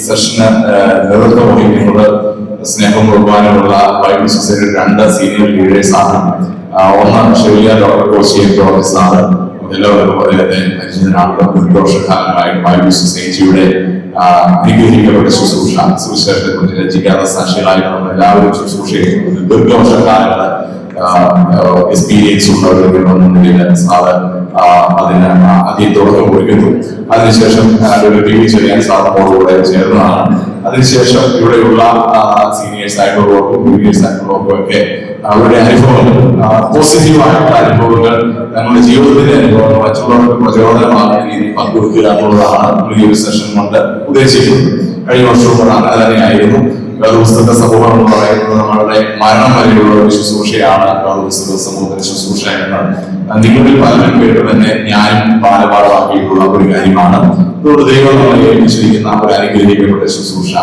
സെഷന് നേതൃത്വം വഹിക്കുന്നത് സ്നേഹം ബഹുമാനമുള്ള ബൈബിൾ സൊസൈറ്റിയുടെ 2 സീനിയർ ലീഡേഴ്സ് ആണ്. ഒന്ന് ഷെവിലിയ ഡോക്ടർ കോശി ജോർജ് സാറ്, എല്ലാവർക്കും അദ്ദേഹത്തെ പരിചിതനാണല്ലോ. ദീർഘവർഷക്കാലമായി ബൈബിൾ സൊസൈറ്റിയുടെ അനുഗ്രഹിക്കപ്പെട്ട ശുശ്രൂഷ സുവിശേഷത്തെ കുറിച്ച് രചിക്കാത്ത സാക്ഷികളായി നമ്മൾ എല്ലാവരും ശുശ്രൂഷ ചെയ്യുന്നത് ദീർഘവർഷക്കാലങ്ങൾ എക്സ്പീരിയൻസ് ഉള്ളവരുടെ സാറ് അതിന് ആദ്യം തുടക്കം കുറിക്കുന്നു. അതിനുശേഷം ചെറിയ സാറിനോടുകൂടെ ചേർന്നതാണ്. അതിനുശേഷം ഇവിടെയുള്ള സീനിയേഴ്സ് ആയിട്ടുള്ളവർക്കും ജൂനിയേഴ്സ് ആയിട്ടുള്ളവർക്കും ഒക്കെ അവരുടെ അനുഭവങ്ങൾ, പോസിറ്റീവായിട്ടുള്ള അനുഭവങ്ങൾ, നമ്മുടെ ജീവിതത്തിലെ അനുഭവങ്ങൾ മറ്റുള്ളവർക്ക് പ്രചോദനമാകുന്ന രീതിയിൽ പങ്കുവെക്കുക എന്നുള്ളതാണ് ഈ ഒരു സെഷൻ കൊണ്ട് ഉദ്ദേശിക്കുന്നത്. കഴിഞ്ഞ വർഷവും അങ്ങനെ തന്നെയായിരുന്നു. പുസ്തക സമൂഹം എന്ന് പറയുന്നത് നമ്മളുടെ മരണം വരെയുള്ള ഒരു ശുശ്രൂഷയാണ്. പുസ്തക സമൂഹത്തിന്റെ ശുശ്രൂഷ എന്ന് നിങ്ങളിൽ പലരും കേട്ട് തന്നെ ഞാനും ബാലപാഠമാക്കിയിട്ടുള്ള ഒരു കാര്യമാണ്. അതുകൊണ്ട് ദൈവം നമ്മളെ ഏൽപ്പിച്ചിരിക്കുന്ന ഒരു അനുഗ്രഹിക്കപ്പെട്ട ശുശ്രൂഷ.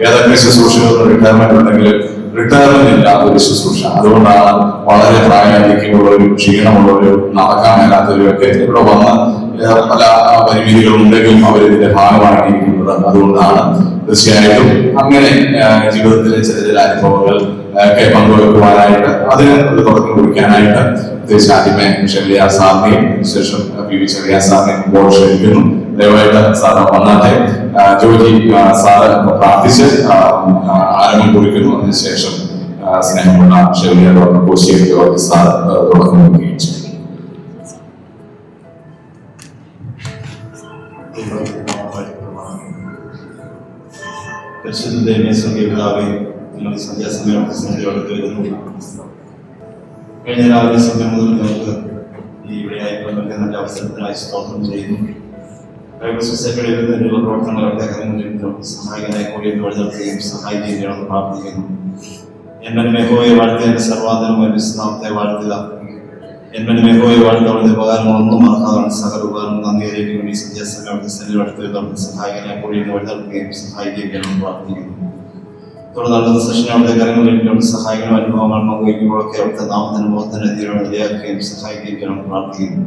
ഏതൊക്കെ ശുശ്രൂഷകൾ റിട്ടയർമെന്റ് ഉണ്ടെങ്കിലും റിട്ടയർമെന്റ് ഇല്ലാത്ത ഒരു ശുശ്രൂഷ. അതുകൊണ്ടാണ് വളരെ പ്രായാധിക്യമുള്ളവരും ക്ഷീണമുള്ളവരും നടക്കാൻ മേലാത്തവരും ഒക്കെ ഇവിടെ വന്ന് പല പരിമിതികളുണ്ടെങ്കിലും അവരിതിന്റെ ഭാഗമാക്കിയിരിക്കുന്നത്. അതുകൊണ്ടാണ് തീർച്ചയായിട്ടും അങ്ങനെ ജീവിതത്തിലെ ചില അനുഭവങ്ങൾ ഒക്കെ പങ്കുവെക്കുവാനായിട്ട് അതിന് ഒരു തുടക്കം കുറിക്കാനായിട്ട് പ്രത്യേകിച്ച് ആദ്യമേ ഷെല്ലിയ സാറിനെയും ശേഷം പി വി ചെറിയ സാറിനെയും ഇപ്പോൾ ക്ഷണിക്കുന്നു. ദയവായിട്ട് സാറ് വന്നാട്ടെ. ജോജി സാറ് പ്രാർത്ഥിച്ച് ആരംഭം കുറിക്കുന്നു. അതിനുശേഷം സ്നേഹമുള്ള ഷെല്ലിയ ഡോക്ടർ കോശി ജോർജ് സാർ തുടക്കം കുറിക്കുകയും ചെയ്യും. കഴിഞ്ഞ രാവിലെ സമയം മുതൽ നമുക്ക് ഇവിടെയായി പങ്കെടുക്കാൻ അവസരത്തിനായി സ്തോത്രം ചെയ്യുന്നു. ബൈബിൾ സൊസൈറ്റിയുടെ വിവിധ പ്രവർത്തനങ്ങളുടെ കാര്യങ്ങളിൽ സഹായിക്കാനായി കൂടി വഴിതെടുക്കുകയും സഹായിക്കുകയും ചെയ്യണമെന്ന് പ്രാർത്ഥിക്കുന്നു. എന്നെ മെഹോയെ വാഴ്ത്തിയ എന്റെ സർവാധനമായ വിശ്രാമത്തെ വാഴ്ത്തുക. എന്നെ മെഹോയെ വാഴ്ത്തവരുടെ ഉപകാരങ്ങളൊന്നും മറക്കാതാണ് സകല ഉപകാരങ്ങൾ നന്ദിയിലേക്ക് വേണ്ടി സന്ധ്യാസമയത്ത് സെല്ലുവടുത്ത് സഹായിക്കാനായി കൂടി വഴിതെടുക്കുകയും സഹായിക്കുകയും ചെയ്യണമെന്ന് പ്രാർത്ഥിക്കുന്നു. തുടർന്നുള്ള സെഷൻ അവിടുത്തെ കാര്യങ്ങളിൽ സഹായിക്കുന്ന അനുഭവങ്ങൾ പങ്കുവയ്ക്കുമ്പോഴൊക്കെ അവിടുത്തെ നാമത്തിന് മുഖത്തിന് ഇടയാക്കുകയും സഹായിക്കുകയും ചെയ്യണമെന്ന് പ്രാർത്ഥിക്കുന്നു.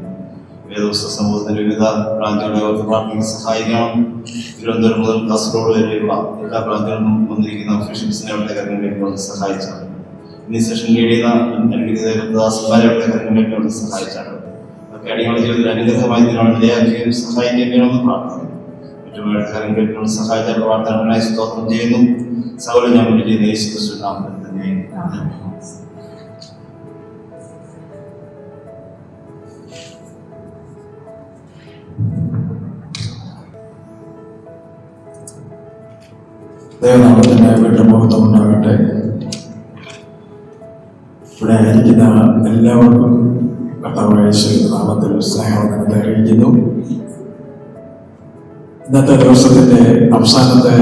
വേദോസ്ത സമൂഹത്തിന്റെ വിവിധ ബ്രാഞ്ചുകളെ അവർക്ക് പ്രാർത്ഥിക്കാൻ സഹായിക്കണം. തിരുവനന്തപുരം മുതൽ കാസർഗോഡ് വരെയുള്ള എല്ലാ ബ്രാഞ്ചുകളിൽ നിന്നും വന്നിരിക്കുന്ന ഒഫീഷ്യൽസിനെ അവരുടെ കാര്യങ്ങളിലേക്ക് സഹായിച്ചാണ്. ഇനി സെഷൻ ലീഡ് ചെയ്യുന്ന ദാസന്മാരെ അവരുടെ കാര്യങ്ങളിലേക്ക് സഹായിച്ചാണ്. ഒക്കെ അടികളുടെ ജീവിതത്തിൽ അനുഗ്രഹമായി തീരുമാനം ഇടയാക്കുകയും സഹായിക്കുകയും ചെയ്യണമെന്ന് പ്രാർത്ഥിക്കുന്നു. മറ്റുള്ള കാര്യങ്ങളിലേക്ക് സഹായിച്ച പ്രവർത്തനങ്ങളായി സ്തോത്രം ചെയ്യുന്നു. സകലം ഞാൻ വേണ്ടി യേശുക്രിസ്തുവിനാമത്തിൽ തന്നെ. ദൈവനാമത്തിന്റെ വീട്ടുമുഖത്വം ഉണ്ടാകട്ടെ. ഇവിടെ ആയിരിക്കുന്ന എല്ലാവർക്കും കർത്താവായ യേശുവിന്റെ നാമത്തിൽ സ്നേഹവന്ദനത്തെ അറിയിക്കുന്നു. ഇന്നത്തെ ദിവസത്തിന്റെ അവസാനത്തെ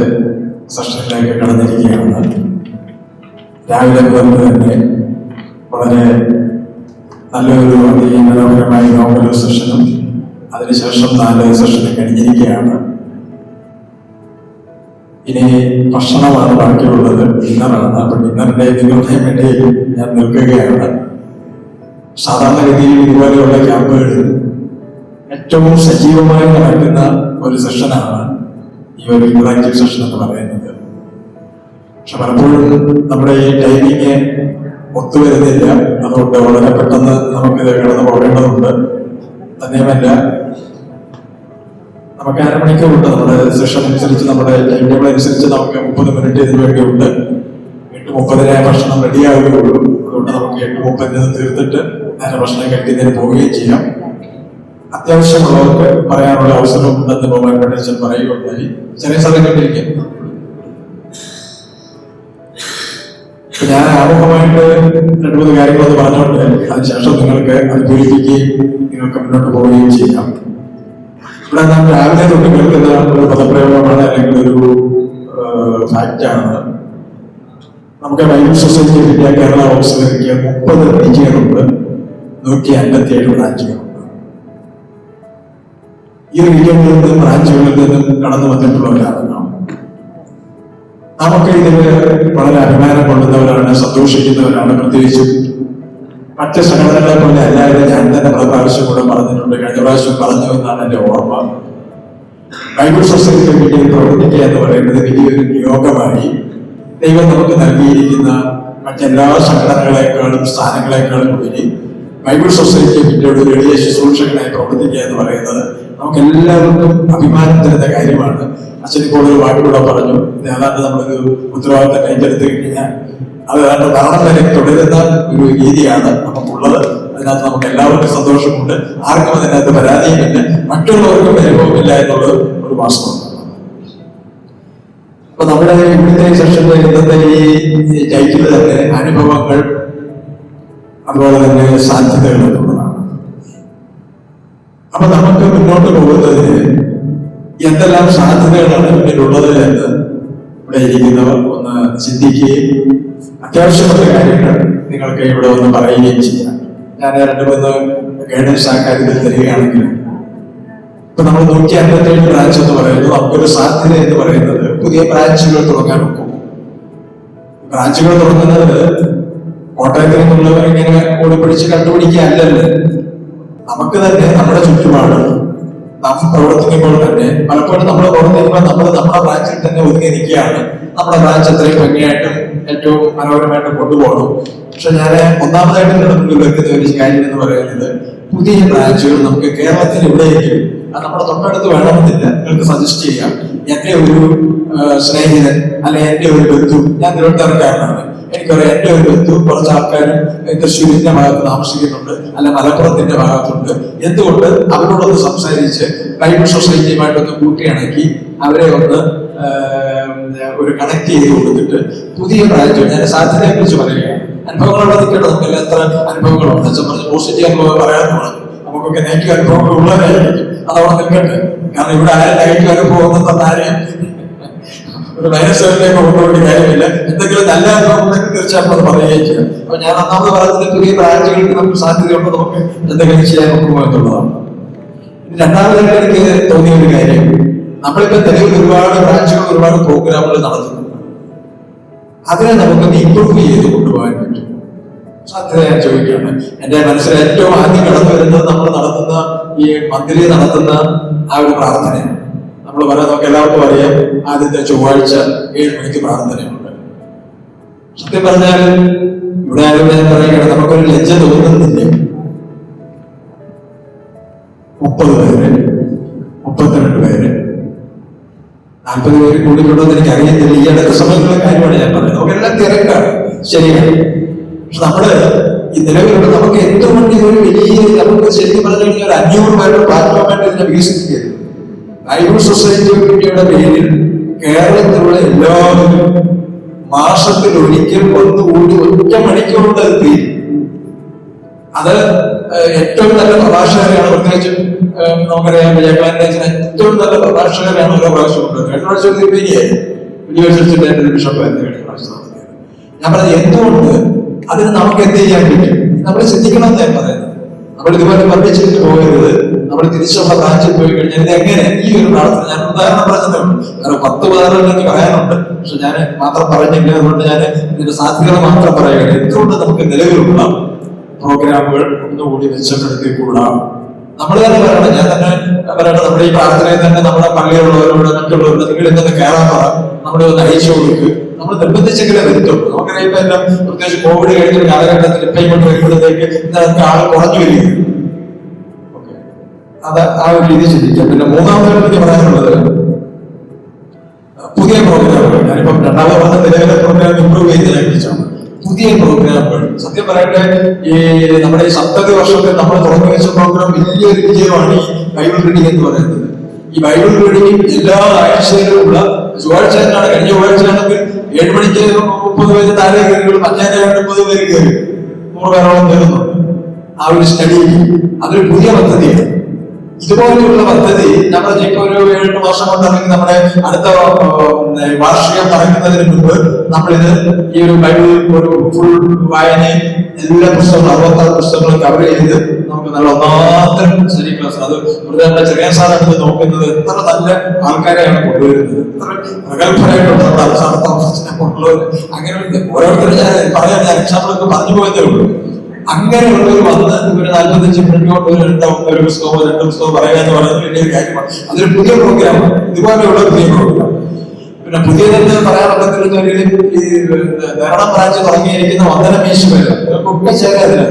സെഷനിലേക്ക് കടന്നിരിക്കുകയാണ്. രാവിലെ മുതൽ തന്നെ വളരെ നല്ലൊരു മനോഹരമായ നോവൽ സെഷനും അതിനുശേഷം 4 സെഷനും കഴിഞ്ഞിരിക്കുകയാണ്. ഇനി ഭക്ഷണമാണ് ബാക്കിയുള്ളത്, ഡിന്നറാണ്. അപ്പൊ ഡിന്നറിന്റെ നിങ്ങളുടെ വേണ്ടി ഞാൻ നിൽക്കുകയാണ്. സാധാരണഗതിയിൽ ഇതുപോലെയുള്ള ക്യാമ്പുകളിൽ ഏറ്റവും സജീവമായി നടക്കുന്ന ഒരു സെഷനാണ് ഈ ഒരു ഇന്ററാക്റ്റീവ് സെഷൻ എന്ന് പറയുന്നത്. പക്ഷെ പലപ്പോഴും നമ്മുടെ ഈ ടൈമിങ് ഒത്തുവരുന്നില്ല. അതുകൊണ്ട് വളരെ പെട്ടെന്ന് നമുക്കിത് കടന്നു പോകേണ്ടതുണ്ട്. തന്നെയുമല്ല, നമുക്ക് 1/2 മണിക്കൂറുണ്ട് നമ്മുടെ സെഷൻ അനുസരിച്ച്, നമ്മുടെ ടൈം ടേബിൾ അനുസരിച്ച് നമുക്ക് 30 മിനിറ്റ് ഇതിനു വേണ്ടിയുണ്ട്. 8:30 ഭക്ഷണം റെഡിയാവുകയുള്ളൂ. അതുകൊണ്ട് നമുക്ക് 8:30 തീർത്തിട്ട് നേരെ ഭക്ഷണം കഴിക്കുന്നതിന് പോവുകയും ചെയ്യാം. അത്യാവശ്യമുള്ളവർക്ക് പറയാനുള്ള അവസരം ഉണ്ടെന്ന് ബഹുമാനപ്പെട്ട അച്ഛൻ പറയുകയുണ്ടായി. ചെറിയ സ്ഥലം കണ്ടിരിക്കും. ഞാൻ ആമുഖമായിട്ട് 2-3 കാര്യങ്ങളൊന്ന് പറഞ്ഞോണ്ട് അതിനുശേഷം നിങ്ങൾക്ക് അത് പൂരിപ്പിക്കുകയും നിങ്ങൾക്ക് മുന്നോട്ട് പോവുകയും ചെയ്യാം. ഇവിടെ നാം രാവിലെ തൊട്ട് കേൾക്കുന്ന ഒരു പദപ്രയോഗമാണ്, അല്ലെങ്കിൽ ഒരു ഫാക്റ്റാണ്. നമുക്ക് Bible Society of India Kerala ഓക്സിലറിക്ക് 30 റീജിയനുണ്ട്, 157 ബ്രാഞ്ചുകളുണ്ട്. ഈ റീജിയനിൽ നിന്നും ബ്രാഞ്ചുകളിൽ നിന്നും കടന്നു വന്നിട്ടുള്ളവരാണ് നാം. നമുക്ക് ഇതിന് വളരെ അഭിമാനം കൊള്ളുന്നവരാണ്, സന്തോഷിക്കുന്നവരാണ്. പ്രത്യേകിച്ചും മറ്റ് സംഘടനകളെ പോലെ എല്ലാവരും ഞാൻ തന്നെ പല പ്രാവശ്യം കൂടെ പറഞ്ഞിട്ടുണ്ട്. കഴിഞ്ഞ പ്രാവശ്യം പറഞ്ഞു എന്നാണ് എന്റെ ഓർമ്മ. ബൈബിൾ സൊസൈറ്റിക്ക് വേണ്ടി പ്രവർത്തിക്കുക എന്ന് പറയുന്നത് വലിയൊരു നിയോഗമായി ദൈവം നമുക്ക് നൽകിയിരിക്കുന്ന മറ്റെല്ലാ സംഘടനകളെക്കാളും സ്ഥാനങ്ങളെക്കാളും ഉപരി ബൈബിൾ സൊസൈറ്റിക്ക് വേണ്ടി ഒരു വലിയ ശുശ്രൂഷകനായി പ്രവർത്തിക്കുക എന്ന് പറയുന്നത് നമുക്ക് എല്ലാവർക്കും അഭിമാനം തരുന്ന കാര്യമാണ്. അച്ഛനിപ്പോൾ ഒരു വാക്കുകൂടെ പറഞ്ഞു, ഇത് ഏതാണ്ട് നമ്മളൊരു ഉത്തരവാദിത്തം ഏറ്റെടുത്ത് കഴിഞ്ഞാൽ അത് ഏതാണ്ട് മരണം വരെ തുടരുന്ന ഒരു രീതിയാണ് നമുക്കുള്ളത്. അതിനകത്ത് നമുക്ക് എല്ലാവർക്കും സന്തോഷമുണ്ട്, ആർക്കും അതിനകത്ത് പരാതിയുമില്ല, മറ്റുള്ളവർക്കും പരിഭവമില്ല എന്നുള്ളത് ഒരു വാസ്തവമാണ്. അപ്പൊ നമ്മുടെ ഇവിടുത്തെ സെഷന്റെ ഇന്നത്തെ ഈ ടൈറ്റിൽ തന്നെ അനുഭവങ്ങൾ അതുപോലെ തന്നെ സാധ്യതകൾ എന്നുള്ളതാണ്. അപ്പൊ നമുക്ക് മുന്നോട്ട് പോകുന്നതിന് എന്തെല്ലാം സാധ്യതകളാണ് മുന്നിലുള്ളത് എന്ന് ഇവിടെ ഇരിക്കുന്നവർ ഒന്ന് ചിന്തിക്കുകയും അത്യാവശ്യമുള്ള കാര്യങ്ങൾ നിങ്ങൾക്ക് ഇവിടെ ഒന്ന് പറയുകയും ചെയ്യാം. ഞാൻ 2-3 ഗൈഡൻസ് ആ കാര്യത്തിൽ തരികയാണെങ്കിൽ, ഇപ്പൊ നമ്മൾ 157 ബ്രാഞ്ച് എന്ന് പറയുന്നത് നമുക്കൊരു സാധ്യത എന്ന് പറയുന്നത് പുതിയ ബ്രാഞ്ചുകൾ തുടങ്ങാൻ നോക്കും. ബ്രാഞ്ചുകൾ തുടങ്ങുന്നത് കോട്ടയത്തിൽ നിന്നുള്ളവർ ഇങ്ങനെ ഓടിപ്പിടിച്ച് കണ്ടുപിടിക്കുകയല്ലല്ലോ. നമുക്ക് തന്നെ നമ്മുടെ ചുറ്റുപാട് നാം പ്രവർത്തിക്കുമ്പോൾ തന്നെ പലപ്പോഴും നമ്മൾ പ്രവർത്തിക്കുമ്പോൾ നമ്മൾ നമ്മുടെ ബ്രാഞ്ചിൽ തന്നെ ഒതുങ്ങി നിൽക്കുകയാണ്. നമ്മുടെ ബ്രാഞ്ച് അത്രയും ഭംഗിയായിട്ടും ഏറ്റവും മനോഹരമായിട്ടും കൊണ്ടുപോകണം. പക്ഷെ ഞാൻ ഒന്നാമതായിട്ട് നിങ്ങളുടെ മുന്നിൽ വെക്കുന്ന ഒരു കാര്യം എന്ന് പറയുന്നത്, പുതിയ ബ്രാഞ്ചുകൾ നമുക്ക് കേരളത്തിൽ എവിടെയെങ്കിലും, അത് നമ്മുടെ തൊട്ടടുത്ത് വേണമെന്നില്ല, നിങ്ങൾക്ക് സജസ്റ്റ് ചെയ്യാം. എന്റെ ഒരു സ്നേഹിതൻ അല്ലെ എന്റെ ഒരു ബന്ധു, ഞാൻ തിരുവനന്തപുരക്കാരനാണ്, എനിക്കറിയാം എന്റെ ഒരു ബന്ധു കുറച്ച് ആൾക്കാരും തൃശ്ശൂരിന്റെ ഭാഗത്ത് താമസിക്കുന്നുണ്ട്, അല്ല മലപ്പുറത്തിന്റെ ഭാഗത്തുണ്ട്. എന്തുകൊണ്ട് അവരോടൊന്ന് സംസാരിച്ച് ബൈബിൾ സൊസൈറ്റിയുമായിട്ടൊന്ന് കൂട്ടിയിണക്കി അവരെ ഒന്ന് ഒരു കണക്ട് ചെയ്ത് കൊടുത്തിട്ട് പുതിയ ബ്രാഞ്ച്, ഞാൻ സാധ്യതയെ കുറിച്ച് പറയുകയാണ്. അനുഭവങ്ങളോടെ നിൽക്കട്ടെ, നമുക്ക് എത്ര അനുഭവങ്ങളുണ്ട്. അച്ഛൻ പറഞ്ഞ് പോസിറ്റീവ് അനുഭവം പറയാനുമാണ്, നമുക്കൊക്കെ നെഗറ്റീവ് അനുഭവങ്ങൾ ഉള്ളതായിരിക്കും, അതവിടെ നിൽക്കട്ടെ. കാരണം ഇവിടെ ആരും നെഗറ്റീവ് അനുഭവം ഒന്നും ആരെയും ഒരു വൈറസിലേക്ക് കൊണ്ടുപോകേണ്ട കാര്യമില്ല. എന്തെങ്കിലും നല്ല അനുഭവം ഉണ്ടെങ്കിൽ തീർച്ചയായിട്ടും അത് പറയുകയും ചെയ്യാം. അപ്പൊ ഞാൻ ഒന്നാമത് പറയുന്നത് പുതിയ ബ്രാഞ്ചുകൾക്ക് നമുക്ക് സാധ്യതയുണ്ട്, നമുക്ക് എന്തെങ്കിലും ചെയ്യാൻ നോക്കുമോ എന്നുള്ളതാണ്. രണ്ടാമതായിട്ട് എനിക്ക് തോന്നിയ ഒരു കാര്യം, നമ്മളിപ്പോ നിലവിൽ ഒരുപാട് ബ്രാഞ്ചുകൾ, ഒരുപാട് പ്രോഗ്രാമുകൾ നടത്തുന്നുണ്ട്. അതിനെ നമുക്കൊന്ന് ഇംപ്രൂവ് ചെയ്ത് കൊണ്ടുപോകാൻ പറ്റും. സാധ്യത ഞാൻ ചോദിക്കുകയാണ്. എന്റെ മനസ്സിൽ ഏറ്റവും ആദ്യം കടന്നു വരുന്നത് നമ്മൾ നടത്തുന്ന ഈ മന്ത്ലി നടത്തുന്ന ആ ഒരു പ്രാർത്ഥനയാണ്. നമ്മൾ പറയാം, നമുക്ക് എല്ലാവർക്കും അറിയാം, ആദ്യത്തെ ചൊവ്വാഴ്ച 7 മണിക്ക് പ്രാർത്ഥനയുണ്ട്. സത്യം പറഞ്ഞാൽ ഇവിടെ ആരും ഞാൻ പറയുകയാണ്, നമുക്കൊരു ലജ്ജ തോന്നുന്നില്ല. 30 പേര്, 32 പേര്, 40 പേര് കൂടിക്കൊണ്ടോ എന്ന് എനിക്ക് അറിയത്തില്ല. ഈ അടുത്ത സമയത്തുള്ള കാര്യമാണ് ഞാൻ പറയുന്നത്. നമുക്കെല്ലാം തിരക്കാണ്, ശരിയാണ്. പക്ഷെ നമ്മള് ഈ നിലവിലുള്ള നമുക്ക് എന്തുകൊണ്ട് ഇതൊരു വലിയ, നമുക്ക് ശരിക്കും പറഞ്ഞു കഴിഞ്ഞാൽ 500 പേരുടെ പ്ലാറ്റ്ഫോമായിട്ട് ഇതിനെ വികസിപ്പിക്കരുത്. ബൈബിൾ സൊസൈറ്റി ഓഫ് ഇന്ത്യയുടെ പേരിൽ കേരളത്തിലുള്ള എല്ലാവരും മാസത്തിൽ ഒരിക്കൽ വന്നുകൂടി 1 മണിക്കൂറുകൊണ്ട് അത് തീരും. അത് ഏറ്റവും നല്ല പ്രഭാഷകരെയാണ്, പ്രത്യേകിച്ചും നമുക്കറിയാം വിജയകുമാരൻ ഏറ്റവും നല്ല പ്രഭാഷകരെയാണ് ഓരോ പ്രാവശ്യം കൊണ്ടുവരുന്നത്. കഴിഞ്ഞ പ്രാവശ്യം യൂണിവേഴ്സിറ്റിയുടെ ബിഷപ്പായിരുന്നു കഴിഞ്ഞ പ്രാവശ്യം നടത്തിയത്. ഞാൻ പറഞ്ഞത് എന്തുകൊണ്ട് അതിന് നമുക്ക് എന്ത് ചെയ്യാൻ പറ്റും, നമ്മൾ ചിന്തിക്കണം എന്ന് ഞാൻ പറയുന്നത്. നമ്മൾ ഇതുപോലെ വർദ്ധിച്ചിട്ട് പോകരുത്. നമ്മൾ തിരിച്ചുള്ള ബ്രാഞ്ചിൽ പോയി കഴിഞ്ഞാൽ ഇത് എങ്ങനെ, ഈ ഒരു പ്രാർത്ഥന ഞാൻ ഉദാഹരണം പറഞ്ഞതേ ഉള്ളൂ. കാരണം 10 ഉദാഹരണം എനിക്ക് പറയാനുണ്ട്, പക്ഷെ ഞാൻ മാത്രം പറഞ്ഞില്ല. അതുകൊണ്ട് ഞാൻ ഇതിന്റെ സാധ്യതകൾ മാത്രം പറയുകയാണ്. എന്തുകൊണ്ട് നമുക്ക് നിലവിലുള്ള പ്രോഗ്രാമുകൾ ഒന്നുകൂടി മെച്ചപ്പെടുത്തിക്കൂടാ. നമ്മൾ തന്നെ പറയണം, ഞാൻ തന്നെ പറയണം, നമ്മുടെ ഈ പ്രാർത്ഥനയിൽ തന്നെ നമ്മുടെ പള്ളിയുള്ളവരോട് മറ്റുള്ളവരോട് നിങ്ങൾ ഇന്നത്തെ കയറാൻ പറ, നമ്മളെ ഒന്ന് അയച്ചു കൊടുക്കുക. നമ്മൾ നിർബന്ധിച്ചെങ്കിലേ വരുത്തും. നമുക്കറിയാം ഇപ്പൊ എല്ലാം പ്രത്യേകിച്ച് കോവിഡ് കഴിഞ്ഞ ഒരു കാലഘട്ടത്തിൽ ഇപ്പൊ ഇങ്ങോട്ട് വരുമ്പോഴത്തേക്ക് ഇതിനകത്ത് ആൾ കുറഞ്ഞു വരികയാണ്. അത് ആ ഒരു രീതി ചിന്തിക്കാം. പിന്നെ മൂന്നാമതായിട്ട് എനിക്ക് പറയാനുള്ളത് പുതിയ പ്രോഗ്രാമുകൾ. ഞാനിപ്പം രണ്ടാമത് പറഞ്ഞ നിലവിലെ പ്രോഗ്രാം ഇംപ്രൂവ് ചെയ്തതിനെ കുറിച്ചാണ്. പുതിയ പ്രോഗ്രാമുകൾ സത്യം പറയട്ടെ, ഈ നമ്മുടെ ഈ 70 വർഷത്തിൽ നമ്മൾ തുടങ്ങി വെച്ച പ്രോഗ്രാം വലിയൊരു വിജയമാണ് ഈ ബൈബിൾ റീഡിംഗ് എന്ന് പറയുന്നത്. ഈ ബൈബിൾ റീഡിംഗ് എല്ലാ ആഴ്ചയിലുമുള്ള ചൊവ്വാഴ്ച തന്നെയാണ്. കഴിഞ്ഞ ചൊവ്വാഴ്ചയാണെങ്കിൽ 7 മണിക്ക് 30 പേര് താഴെ കയറികളും 530 പേര് കയറി 100 പേരോളം കയറുന്നുണ്ട്. ആ ഒരു സ്റ്റഡി അതൊരു പുതിയ പദ്ധതിയാണ്. ഇതുപോലെയുള്ള പദ്ധതി നമ്മൾ ഇപ്പൊ ഒരു 7 വർഷം കൊണ്ട്, അല്ലെങ്കിൽ നമ്മുടെ അടുത്ത വാർഷികം നടക്കുന്നതിന് മുമ്പ് നമ്മളിത് ഈ ഒരു ബൈബിൾ ഒരു ഫുൾ വായനയും എല്ലാ പുസ്തകങ്ങളും 66 പുസ്തകങ്ങളും കവർ ചെയ്ത് നമുക്ക് നല്ല ഒന്നാന്തരം സ്റ്റഡി ക്ലാസ്. അത് നമ്മുടെ ചെറിയ സാറാണ് നോക്കുന്നത്. എത്ര നല്ല ആൾക്കാരെയാണ് കൊണ്ടുവരുന്നത്, എത്ര പ്രഗത്ഭരായിട്ടുള്ള നമ്മുടെ അവസാനത്തെ കൊണ്ടുള്ളവർ. അങ്ങനെ ഓരോരുത്തരും ഞാൻ പറയാൻ, ഞാൻ എക്സാമ്പിളൊക്കെ പറഞ്ഞു പോയതേ ഉള്ളൂ. അങ്ങനെയുള്ളവർ വന്ന് ഒരു 45 മിനിറ്റ് കൊണ്ട് ഒരു പുസ്തകമോ 2 പുസ്തകമോ പറയുക എന്ന് പറയുന്നത് വലിയൊരു കാര്യമാണ്. അതൊരു പുതിയ പ്രോഗ്രാമാണ്, ഇതുപോലെയുള്ള പുതിയ പ്രോഗ്രാം. പിന്നെ പുതിയതെന്ന് പറയാനുള്ളതിൽ ഈ ധാരാളം ബ്രാഞ്ച് തുടങ്ങിയിരിക്കുന്ന വന്ദനമീശ്വരം ഇതൊക്കെ ചേരാതില്ല.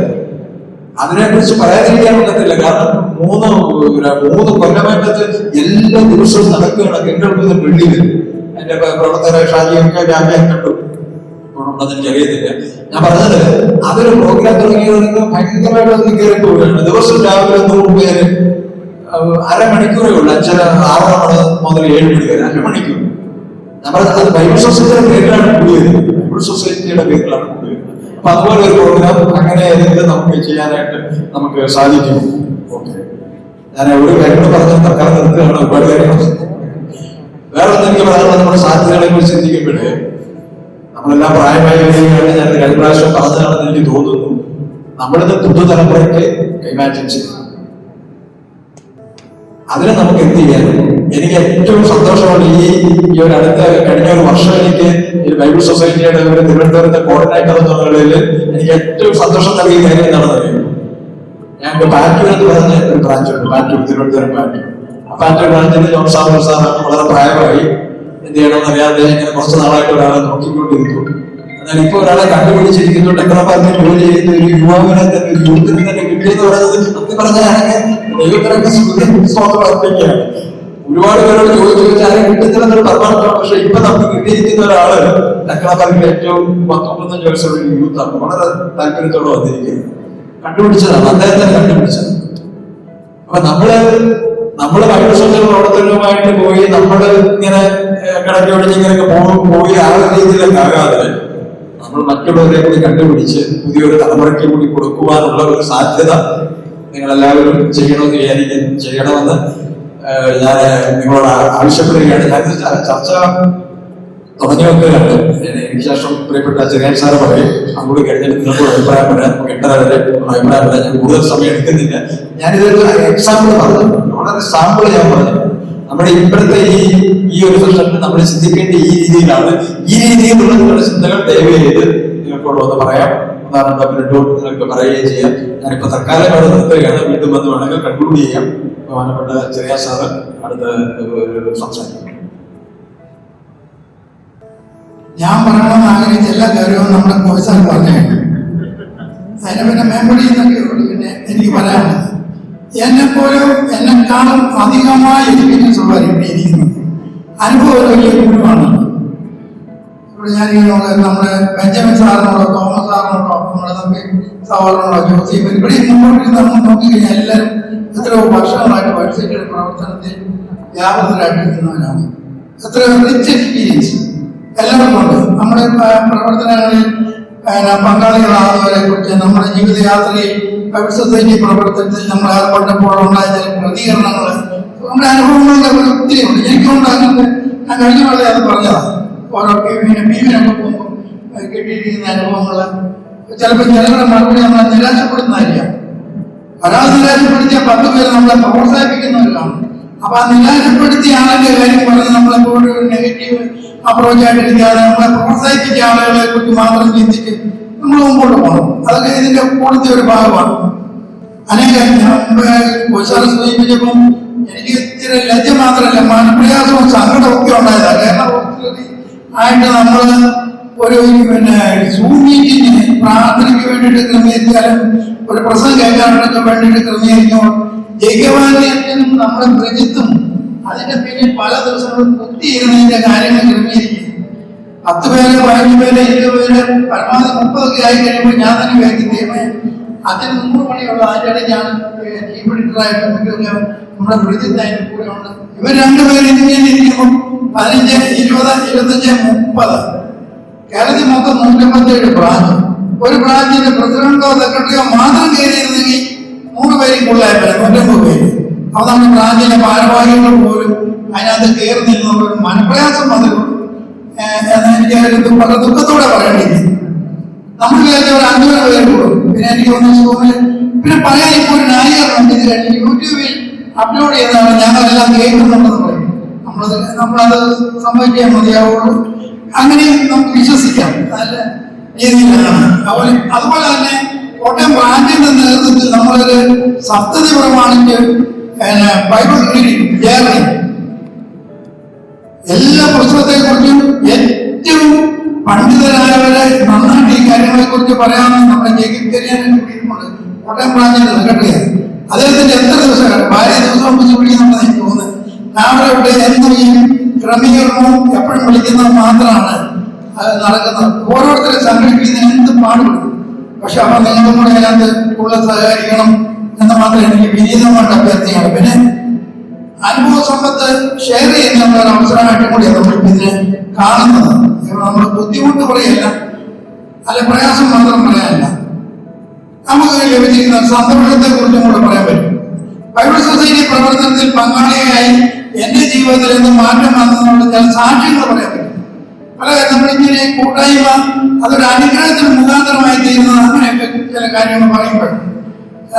അതിനെക്കുറിച്ച് പറയാതിരിക്കാൻ പറ്റത്തില്ല. കാരണം മൂന്ന് കൊല്ലമായിട്ടത് എല്ലാ ദിവസവും നടക്കുകയാണ്. കെട്ടുന്നത് വെള്ളി വരും. എന്റെ പ്രവർത്തകരെ ഷാജിയൊക്കെ ഞാൻ കണ്ടു, എനിക്കറിയത്തില്ല. ഞാൻ പറഞ്ഞത് അതൊരു പ്രോഗ്രാം തുടങ്ങിയത് ഭയങ്കരമായിട്ട് അത് കയറി പോവുകയാണ്. ദിവസം രാവിലെ 100 പേര്, അരമണിക്കൂറേ ഉള്ളൂ. 5:30 മുതൽ 7 മണി വരെ, അരമണിക്കൂർ. ഞാൻ പറഞ്ഞത് അത് ബൈബിൾ സൊസൈറ്റിയുടെ പേരിലാണ് കൂടിയത്, ബൈബിൾ സൊസൈറ്റിയുടെ പേരിലാണ് കൂടിയത്. അപ്പൊ അതുപോലെ ഒരു പ്രോഗ്രാം അങ്ങനെ ഏതെങ്കിലും നമുക്ക് ചെയ്യാനായിട്ട് നമുക്ക് സാധിക്കും. ഓക്കെ, ഞാൻ ഒരു കാര്യം പറഞ്ഞ തൽക്കാലം നിർത്തുകയാണ്. ഒരുപാട് കാര്യങ്ങൾ വേറെ ഒന്നും എനിക്ക് പറയാനുള്ളത്, നമ്മുടെ സാധ്യതകളെ കുറിച്ച് ചിന്തിക്കുമ്പോഴേ നമ്മളെല്ലാം പ്രായമായി വരികയാണ്. ഞാൻ കഴിഞ്ഞ പ്രാവശ്യം പറഞ്ഞതാണെന്ന് എനിക്ക് തോന്നുന്നു. നമ്മളിത് പുതുതലമുറയ്ക്ക് കൈമാറ്റം ചെയ്യും. അതിന് നമുക്ക് എന്ത് ചെയ്യാൻ? എനിക്ക് ഏറ്റവും സന്തോഷമാണ് ഈ ഒരു കഴിഞ്ഞ ഒരു വർഷം എനിക്ക് ഈ ബൈബിൾ സൊസൈറ്റിയുടെ ഒരു തിരുവനന്തപുരത്തെ കോർഡിനേറ്റർ എന്ന നിലയിൽ എനിക്ക് ഏറ്റവും സന്തോഷം നൽകിയ കാര്യം എന്താണെന്ന് അറിയുന്നു. ഞങ്ങൾക്ക് പാറ്റൂർ എന്ന് പറഞ്ഞ ഒരു ബ്രാഞ്ച് ഉണ്ട്, പാറ്റൂർ, തിരുവനന്തപുരം പാറ്റൂർ. ആ പാറ്റൂർ ബ്രാഞ്ചിൽ ജോൺ സാബർ സാറാണ്. വളരെ പ്രായമായി, എന്ത് ചെയ്യണമെന്ന് അറിയാതെ ഇങ്ങനെ കുറച്ച് നാളായിട്ട് ഒരാളെ നോക്കിക്കൊണ്ടിരിക്കും. എന്നാൽ ഇപ്പൊ ഒരാളെ കണ്ടുപിടിച്ചിരിക്കുന്നു. ടെക്നോപാർക്കിൽ ജോലി ചെയ്യുന്ന ഒരു യുവാവിനെ തന്നെ, ഒരു യൂത്തിന് തന്നെ കിട്ടിയെന്ന് പറയുന്നത് സത്യം പറഞ്ഞാണെങ്കിൽ ദൈവത്തിനൊക്കെ സ്വാതന്ത്ര്യം അർപ്പിക്കുകയാണ്. ഒരുപാട് പേരോട് ചോദിച്ചു ആരും കിട്ടുന്നില്ലെന്നൊരു പരമാർത്ഥമാണ്. പക്ഷെ ഇപ്പൊ നമുക്ക് കിട്ടിയിരിക്കുന്ന ഒരാള് ടെക്നോപാർക്കിൽ ഏറ്റവും 19 വയസ്സുള്ള ഒരു യൂത്താണ്. വളരെ താല്പര്യത്തോടെ വന്നിരിക്കുന്നത്. കണ്ടുപിടിച്ചതാണ്, അദ്ദേഹത്തിന് കണ്ടുപിടിച്ചത്. അപ്പൊ നമ്മള് ബൈബിൾ സൊസൈറ്റി പ്രവർത്തനവുമായിട്ട് പോയി നമ്മള് ഇങ്ങനെ കിടക്കൊഴിഞ്ഞിങ്ങനെയൊക്കെ പോയി ആ രീതിയിലൊക്കെ ആകാതെ നമ്മൾ മറ്റുള്ളവരെ കൂടി കണ്ടുപിടിച്ച് പുതിയൊരു തലമുറയ്ക്ക് കൂടി കൊടുക്കുവാനുള്ള ഒരു സാധ്യത നിങ്ങളെല്ലാവരും ചെയ്യണമെന്ന് ഞാൻ നിങ്ങളോട് ആവശ്യപ്പെടുകയാണ്. ഞാൻ ചർച്ച തുടങ്ങി വെക്കുകയാണ്. എനിക്ക് ശേഷം പ്രിയപ്പെട്ട ചെറിയാൻ സാറ് പറയും, അങ്ങോട്ട് കഴിഞ്ഞിട്ട് നിങ്ങൾക്ക് അഭിപ്രായം പറയാം. നമുക്ക് 8:30 വരെ അഭിപ്രായം പറയാം. ഞാൻ കൂടുതൽ സമയം എടുക്കുന്നില്ല. ഞാനിതൊരു എക്സാമ്പിൾ പറഞ്ഞു, വളരെ സാമ്പിൾ ഞാൻ പറഞ്ഞു. നമ്മുടെ ഇപ്പോഴത്തെ ഈ ഒരു സെഷനിൽ നമ്മൾ ചിന്തിക്കേണ്ട ഈ രീതിയിലാണ്. ഈ രീതിയിലുള്ള നിങ്ങളുടെ ചിന്തകൾ ദയവ് ചെയ്ത് നിങ്ങൾക്കോട് വന്ന് പറയാം. നിങ്ങൾക്ക് പറയുകയും ചെയ്യാം. ഞാനിപ്പോ തൽക്കാലം അവിടെ നിർത്തുകയാണ്. വീണ്ടും വന്ന് വേണമെങ്കിൽ കൺക്ലൂഡ് ചെയ്യാം. ബഹുമാനപ്പെട്ട ചെറിയ സാറ് അടുത്ത് സംസാരിക്കും. ഞാൻ പറയണമെന്ന് ആഗ്രഹിച്ച എല്ലാ കാര്യവും നമ്മുടെ കോഴ്സാണ് പറഞ്ഞത്. അതിനെ പിന്നെ മെമ്മറി എന്നൊക്കെ ഉള്ളൂ. പിന്നെ എനിക്ക് പറയാനുള്ളത്, എന്നെപ്പോലും എന്നെക്കാളും അധികമായ എക്സ്പീരിയൻസ് ഉള്ളവർ ഇവിടെ ഇരിക്കുന്നു. അനുഭവം വലിയ ഗുണമാണ്. ഇവിടെ ഞാനിങ്ങനെ നമ്മുടെ ബെഞ്ചമിൻ സാറിനോടോ തോമസ് സാറിനോടോ നമ്മുടെ തമ്പി സഹോദരനോടോ ജോസഫ് ഇവിടെ മുമ്പോട്ട് നമ്മൾ നോക്കിക്കഴിഞ്ഞാൽ എല്ലാവരും എത്രയോ വർഷങ്ങളായിട്ട് വൈദ്യുതിയുടെ പ്രവർത്തനത്തിൽ വ്യാപൃതരായിട്ടിരിക്കുന്നവരാണ്. എത്രയോ റിച്ച് എക്സ്പീരിയൻസ് എല്ലാവർക്കും ഉണ്ട്. നമ്മുടെ പ്രവർത്തനങ്ങളിൽ പങ്കാളികളാകുന്നവരെ കുറിച്ച് നമ്മുടെ ജീവിതയാത്രയിൽ ബൈബിൾ സൊസൈറ്റി പ്രവർത്തനത്തിൽ നമ്മൾ ഏർപ്പെട്ടപ്പോൾ ഉണ്ടായ ചില പ്രതികരണങ്ങൾ, നമ്മുടെ അനുഭവങ്ങളുടെ ഒത്തിരി ഉണ്ട്. എനിക്കുണ്ട് അങ്ങനത്തെ. ഞാൻ കഴിഞ്ഞ പോലെ അത് പറഞ്ഞതാണ്. ഓരോ പിരിവിനൊക്കെ പോകുമ്പോൾ കിട്ടിയിരിക്കുന്ന അനുഭവങ്ങൾ ചിലപ്പോൾ ചിലരുടെ മറുപടി നമ്മളെ നിരാശപ്പെടുന്നതായിരിക്കാം. ഒരാൾ നിരാശപ്പെടുത്തിയ 10 പേര് നമ്മളെ പ്രോത്സാഹിപ്പിക്കുന്നവരാണ്. അപ്പൊ ആ നിരാശപ്പെടുത്തിയ ആളുടെ കാര്യം പറഞ്ഞ് നമ്മളെപ്പോഴും ഒരു നെഗറ്റീവ് അപ്രോച്ചായിട്ടിരിക്കാതെ നമ്മളെ പ്രോത്സാഹിപ്പിച്ച ആളുകളെ കുറിച്ച് മാത്രം ചിന്തിച്ച് നമ്മൾ മുമ്പോട്ട് പോകണം. അതൊക്കെ ഇതിന്റെ കൂടുതൽ ഒരു ഭാഗമാണ്. അനേകം സൂചിപ്പിച്ചപ്പം എനിക്ക് ഇച്ചിരി ലജ്ജ മാത്രമല്ല, മനപ്രയാസവും സങ്കടവും ഒക്കെ ഉണ്ടായതാണ്. കാരണം ആയിട്ട് നമ്മൾ ഒരു സൂം മീറ്റിങ്ങിന് പ്രാർത്ഥനയ്ക്ക് വേണ്ടിയിട്ട് ക്രമീകരിച്ചാലും ഒരു പ്രസംഗം കേൾക്കാനൊക്കെ വേണ്ടിയിട്ട് ക്രമീകരിക്കുമ്പോൾ ജയിക്കവാനും നമ്മുടെ പ്രജിത്തും അതിന്റെ പിന്നിൽ പല ദിവസങ്ങളും കുത്തിയിരുന്നതിന്റെ കാര്യങ്ങൾ ക്രമീകരിക്കും. 10 പേര് 15 പേര് 20 പേര് പരമാവധി 30 ആയി കഴിയുമ്പോൾ ഞാൻ തന്നെ വേദിക്കുകയുമേ അതിന് 100 മണിയുള്ള അതിൻ്റെ ഞാൻ ടീം എഡിറ്ററായിട്ടും നമ്മുടെ പ്രജിത്ത് അതിന്റെ കൂടെ ഉണ്ട്. ഇവർ 2 പേര് ഇങ്ങനെ ഇരിക്കുമ്പോൾ 15, 20, 25, 30 കേരളത്തിൽ മൊത്തം 157 ബ്രാഞ്ച്. ഒരു ബ്രാഞ്ചിന്റെ പ്രസിഡന്റോ സെക്രട്ടറിയോ മാത്രം കയറിയിരുന്നെങ്കിൽ 100 പേരും കൂടുതലായി വരാം, 150 പേര്. അപ്പൊ നമ്മുടെ ബ്രാഞ്ചിലെ ഭാരവാഹികൾ പോലും അതിനകത്ത് കയറി നിന്നുള്ളൊരു മനപ്രയാസം വന്നിട്ടുണ്ട്. എനിക്ക് വളരെ ദുഃഖത്തോടെ പറയേണ്ടിയിരിക്കുന്നു. നമ്മൾ വിചാരിച്ച ഒരു 500 പേര് കൂടും. പിന്നെ എനിക്ക് പിന്നെ പറയാൻ ഇപ്പോൾ ഒരു ന്യായീകരണം ഇത് കഴിഞ്ഞ് യൂട്യൂബിൽ അപ്ലോഡ് ചെയ്തതാണ് ഞങ്ങളെല്ലാം കേൾക്കുന്നുണ്ടെന്ന് പറയും. നമ്മളത് സംഭവിക്കാൻ മതിയാവുള്ളൂ. അങ്ങനെ നമുക്ക് വിശ്വസിക്കാം. നല്ല രീതിയിലാണ്. അതുപോലെ തന്നെ കോട്ടയം ബ്രാഞ്ചിന്റെ നേതൃത്വത്തിൽ നമ്മളൊരു സപ്തതി പ്രമാണിച്ച് ബൈബിൾ റീഡിംഗ് ജേർണി എല്ലാ പുസ്തകത്തെ കുറിച്ചും ഏറ്റവും പണ്ഡിതരായവരെ നന്നായിട്ട് ഈ കാര്യങ്ങളെ കുറിച്ച് പറയാമെന്ന് നമ്മുടെ ജയിക്കരിയാനായിട്ട് കോട്ടയം ബ്രാഞ്ചിന്റെ സെക്രട്ടറിയാണ്. അദ്ദേഹത്തിന്റെ എത്ര ദിവസം ഭാര്യ ദിവസവും വിളിക്കുന്നുണ്ടെന്ന് എനിക്ക് തോന്നുന്നത്. അവരവിടെ എന്നും ഈ ക്രമീകരണവും എപ്പോഴും വിളിക്കുന്നത് മാത്രമാണ് അത് നടക്കുന്നത്. ഓരോരുത്തരെ സംഘടിപ്പിക്കുന്നതിന് എന്ത് പാടുപെടും. പക്ഷെ അപ്പൊ നിങ്ങളും കൂടെ അതിനകത്ത് കൂടുതൽ സഹകരിക്കണം എന്ന് മാത്രമേ എനിക്ക് വിനീതമായിട്ട് അഭ്യർത്ഥിക്കണം. പിന്നെ അനുഭവ സമ്പത്ത് ഷെയർ ചെയ്യുന്ന ഒരു അവസരമായിട്ടും കൂടിയാണ് നമ്മൾ ഇതിനെ കാണുന്നത്. നമ്മൾ ബുദ്ധിമുട്ട് പറയല്ല, അല്ല പ്രയാസം മാത്രം പറയാനല്ല, നമുക്ക് ലഭിച്ചിരിക്കുന്ന സന്തോഷത്തെ കുറിച്ചും കൂടെ പറയാൻ പറ്റും. ബൈബിൾ സൊസൈറ്റി പ്രവർത്തനത്തിൽ പങ്കാളിയായി എന്റെ ജീവിതത്തിൽ നിന്ന് മാറ്റം വന്നതുകൊണ്ട് ചില സാക്ഷ്യങ്ങൾ പറയാൻ പറ്റും. പല നമ്മളിങ്ങനെ കൂട്ടായ്മ അതൊരു അനുഗ്രഹത്തിന് മുഖാന്തരമായി തീരുന്നത് അങ്ങനെയൊക്കെ ചില കാര്യങ്ങൾ പറയുമ്പോൾ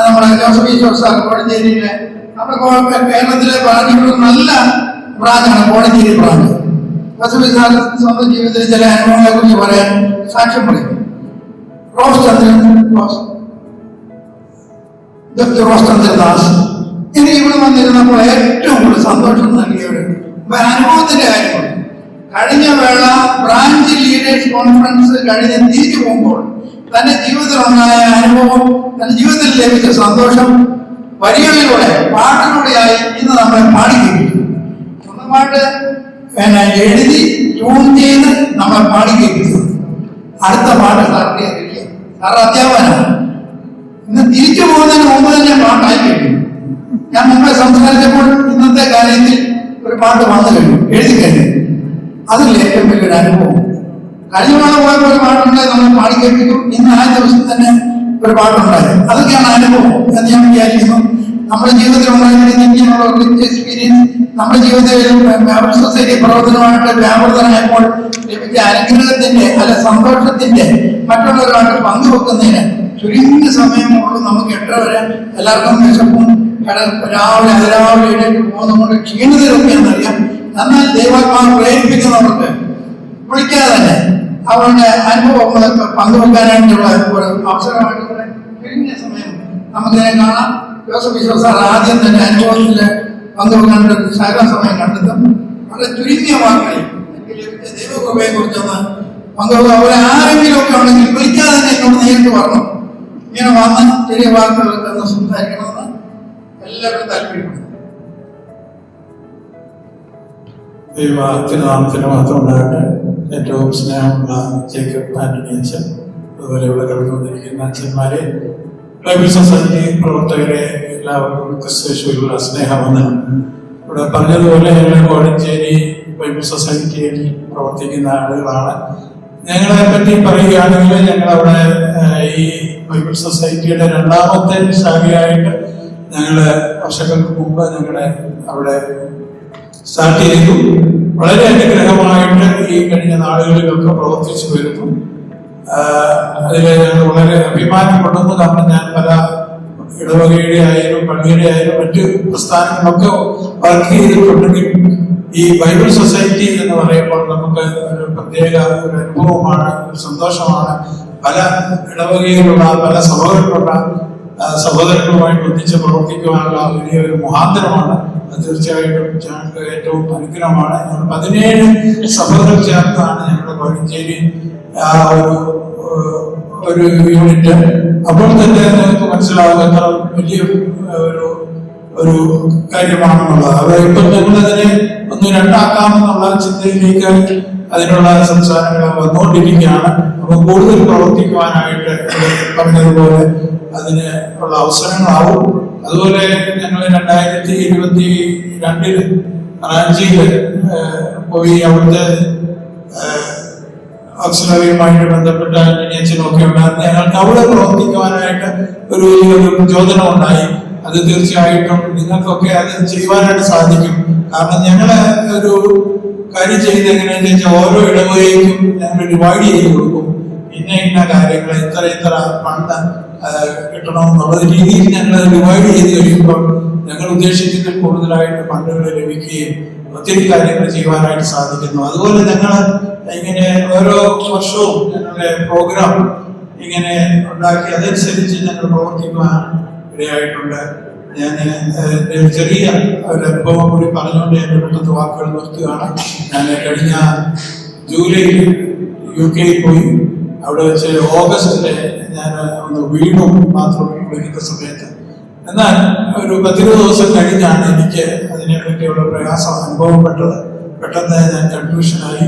നമ്മുടെ ജോസഫ് ഈശോസ് സാർ കോഴഞ്ചേരിയിലെ നമ്മുടെ കേരളത്തിലെ ബ്രാഞ്ചുകൾ നല്ല ബ്രാഞ്ചാണ് കോഴഞ്ചേരി ബ്രാഞ്ച്. ജോസഫ് സാർ സ്വന്തം ജീവിതത്തിൽ ചില അനുഭവങ്ങളെ കുറിച്ച് പറയാൻ സാക്ഷ്യം പറയും. റോസ് ചന്ദ്രദാസ് എനിക്ക് ഇവിടെ വന്നിരുന്നപ്പോൾ ഏറ്റവും കൂടുതൽ സന്തോഷം നൽകിയവർ അനുഭവത്തിന്റെ കാര്യമാണ്. കഴിഞ്ഞ വേള ബ്രാഞ്ച് ലീഡേഴ്സ് കോൺഫറൻസ് കഴിഞ്ഞ് തിരിച്ചു പോകുമ്പോൾ തന്റെ ജീവിതത്തിലുണ്ടായ അനുഭവം, തന്റെ ജീവിതത്തിൽ ലഭിച്ച സന്തോഷം വരികളിലൂടെ പാട്ടിലൂടെയായി ഇന്ന് നമ്മളെ പാടിക്കേൾപ്പിക്കും. സ്വന്തമായിട്ട് എഴുതി ട്യൂൺ ചെയ്ത് നമ്മളെ പാടിക്കേൾപ്പിക്കും. അടുത്ത പാട്ട് സാറിനെ അറിയിക്കുക. സാറ് അധ്യാപകനാണ്. ഇന്ന് തിരിച്ചു പോകുന്നതിന് മുമ്പ് തന്നെ പാട്ടായി കഴിഞ്ഞു. ഞാൻ മുമ്പേ സംസാരിച്ചപ്പോൾ ഇന്നത്തെ കാര്യത്തിൽ ഒരു പാട്ട് വന്നു കഴിഞ്ഞു, എഴുതി കഴിഞ്ഞു. അതിൽ ഏറ്റവും വലിയൊരു അനുഭവം. കഴിഞ്ഞ തവണ പോയപ്പോൾ ഒരു പാട്ടുണ്ടായി, നമ്മൾ പാടിക്കേൾപ്പിക്കും. ഇന്ന് ആ ദിവസം തന്നെ ഒരു പാട്ടുണ്ടായി. അതൊക്കെയാണ് അനുഭവം എന്ന് ഞാൻ വിചാരിക്കുന്നു. നമ്മുടെ ജീവിതത്തിൽ ഉണ്ടായിരുന്ന എക്സ്പീരിയൻസ് നമ്മുടെ ജീവിതത്തിൽ സൊസൈറ്റി പ്രവർത്തനമായിട്ട് വ്യാപൃതനായപ്പോൾ ലഭിച്ച അനുഗ്രഹത്തിന്റെ അല്ല സന്തോഷത്തിന്റെ മറ്റുള്ളവരുമായിട്ട് പങ്കുവെക്കുന്നതിന് ചുരുങ്ങിയ സമയമുള്ളൂ. നമുക്ക് 8 വരെ എല്ലാവർക്കും വിശപ്പും രാവിലെ അതിരാവിലെ ഇടയ്ക്ക് പോകുന്നതുകൊണ്ട് ക്ഷീണിതരൊക്കെയാണെന്നറിയാം. എന്നാൽ ദൈവാത്മാവ് പ്രേരിപ്പിക്കുന്നവർക്ക് വിളിക്കാതെ തന്നെ അവരുടെ അനുഭവങ്ങൾ പങ്കുവെക്കാനായിട്ടുള്ള ഒരു അവസരമായിട്ട് ചുരുങ്ങിയ സമയം നമുക്കിതിനെ കാണാം. ജോസഫ് വിശ്വാസ സാർ ആദ്യം തന്നെ അനുഭവത്തിൽ പങ്കുവെക്കാനുള്ള ശാഖാ സമയം കണ്ടെത്തും. വളരെ ചുരുങ്ങിയ വാക്കുകളിൽ എനിക്ക് ലഭിച്ച ദൈവകൃപയെ കുറിച്ചൊന്ന് പങ്കുവെക്കുക. അവരെ ആരെങ്കിലും ഒക്കെ ഉണ്ടെങ്കിൽ വിളിക്കാതെ തന്നെ എന്നോട് നേരിട്ട് പറഞ്ഞു, ഇങ്ങനെ വന്ന് ചെറിയ വാക്കുകളൊക്കെ ഒന്ന് സംസാരിക്കണമെന്ന് എല്ലാവരും താല്പര്യപ്പെടുന്നു. ദൈവത്തിനാമത്തിന് മാത്രം ഉണ്ടാകട്ടെ. ഏറ്റവും സ്നേഹമുള്ള ജേക്കബ് ആന്റണി അച്ഛൻ, അതുപോലെ ഇവിടെ കടന്നു വന്നിരിക്കുന്ന അച്ഛന്മാരെ, ബൈബിൾ സൊസൈറ്റി പ്രവർത്തകരെ എല്ലാവർക്കും ക്രിസ്തുയേശുവിലുള്ള സ്നേഹവന്ദനം. ഇവിടെ പറഞ്ഞതുപോലെ ഞങ്ങൾ കോഴഞ്ചേരി ബൈബിൾ സൊസൈറ്റിയിൽ പ്രവർത്തിക്കുന്ന ആളുകളാണ്. ഞങ്ങളെ പറ്റി പറയുകയാണെങ്കിൽ ഞങ്ങളവിടെ ഈ ബൈബിൾ സൊസൈറ്റിയുടെ 2ാമത്തെ ശാഖയായിട്ട് ഞങ്ങൾ വർഷങ്ങൾക്ക് മുമ്പ് ഞങ്ങളെ അവിടെ സ്റ്റാർട്ട് ചെയ്തു. വളരെ അനുഗ്രഹമായിട്ട് ഈ കഴിഞ്ഞ നാളുകളിലൊക്കെ പ്രവർത്തിച്ചു വരുന്നു. അതിൽ ഞങ്ങൾ വളരെ അഭിമാനപ്പെടുന്നു. കാരണം ഞാൻ പല ഇടവകയുടെ ആയാലും പള്ളിയുടെ ആയാലും മറ്റ് പ്രസ്ഥാനങ്ങളൊക്കെ വർക്ക് ചെയ്തിട്ടുണ്ടെങ്കിൽ ഈ ബൈബിൾ സൊസൈറ്റി എന്ന് പറയുമ്പോൾ നമുക്ക് ഒരു പ്രത്യേക ഒരു അനുഭവമാണ്, ഒരു സന്തോഷമാണ്. പല ഇടവകയിലുള്ള പല സഹോദരങ്ങളുമായിട്ട് ഒന്നിച്ച് പ്രവർത്തിക്കുവാനുള്ള വലിയൊരു മുഖാന്തരമാണ്. അത് തീർച്ചയായിട്ടും ഞങ്ങൾക്ക് ഏറ്റവും അനുഗ്രഹമാണ്. ഞങ്ങൾ 17 സഹോദരർ ചേർത്താണ് ഞങ്ങളുടെ കോഴഞ്ചേരി ആ ഒരു യൂണിറ്റ്. അപ്പോൾ തന്നെ നിങ്ങൾക്ക് മനസ്സിലാവുക എത്ര വലിയ ഒരു കാര്യമാണെന്നുള്ളത്. അത് ഇപ്പം ഞങ്ങളതിനെ ഒന്ന് 2ആക്കാമെന്നുള്ള ചിന്തയിലേക്ക് അതിനുള്ള സംസാരങ്ങൾ വന്നുകൊണ്ടിരിക്കുകയാണ്. അപ്പൊ കൂടുതൽ പ്രവർത്തിക്കുവാനായിട്ട് പറഞ്ഞതുപോലെ അതിന് ഉള്ള അവസരങ്ങളാവും. അതുപോലെ ഞങ്ങൾ 2022 റാഞ്ചിയിൽ പോയി അവിടുത്തെ ഓക്സിലറിയുമായിട്ട് ബന്ധപ്പെട്ട അച്ഛനൊക്കെ ഉണ്ടായിരുന്നു. ഞങ്ങൾക്ക് അവിടെ പ്രവർത്തിക്കുവാനായിട്ട് ഒരു വലിയൊരു പ്രചോദനം ഉണ്ടായി. അത് തീർച്ചയായിട്ടും നിങ്ങൾക്കൊക്കെ അത് ചെയ്യുവാനായിട്ട് സാധിക്കും. കാരണം ഞങ്ങള് ഒരു കാര്യം ചെയ്യുന്നത് എങ്ങനെയാണെന്ന് വെച്ചാൽ ഓരോ ഇടവകയ്ക്കും ഞങ്ങൾ ഡിവൈഡ് ചെയ്ത് കൊടുക്കും. ഇന്ന കാര്യങ്ങൾ ഇത്ര ഫണ്ട് കിട്ടണമെന്നുള്ള രീതിയിൽ ഞങ്ങൾ ഡിവൈഡ് ചെയ്ത് കഴിയുമ്പോൾ ഞങ്ങൾ ഉദ്ദേശിക്കുന്നതിൽ കൂടുതലായിട്ട് ഫണ്ടുകൾ ലഭിക്കുകയും ഒത്തിരി കാര്യങ്ങൾ ചെയ്യുവാനായിട്ട് സാധിക്കുന്നു. അതുപോലെ ഞങ്ങൾ ഇങ്ങനെ ഓരോ വർഷവും ഞങ്ങളുടെ പ്രോഗ്രാം ഇങ്ങനെ ഉണ്ടാക്കി അതനുസരിച്ച് ഞങ്ങൾ പ്രവർത്തിക്കുവാൻ ഇടയായിട്ടുണ്ട്. ഞാൻ ഒരു ചെറിയ ഒരു അനുഭവം കൂടി പറഞ്ഞുകൊണ്ട് എൻ്റെ പെട്ടെന്ന് വാക്കുകൾ നിർത്തുകയാണ്. ഞാൻ കഴിഞ്ഞ ജൂലൈയിൽ UK പോയി. അവിടെ വെച്ച് ഓഗസ്റ്റില് ഞാൻ ഒന്ന് വീണു മാത്രം വിളിക്കുന്ന സമയത്ത്. എന്നാൽ ഒരു 10-20 ദിവസം കഴിഞ്ഞാണ് എനിക്ക് അതിനെപ്പറ്റിയുള്ള പ്രയാസം അനുഭവപ്പെട്ടത്. പെട്ടെന്ന് ഞാൻ കൺഫ്യൂഷനായി.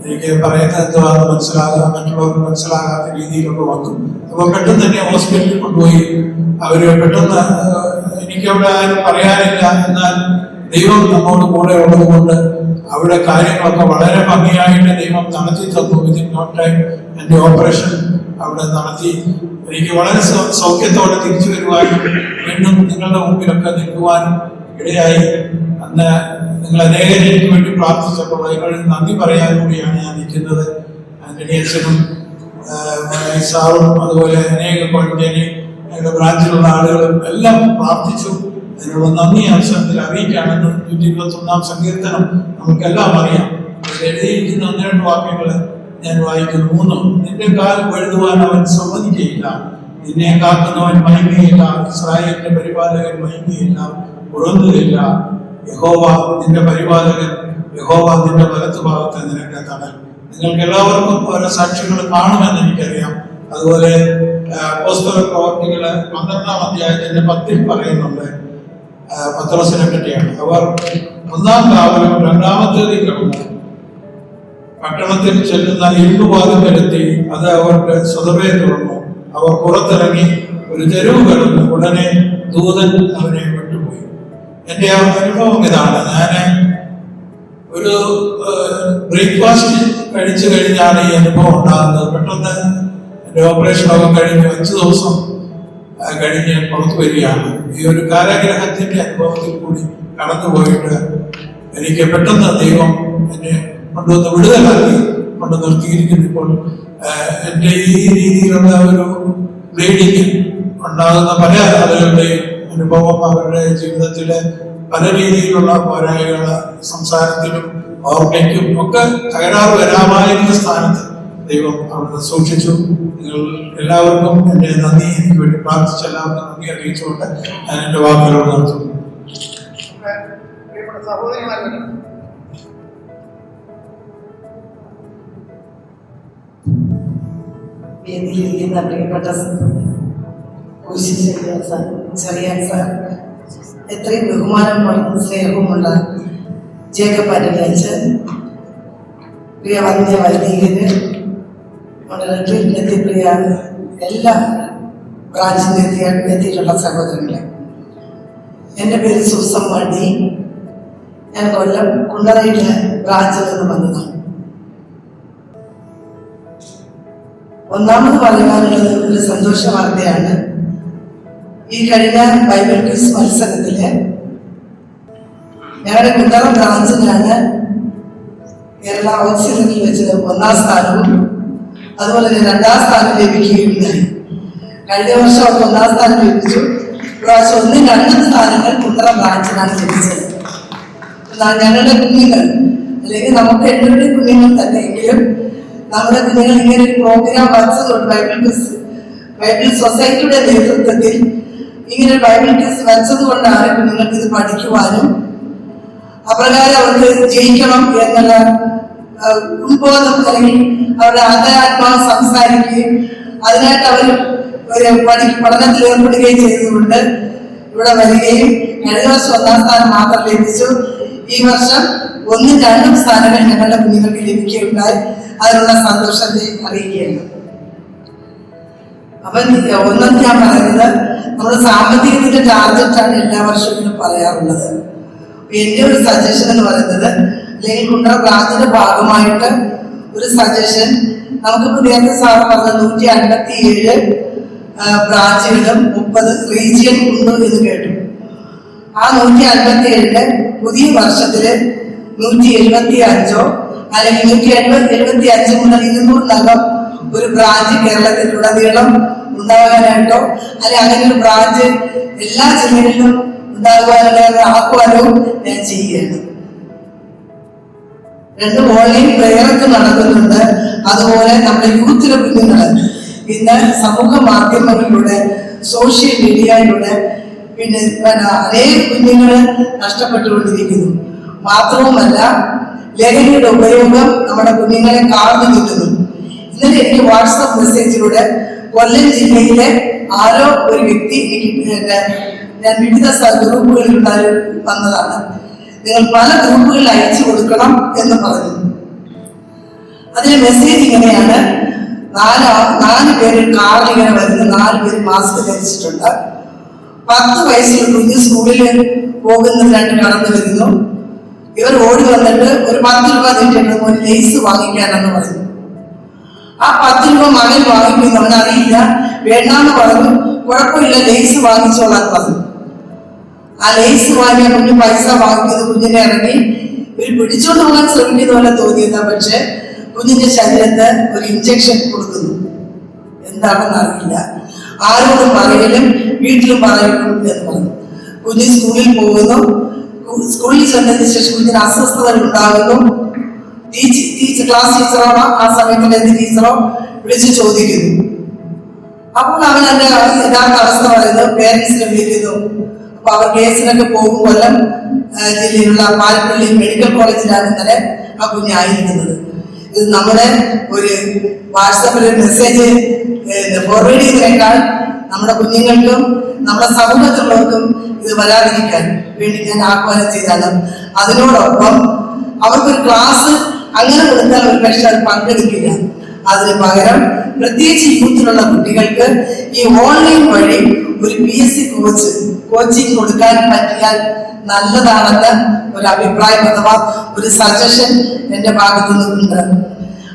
എനിക്ക് പറയുന്നത് എന്തുവാന്ന് മറ്റുള്ളവർക്ക് മനസ്സിലാകാത്ത രീതിയിലൊക്കെ വന്നു. അപ്പോൾ പെട്ടെന്ന് തന്നെ ഹോസ്പിറ്റലിൽ കൊണ്ടുപോയി. അവര് പെട്ടെന്ന് എനിക്കവിടെ ആരും പറയാനില്ല, എന്നാൽ ദൈവം നമ്മോട് കൂടെ ഉള്ളത് കൊണ്ട് അവിടെ കാര്യങ്ങളൊക്കെ വളരെ ഭംഗിയായിട്ട് ദൈവം നടത്തി തന്നു. വിതിൻ നോ ടൈം എൻ്റെ ഓപ്പറേഷൻ അവിടെ നടത്തി. എനിക്ക് വളരെ സൗഖ്യത്തോടെ തിരിച്ചു വരുവാനും വീണ്ടും നിങ്ങളുടെ മുമ്പിലൊക്കെ നിൽക്കുവാനും ഇടയായി. അന്ന് നിങ്ങൾ അനേകം എനിക്ക് വേണ്ടി പ്രാർത്ഥിച്ചപ്പോൾ അതിനോട് നന്ദി പറയാൻ കൂടിയാണ് ഞാൻ നിൽക്കുന്നത്. ആന്റണി അച്ഛനും സാറും അതുപോലെ അനേക കോഴഞ്ചേരി ഞങ്ങളുടെ ബ്രാഞ്ചിലുള്ള ആളുകളും എല്ലാം പ്രാർത്ഥിച്ചു. അതിനുള്ള നന്ദി അവസരത്തിൽ അറിയിക്കുകയാണെന്ന് 121-ാം സങ്കീർത്തനം നമുക്കെല്ലാം അറിയാം. എഴുതിയിരിക്കുന്ന 1-2 വാക്യങ്ങൾ ഞാൻ വായിക്കുന്നു. 3 നിന്റെ കാൽ വഴുതുവാൻ അവൻ സമ്മതിക്കുകയില്ല, നിന്നെ കാക്കുന്നവൻ മയങ്ങുകയില്ല, ഇസ്രായേലിന്റെ പരിപാലകൻ മയങ്ങുകയില്ല, ഉറങ്ങുകയില്ല. യഹോവ നിന്റെ പരിപാലകൻ, യഹോവ നിന്റെ വലത്ത് ഭാഗത്ത് നിനക്ക് തണൽ. നിങ്ങൾക്ക് എല്ലാവർക്കും ഓരോ സാക്ഷികൾ കാണുമെന്ന് എനിക്കറിയാം. അതുപോലെ അപ്പോസ്തല പ്രവർത്തികള് 12-ാം അധ്യായത്തിന്റെ 10-ൽ പറയുന്നുണ്ട് പത്രോസിനെ പറ്റിയാണ്. അവർ 1-ാം കാവലും 2-ാമത്തേതിൽ കിടന്നു പട്ടണത്തിൽ ചെല്ലുന്ന ഇരുമ്പുവാതിൽ വരുത്തി അത് അവർക്ക് സ്വതവേ തുറന്നു. അവർ പുറത്തിറങ്ങി ഒരു തെരുവ് കിടന്നു. ഉടനെ ദൂതൻ അവനെ വിട്ടുപോയി. എൻ്റെ അനുഭവം ഇതാണ്. ഞാൻ ഒരു ബ്രേക്ക്ഫാസ്റ്റ് കഴിച്ചു കഴിഞ്ഞാണ് ഈ അനുഭവം ഉണ്ടാകുന്നത്. പെട്ടെന്ന് എൻ്റെ ഓപ്പറേഷനൊക്കെ കഴിഞ്ഞ് 5 ദിവസം കഴിഞ്ഞ് പുറത്തു വരികയാണ്. ഈ ഒരു കാരാഗ്രഹത്തിന്റെ അനുഭവത്തിൽ കൂടി കടന്നുപോയിട്ട് എനിക്ക് പെട്ടെന്ന് ദൈവം എന്നെ കൊണ്ടുവന്ന് വിടുതലാക്കി കൊണ്ട് നിർത്തിയിരിക്കുന്നു. ഇപ്പോൾ എൻ്റെ ഈ രീതിയിലുള്ള ഒരു ബ്ലീഡിങ് ഉണ്ടാകുന്ന പല ആളുകളുടെയും അനുഭവം, അവരുടെ ജീവിതത്തിലെ പല രീതിയിലുള്ള പോരായ്മകൾ, സംസാരത്തിലും ഓർമ്മയ്ക്കും ഒക്കെ തകരാറ് വരാമായിരുന്ന സ്ഥാനത്ത് ദൈവം അവിടെ സൂക്ഷിച്ചു. നിങ്ങൾ എല്ലാവർക്കും എൻ്റെ നന്ദി, എനിക്ക് വേണ്ടി പ്രാർത്ഥിച്ച എല്ലാവർക്കും നന്ദി അറിയിച്ചുകൊണ്ട് ഞാൻ എൻ്റെ വാക്കുകൾ നിർത്തുന്നു. വേദിയിലിരിക്കുന്ന പ്രിയപ്പെട്ട ചെറിയാൻ സാർ, എത്രയും ബഹുമാനവും സ്നേഹവുമുള്ള ജേക്കബ് അരവിച്ച്, പ്രിയ വന്യ വൈദികര്, നമ്മുടെ ട്രീറ്റിലെത്തി പ്രിയ എല്ലാ ബ്രാഞ്ചിലെത്തിയിട്ടുള്ള സഹോദരങ്ങളെ, എൻ്റെ പേര് സുസം വണ്ടി. ഞാൻ കൊല്ലം കുണ്ടറയിലെ ബ്രാഞ്ചിൽ നിന്ന് വന്നതാണ്. ഒന്നാമത് പറയാനുള്ളത് ഒരു സന്തോഷ വാർത്തയാണ്. ഈ കഴിഞ്ഞ ബൈബിൾ ക്വിസ് മത്സരത്തില് ഞങ്ങളുടെ കുണ്ടറ ബ്രാഞ്ചിലാണ് കേരള ഓക്സിജനിൽ വെച്ച് 1-ാം സ്ഥാനവും അതുപോലെ തന്നെ 2-ാം സ്ഥാനം ലഭിക്കുകയുണ്ടായി. കഴിഞ്ഞ വർഷം 1-ാം സ്ഥാനം ലഭിച്ചു. പ്രാവശ്യം 1, 2 സ്ഥാനങ്ങൾ കുണ്ടറ ബ്രാഞ്ചിനാണ് ലഭിച്ചത്. ഞങ്ങളുടെ കുഞ്ഞുങ്ങൾ, അല്ലെങ്കിൽ നമുക്ക് എല്ലാവരുടെ കുഞ്ഞുങ്ങൾ തന്നെ എങ്കിലും നമ്മുടെ കുഞ്ഞുങ്ങൾ ഇങ്ങനെ ഒരു പ്രോഗ്രാം വച്ചതുകൊണ്ട് ബൈബിൾ സൊസൈറ്റിയുടെ നേതൃത്വത്തിൽ ഇങ്ങനെ ബൈബിൾ ക്വിസ് വച്ചതുകൊണ്ടാണ് കുഞ്ഞുങ്ങൾക്ക് ഇത് പഠിക്കുവാനും അപ്രകാരം അവർക്ക് ജയിക്കണം എന്നുള്ള ഉത്ബോധം അല്ലെങ്കിൽ അവരുടെ ആത്മാവ് സംസാരിക്കുകയും അതിനായിട്ട് അവർ പഠനത്തിൽ ഏർപ്പെടുകയും ചെയ്തുകൊണ്ട് ഇവിടെ വരികയും കഴിഞ്ഞ വർഷം 1-ാം സ്ഥാനം മാത്രം ലഭിച്ചു. ഈ വർഷം 1, 2 സ്ഥാനങ്ങൾ ഞങ്ങളുടെ കുഞ്ഞുങ്ങൾക്ക് ലഭിക്കുകയുണ്ടായി. അതിനുള്ള സന്തോഷത്തെ അറിയിക്കുകയാണ്. അപ്പൊ ഒന്നും ഞാൻ പറയുന്നത്, നമ്മുടെ സാമ്പത്തികത്തിന്റെ ടാർഗറ്റാണ് എല്ലാ വർഷവും പറയാറുള്ളത്. എന്റെ ഒരു സജഷൻ എന്ന് പറയുന്നത്, അല്ലെങ്കിൽ കുണ്ടറ ബ്രാഞ്ചിന്റെ ഭാഗമായിട്ട് ഒരു സജഷൻ, നമുക്കിപ്പോൾ നേരത്തെ സാറ് പറഞ്ഞ 157 ബ്രാഞ്ചുകളും 30 റീജിയൻ ഉണ്ട് എന്ന് കേട്ടു. ആ 157 പുതിയ വർഷത്തില് 175 അല്ലെങ്കിൽ 175 മുതൽ 200 ഒരു ബ്രാഞ്ച് കേരളത്തിലുടനീളം ഉണ്ടാകാനായിട്ടോ അല്ലെങ്കിൽ അങ്ങനെ ഒരു ബ്രാഞ്ച് എല്ലാ ജില്ലകളിലും ഉണ്ടാകുവാനുള്ള ആഹ്വാനവും ഞാൻ ചെയ്യുകയാണ്. 2 ഓൺലൈൻ പ്രേയറൊക്കെ നടക്കുന്നുണ്ട്. അതുപോലെ നമ്മുടെ യൂത്തിലെ കുഞ്ഞുങ്ങൾ ഇന്ന് സമൂഹ മാധ്യമങ്ങളിലൂടെ സോഷ്യൽ മീഡിയയിലൂടെ പിന്നെ അനേക കുഞ്ഞുങ്ങൾ നഷ്ടപ്പെട്ടുകൊണ്ടിരിക്കുന്നു. മാത്രവുമല്ല ലഹരിയുടെ ഉപയോഗം നമ്മുടെ കുഞ്ഞുങ്ങളെ കാർന്നു കിട്ടുന്നു. ഇന്നലെ എനിക്ക് വാട്സാപ്പ് മെസ്സേജിലൂടെ കൊല്ലം ജില്ലയിലെ ആരോ ഒരു വ്യക്തി ഞാൻ വിവിധ ഗ്രൂപ്പുകളിൽ വന്നതാണ്, നിങ്ങൾ പല ഗ്രൂപ്പുകളിൽ അയച്ചു കൊടുക്കണം എന്ന് പറഞ്ഞു. അതിന് മെസ്സേജ് ഇങ്ങനെയാണ്: 4 പേര് കാറിൽ ഇങ്ങനെ വരുന്നു, 4 പേര് മാസ്ക് ധരിച്ചിട്ടുണ്ട്. 10 വയസ്സുള്ള കുഞ്ഞ് സ്കൂളിൽ പോകുന്നതിനായിട്ട് കടന്നു വരുന്നു. ഇവർ ഓടി വന്നിട്ട് ഒരു 10 രൂപ നീട്ടിട്ട് ഒരു ലേസ് വാങ്ങിക്കാനെന്ന് പറഞ്ഞു. ആ 10 രൂപ മകൻ വാങ്ങിക്കുന്നു, അവനറിയില്ല, വേണ്ടാന്ന് പറഞ്ഞു. കുഴപ്പമില്ല, ലേസ് വാങ്ങിച്ചോളാൻ പറഞ്ഞു. ആ ലേസ് വാങ്ങിയ കുഞ്ഞ് പൈസ വാങ്ങിക്കുന്നത് കുഞ്ഞിനെ ഇറങ്ങി പിടിച്ചോണ്ട് പോകാൻ ശ്രമിക്കുന്ന പോലെ തോന്നിയതാ. പക്ഷെ കുഞ്ഞിന്റെ ശരീരത്ത് ഒരു ഇഞ്ചക്ഷൻ കൊടുക്കുന്നു. എന്താണെന്ന് അറിയില്ല. ആരോടും പറയലും വീട്ടിലും പറയലും എന്ന് പറഞ്ഞു. കുഞ്ഞ് സ്കൂളിൽ പോകുന്നു. സ്കൂളിൽ ചെന്നതിന് ശേഷം കുഞ്ഞിന് അസ്വസ്ഥതകൾ ഉണ്ടാകുന്നു. ക്ലാസ് ടീച്ചറോടോ ആ സമയത്ത് എന്ത് ടീച്ചറോ വിളിച്ച് ചോദിക്കുന്നു. അപ്പോൾ അവൻ എന്റെ യഥാർത്ഥ അവസ്ഥ പറയുന്നത് പേരൻസിനെ വിളിക്കുന്നു. അപ്പൊ അവർ കേസിനൊക്കെ പോകും. കൊല്ലം ജില്ലയിലുള്ള പാലപ്പള്ളി മെഡിക്കൽ കോളേജിലാണ് ഇന്നലെ ആ കുഞ്ഞായിരിക്കുന്നത്. ഇത് നമ്മുടെ ഒരു വാട്സാപ്പിൽ മെസ്സേജ് ഫോർവേഡ് ചെയ്യുന്നതിനേക്കാൾ നമ്മുടെ കുഞ്ഞുങ്ങൾക്കും നമ്മുടെ സമൂഹത്തിലുള്ളവർക്കും ഇത് വരാതിരിക്കാൻ വേണ്ടി ഞാൻ ആഹ്വാനം ചെയ്താണ്. അതിനോടൊപ്പം അവർക്കൊരു ക്ലാസ് അങ്ങനെ കൊടുത്താൽ ഒരു പക്ഷേ അത് പങ്കെടുക്കില്ല. അതിന് പകരം പ്രത്യേകിച്ച് യൂത്തിലുള്ള കുട്ടികൾക്ക് ഈ ഓൺലൈൻ വഴി ഒരു PSC കോച്ചിങ് കൊടുക്കാൻ പറ്റിയാൽ നല്ലതാണെന്ന് ഒരു അഭിപ്രായം അഥവാ ഒരു സജഷൻ എന്റെ ഭാഗത്തു നിന്നുണ്ട്.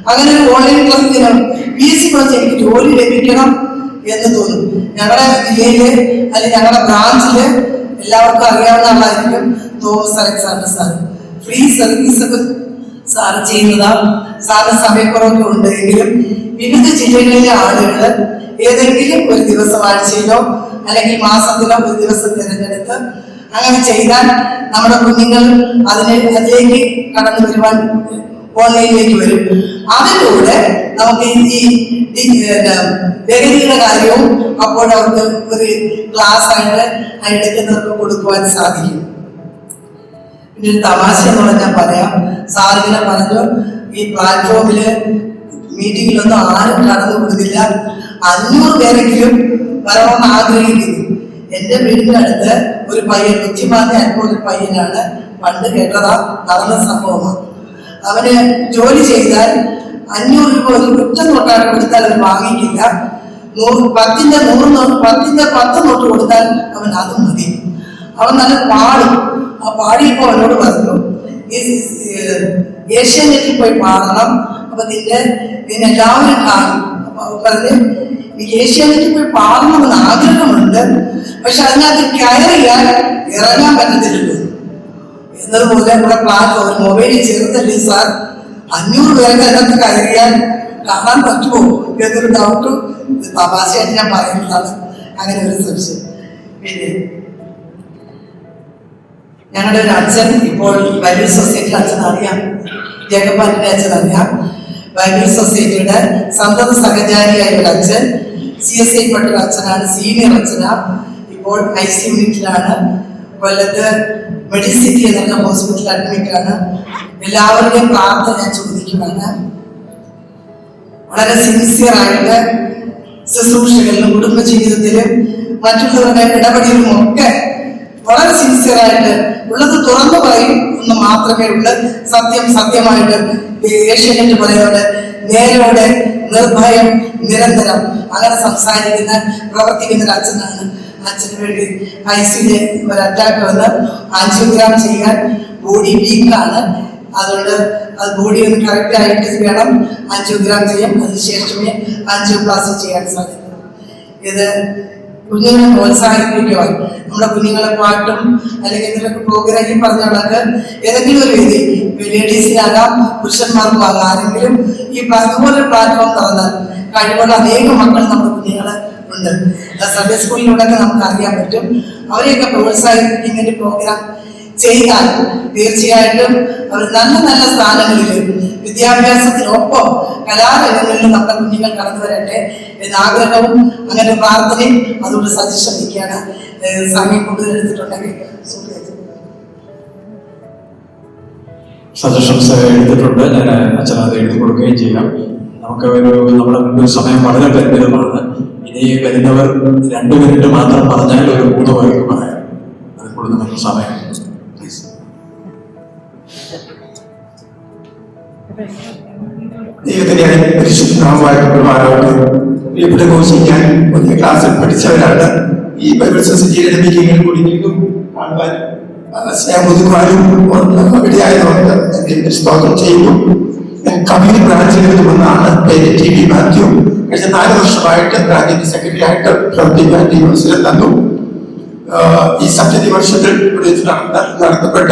അങ്ങനെ ഒരു ഓൺലൈൻ ക്ലാസ്സിന് PSC കോച്ച് എനിക്ക് ജോലി ലഭിക്കണം എന്ന് തോന്നും. ഞങ്ങളുടെ ജില്ലയില് അല്ലെങ്കിൽ ഞങ്ങളുടെ ബ്രാഞ്ചില് എല്ലാവർക്കും അറിയാവുന്ന ആളായിരിക്കും Thomas Alexander sir. Free service ഒക്കെ സാറ് ചെയ്യുന്നതാ. സാറിന് സമയക്കുറവൊക്കെ ഉണ്ടെങ്കിലും വിവിധ ജില്ലകളിലെ ആളുകൾ ഏതെങ്കിലും ഒരു ദിവസം ആഴ്ചയിലോ അല്ലെങ്കിൽ മാസത്തിലോ ഒരു ദിവസം തിരഞ്ഞെടുത്ത് അങ്ങനെ ചെയ്താൽ നമ്മുടെ കുഞ്ഞുങ്ങൾ അതിലേക്ക് കടന്നു വരുവാൻ ഓൺലൈനിലേക്ക് വരും. അതിലൂടെ നമുക്ക് ഈ ലഹരിയുടെ കാര്യവും അപ്പോൾ അവർക്ക് ഒരു ക്ലാസ് ആയിട്ട് എടുക്കുന്നവർക്ക് കൊടുക്കുവാൻ സാധിക്കും. പിന്നെ ഒരു തമാശ എന്ന് പറഞ്ഞാൽ പറയാം. സാറിങ്ങനെ പറഞ്ഞു, ഈ പ്ലാറ്റ്ഫോമില് മീറ്റിങ്ങിലൊന്നും ആരും കടന്നു കൊടുക്കില്ല, 500 പേരെങ്കിലും വരണമെന്ന് ആഗ്രഹിക്കുന്നു. എന്റെ വീടിന്റെ അടുത്ത് ഒരു പയ്യൻ, ബുദ്ധിമാന്റെ ഒരു പയ്യനാണ്, പണ്ട് കേട്ടതാ, നടന്ന സംഭവമാണ്. അവന് ജോലി ചെയ്താൽ 500 രൂപ ഒരു ഒറ്റ നോട്ടാണ് കൊടുത്താൽ അവൻ വാങ്ങിക്കില്ല. 10 നോട്ട് കൊടുത്താൽ അവൻ അതും മതി. അവൻ നല്ല പാടും. ആ പാടിയപ്പോ അവനോട് പറഞ്ഞു, ഏഷ്യാനെറ്റിൽ പോയി പാടണം, അപ്പൊ നിന്നെ എല്ലാവരും കാണും. അപ്പൊ അവൻ പറഞ്ഞ്, എനിക്ക് ഏഷ്യാനെറ്റിൽ പോയി പാടണമെന്ന് ആഗ്രഹമുണ്ട്, പക്ഷെ അതിനകത്ത് കയറിയാൽ ഇറങ്ങാൻ പറ്റത്തില്ലല്ലോ. എന്നതുപോലെ നമ്മുടെ പ്ലാറ്റ്ഫോം ഒരു മൊബൈലിൽ ചേർത്തല്ലേ സാർ, 500 പേർക്ക് അതിനകത്ത് കയറിയാൽ കാണാൻ പറ്റുമോ എന്നൊരു ഡൗട്ടും തമാശയായിട്ട് ഞാൻ പറയുന്നതാണ്. അങ്ങനെ ഒരു സംശയം. പിന്നെ ഞങ്ങളുടെ ഒരു അച്ഛൻ ഇപ്പോൾ ബൈബിൾ സൊസൈറ്റി അച്ഛൻ അറിയാം, ജഗപ്പാന്റെ അച്ഛൻ അറിയാം. ബൈബിൾ സൊസൈറ്റിയുടെ സന്തത സഹചാരിയായ ഒരു അച്ഛൻ, CSI പെട്ട അച്ഛനാണ്, സീനിയർ അച്ഛനാണ്. ഇപ്പോൾ IC യൂണിറ്റിലാണ്. കൊല്ലത്ത് മെഡിസിറ്റി എന്നുള്ള ഹോസ്പിറ്റലിൽ അഡ്മിറ്റാണ്. എല്ലാവരുടെയും പ്രാർത്ഥന ഞാൻ ചോദിക്കുകയാണ്. വളരെ സിൻസിയറായിട്ട് ശുശ്രൂഷകളിലും കുടുംബജീവിതത്തിലും മറ്റുള്ളവരുടെ ഇടപെടലിലും ഒക്കെ വളരെ സിൻസിയറായിട്ട് ഉള്ളത് തുറന്നു പറയും എന്ന് മാത്രമേ ഉള്ളൂ. സത്യമായിട്ട് ഏഷ്യാനെറ്റ് പറയുന്നത് നേരോടെ നിർഭയം നിരന്തരം അങ്ങനെ സംസാരിക്കുന്ന പ്രവർത്തിക്കുന്ന ഒരു അച്ഛനാണ്. അച്ഛന് വേണ്ടി ICU ഒരു അറ്റാക്ക് വന്ന് ആൻജിയോഗ്രാം ചെയ്യാൻ, ബോഡി വീക്കാണ്. അതുകൊണ്ട് അത് ബോഡി ഒന്ന് കറക്റ്റ് ആയിട്ട് വേണം ആൻജിയോഗ്രാം ചെയ്യാൻ. അതിനുശേഷമേ ആൻജിയോപ്ലാസ്റ്റി ചെയ്യാൻ സാധിക്കും. ഇത് കുഞ്ഞുങ്ങളെ പ്രോത്സാഹിപ്പിക്കുവാൻ നമ്മുടെ കുഞ്ഞുങ്ങളെ പാട്ടും അല്ലെങ്കിൽ എന്തെങ്കിലും പ്രോഗ്രാമിൽ പറഞ്ഞവർക്ക് ഏതെങ്കിലും ഒരു വേദി, ലേഡീസിനാകാം പുരുഷന്മാർക്കും ആകാം, ആരെങ്കിലും ഈ അതുപോലെ പ്ലാറ്റ്ഫോം തുറന്നാൽ കഴിവുള്ള അനേകം മക്കൾ നമ്മുടെ കുഞ്ഞുങ്ങളെ ഉണ്ട്. സൺഡേ സ്കൂളിലൂടെയൊക്കെ നമുക്ക് അറിയാൻ പറ്റും. അവരെയൊക്കെ പ്രോത്സാഹിപ്പിക്കുന്ന പ്രോഗ്രാം ചെയ്താൽ തീർച്ചയായിട്ടും അവർ നല്ല നല്ല സ്ഥാനങ്ങളിൽ വിദ്യാഭ്യാസത്തിനൊപ്പം കലാരംഗങ്ങളിലും നമ്മുടെ കുഞ്ഞുങ്ങൾ കടന്നു വരട്ടെ എന്ന ആഗ്രഹവും അങ്ങനെ പ്രാർത്ഥനയും അതുകൊണ്ട് സജഷൻ വയ്ക്കുകയാണ്. സമയം കൂടുതൽ എടുത്തിട്ടുണ്ടെങ്കിൽ സജഷൻസ് എടുത്തിട്ടുണ്ട്. ഞാൻ അച്ഛനത് എഴുതി കൊടുക്കുകയും ചെയ്യാം. നമുക്ക് നമ്മുടെ മുൻപിൽ സമയം വളരെ പരിമിതമാണ്. ഇനി വരുന്നവർ 2 മിനിറ്റ് മാത്രം പറഞ്ഞാൽ ഒരു 3 പേർക്ക് പറയാം. അതിൽ കൂടുതൽ നമുക്ക് സമയം. ദൈവത്തിന്റെ പരിശുദ്ധമായിട്ട് ഇവിടെ ഘോഷിക്കാൻ പുതിയ ക്ലാസ്സിൽ പഠിച്ചവരാണ്. ഈ ബൈബിൾ സൊസൈറ്റിയുടെ മീറ്റിംഗിൽ കൂടി നിന്നും കാണുവാൻ സ്നേഹം ഇടയായതുകൊണ്ട് എന്റെ സ്തോത്രം ചെയ്യുന്നു. കമ്മ്യൂണി ബ്രാഞ്ചിൽ നിന്നുമെന്നാണ് പേര് ടി വി മാത്യു. കഴിഞ്ഞ 4 വർഷമായിട്ട് ബ്രാഞ്ചിന്റെ സെക്രട്ടറി ആയിട്ട് പ്രവർത്തിക്കാൻ ഈ അവസരം തന്നു. ഈ സപ്തതി വർഷത്തിൽ നടത്തപ്പെട്ട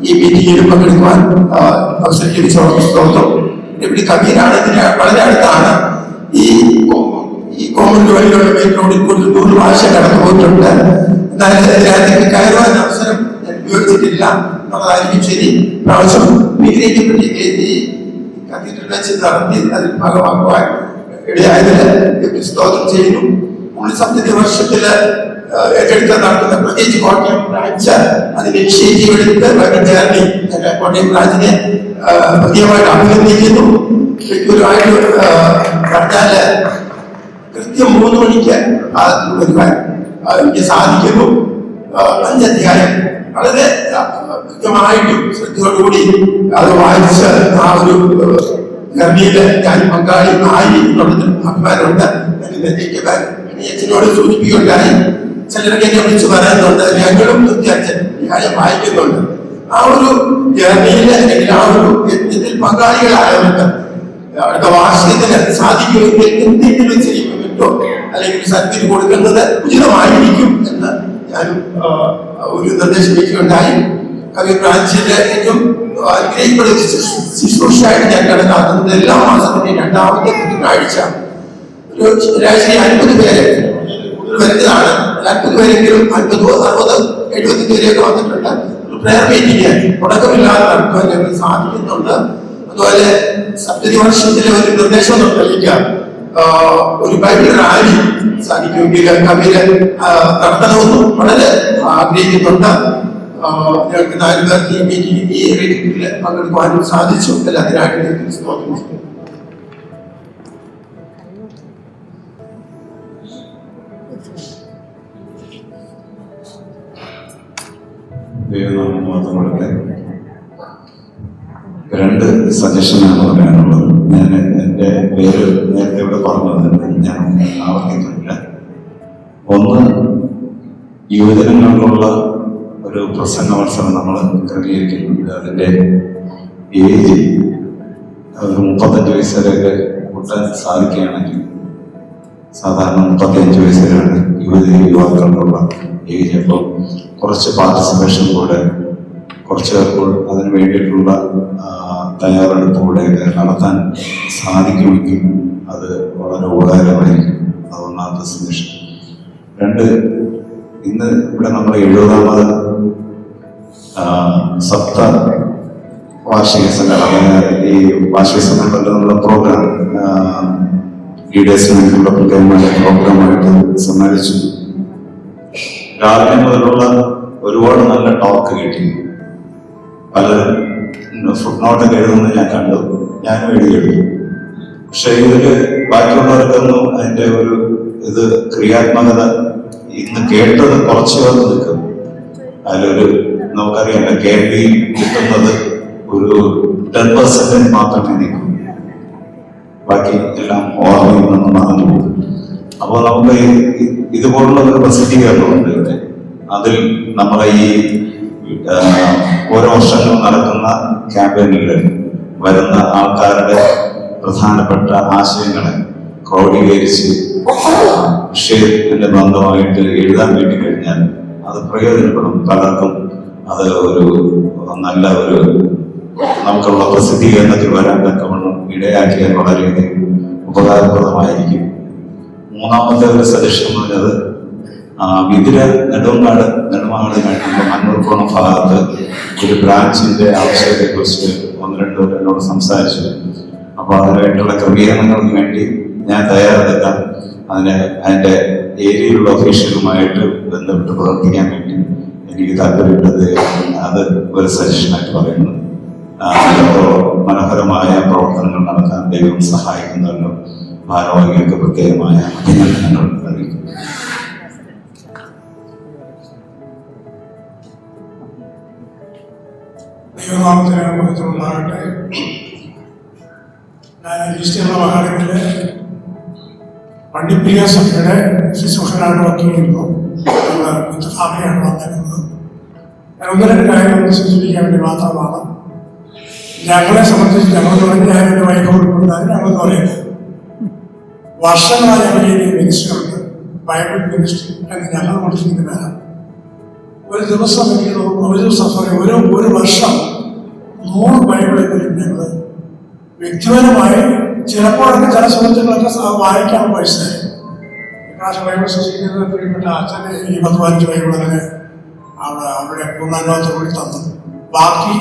ഈ മീറ്റിംഗിൽ പങ്കെടുക്കുവാൻ അവസരം ലഭിച്ചവർക്ക് സ്തോത്രം. ഇവിടെ കബീരാണ് ഇതിന് വളരെ അടുത്താണ്. ഈ കോമൺ വഴിയിലുള്ള റോഡിൽ കൂടുതൽ 100 പ്രാവശ്യം കടന്നു പോയിട്ടുണ്ട്. എന്നാൽ രാജ്യത്ത് കയറുവാൻ അവസരം ഉപയോഗിച്ചിട്ടില്ല എന്നുള്ളതായിരിക്കും ശരി. പ്രാവശ്യം വിഗ്രഹിക്കപ്പെട്ടി ഈ കത്തീഡ്രൽ വെച്ച് നടത്തി അതിൽ ഭാഗമാക്കുവാൻ ഇടയായതിൽ സ്തോത്രം ചെയ്യുന്നു. സപ്തതി വർഷത്തില് ഏറ്റെടുത്ത് നടത്തുന്ന പ്രത്യേകിച്ച് കോട്ടയം ബ്രാഞ്ച് അതിന്റെ ഇനിഷ്യേറ്റീവ് എടുത്ത് ജേർണി കോട്ടയം ബ്രാഞ്ചിനെ പ്രത്യേകമായിട്ട് അഭിനന്ദിക്കുന്നു. വ്യക്തിപരമായിട്ട് പറഞ്ഞാല് കൃത്യം 3 മണിക്ക് വരുവാൻ എനിക്ക് സാധിക്കുന്നു. 5 അധ്യായം വളരെ കൃത്യമായിട്ടും ശ്രദ്ധയോടുകൂടി അത് വായിച്ച് ആ ഒരു ജർണിയില് ഞാൻ പങ്കാളി ആയി എന്നുള്ളത് അഭിമാനമുണ്ട്. അച്ഛനോട് സൂചിപ്പിക്കുകയുണ്ടായി. ചിലരൊക്കെ എന്നെ വിളിച്ച് പറയുന്നുണ്ട്, ഞങ്ങളും അച്ഛൻ കാര്യം വായിക്കുന്നുണ്ട്. ആ ഒരു ജർണിയില് അല്ലെങ്കിൽ ആ ഒരു യജ്ഞത്തിൽ പങ്കാളികളായവർക്ക് അടുത്ത വാർഷികത്തിന് സാധിക്കുമെങ്കിൽ എന്തെങ്കിലും ചെയ്യുമെന്നോ അല്ലെങ്കിൽ സദ്യ കൊടുക്കുന്നത് ഉചിതമായിരിക്കും എന്ന് ഞാനും ഒരു നിർദ്ദേശം വയ്ക്കുകയുണ്ടായി. കവി ബ്രാഞ്ചിന്റെ ഏറ്റവും അനുഗ്രഹിക്കപ്പെടുന്ന ശുശ്രൂഷയായിട്ട് ഞാൻ കണക്കാക്കുന്നത് എല്ലാ മാസത്തിന്റെയും 2ാമത്തെ ബുധനാഴ്ച ഒരു ശരാശരി 50 പേര് വരുന്നതാണ്. 50 പേരെങ്കിലും 50, 60, 70 പേരെയൊക്കെ വന്നിട്ടുണ്ട്. പ്രയർ മീറ്റിംഗ് മുടക്കമില്ലാതെ നടത്തുവാൻ ഞങ്ങൾ സാധിക്കുന്നുണ്ട്. അതുപോലെ സപ്തതി വർഷത്തിലെ ഒരു നിർദ്ദേശം നൽകിക്കാം. ഒരു ബൈബിൾ റാലി സാധിക്കുമെങ്കിൽ കവിര് നടത്തണമെന്നും വളരെ ആഗ്രഹിക്കുന്നുണ്ട്. ഞങ്ങൾക്ക് 4 പേർക്ക് ഈ മീറ്റിംഗ് ഈ റീറ്റിംഗിൽ പങ്കെടുക്കുവാനും സാധിച്ചു. എല്ലാത്തിനായിട്ട് സ്തോത്രം. ദൈവനാമത്തെ 2 സജഷനാണ് പറയാനുള്ളത്. ഞാൻ എൻ്റെ പേര് നേരത്തെ ഇവിടെ പറഞ്ഞത് ഞാൻ ആവർത്തിക്കുന്നില്ല. ഒന്ന്, യുവജനങ്ങൾക്കുള്ള ഒരു പ്രസംഗ മത്സരം നമ്മൾ ക്രമീകരിക്കുന്നുണ്ട്. അതിൻ്റെ ഏജ് ഒരു 35 വയസ്സ് വരെയൊക്കെ കൂട്ടാൻ സാധിക്കുകയാണെങ്കിൽ, സാധാരണ 35 വയസ്സ് വരെയാണ് യുവാക്കൾക്കുള്ള ഏജ്. അപ്പോൾ കുറച്ച് പാർട്ടിസിപ്പേഷൻ കൂടെ കുറച്ച് പേർക്കും അതിന് വേണ്ടിയിട്ടുള്ള തയ്യാറെടുപ്പ് കൂടെ നടത്താൻ സാധിക്കുമെങ്കിൽ അത് വളരെ ഉപകാരമായിരിക്കും. അത് 1ാമത്തെ സന്ദേശം. 2, ഇന്ന് ഇവിടെ നമ്മൾ 70ാമത് സപ്ത വാർഷിക സംഘടന ഈ വാർഷിക സംഘടനയുടെ നമ്മുടെ പ്രോഗ്രാം ലീഡേഴ്സിന് വേണ്ടിയുള്ള പ്രത്യേകമായ പ്രോഗ്രാമായിട്ട് സമ്മാനിച്ചു. രാവിലെ മുതലുള്ള ഒരുപാട് നല്ല ടോക്ക് കിട്ടി. പലരും ഫുട് നോട്ടൊക്കെ എഴുതുന്നത് ഞാൻ കണ്ടു, ഞാനും എഴുതിയെടുത്തു. പക്ഷെ ഇതില് ബാക്കിയുള്ളവർക്കൊന്നും അതിന്റെ ഒരു ക്രിയാത്മകത ഇന്ന് കേട്ടത് കുറച്ച് പേർക്ക് നിൽക്കും. അതിലൊരു നമുക്കറിയാം കേൾവി കിട്ടുന്നത് ഒരു 10% മാത്രമേ നിൽക്കൂ. ബാക്കി എല്ലാം ഓർമ്മയിൽ നിന്ന് മറന്നു പോകും. അപ്പോൾ നമുക്ക് ഇതുപോലുള്ള ഒരു പ്രസിദ്ധീകരണമുണ്ട് ഇവിടെ. അതിൽ നമ്മളെ ഈ ഓരോ വർഷങ്ങളും നടക്കുന്ന ക്യാമ്പയിനിൽ വരുന്ന ആൾക്കാരുടെ പ്രധാനപ്പെട്ട ആശയങ്ങളെ ക്രോഡീകരിച്ച് വിഷയത്തിന്റെ ബന്ധമായിട്ട് എഴുതാൻ വേണ്ടി കഴിഞ്ഞാൽ അത് പ്രയോജനപ്പെടും. പലർക്കും അത് ഒരു നല്ല ഒരു നമുക്കുള്ള പ്രസിദ്ധീകരണത്തിൽ വരാൻ തക്കവണ്ണം ഇടയാക്കിയാൽ വളരെയധികം ഉപകാരപ്രദമായിരിക്കും. 3ാമത്തെ ഒരു സജഷൻ പറഞ്ഞത് ഇതില് നെടുമങ്ങാട് മണ്ണൂർക്കോണം ഭാഗത്ത് ഒരു ബ്രാഞ്ചിന്റെ ആവശ്യത്തെ കുറിച്ച് ഒന്ന് രണ്ട് എന്നോട് സംസാരിച്ചു. അപ്പൊ അതിനായിട്ടുള്ള ക്രമീകരണങ്ങൾക്ക് വേണ്ടി ഞാൻ തയ്യാറെടുക്കാം. അതിന്റെ ഏരിയയിലുള്ള ഒഫീഷ്യലുമായിട്ട് ബന്ധപ്പെട്ട് പ്രവർത്തിക്കാൻ വേണ്ടി എനിക്ക് താല്പര്യമുള്ളത് അത് ഒരു സജഷനായിട്ട് പറയുന്നു. മനോഹരമായ പ്രവർത്തനങ്ങൾ നടത്താൻ ദൈവം സഹായിക്കുന്നവരോ ഭാരവാഹികൾക്ക് പ്രത്യേകമായ അഭിനന്ദനങ്ങൾ അറിയിക്കുന്നു. ദൈവനാമത്തിന് മഹത്വമുണ്ടാകട്ടെ. ഞാൻ ഈസ്റ്റർ മഹാനഗരിലെ പണ്ഡിപ്രിയ സഭയുടെ ശുശ്രൂഷനാണ് വർക്ക് ചെയ്യുന്നു. ഫാമിലിയാണ് വന്നിരുന്നത്. ഞാൻ ഒന്ന് രണ്ട് കാര്യങ്ങൾ സൂചിപ്പിക്കാൻ വേണ്ടി മാത്രമാണ്. ഞങ്ങളെ സംബന്ധിച്ച് ഞങ്ങൾ തുടങ്ങിയ എൻ്റെ വൈഭവം ഉൾപ്പെടുന്നതിന് ഞങ്ങൾ പറയുന്നത് വർഷങ്ങളായി ഞങ്ങൾ ഈ മിനിസ്ട്രി ഉണ്ട്. ബൈബിൾ മിനിസ്ട്രി എന്ന് ഞങ്ങൾ കൊടുത്തിരിക്കുന്ന പേരാണ്. ഒരു ദിവസം ഒരു വർഷം 100 ബൈബിളെങ്കിലും ഞങ്ങൾ വ്യക്തിപരമായി ചിലപ്പോഴൊക്കെ ചില സുഹൃത്തുക്കളൊക്കെ വായിക്കാൻ പൈസ ഇപ്രാവശ്യം ബൈബിൾ സൊസൈറ്റിയിൽ പ്രിയപ്പെട്ട അച്ഛനെ എനിക്ക് 10-15 ബൈബിൾ അങ്ങനെ അവിടെ 3-4 കൂടി തന്നു. ബാക്കി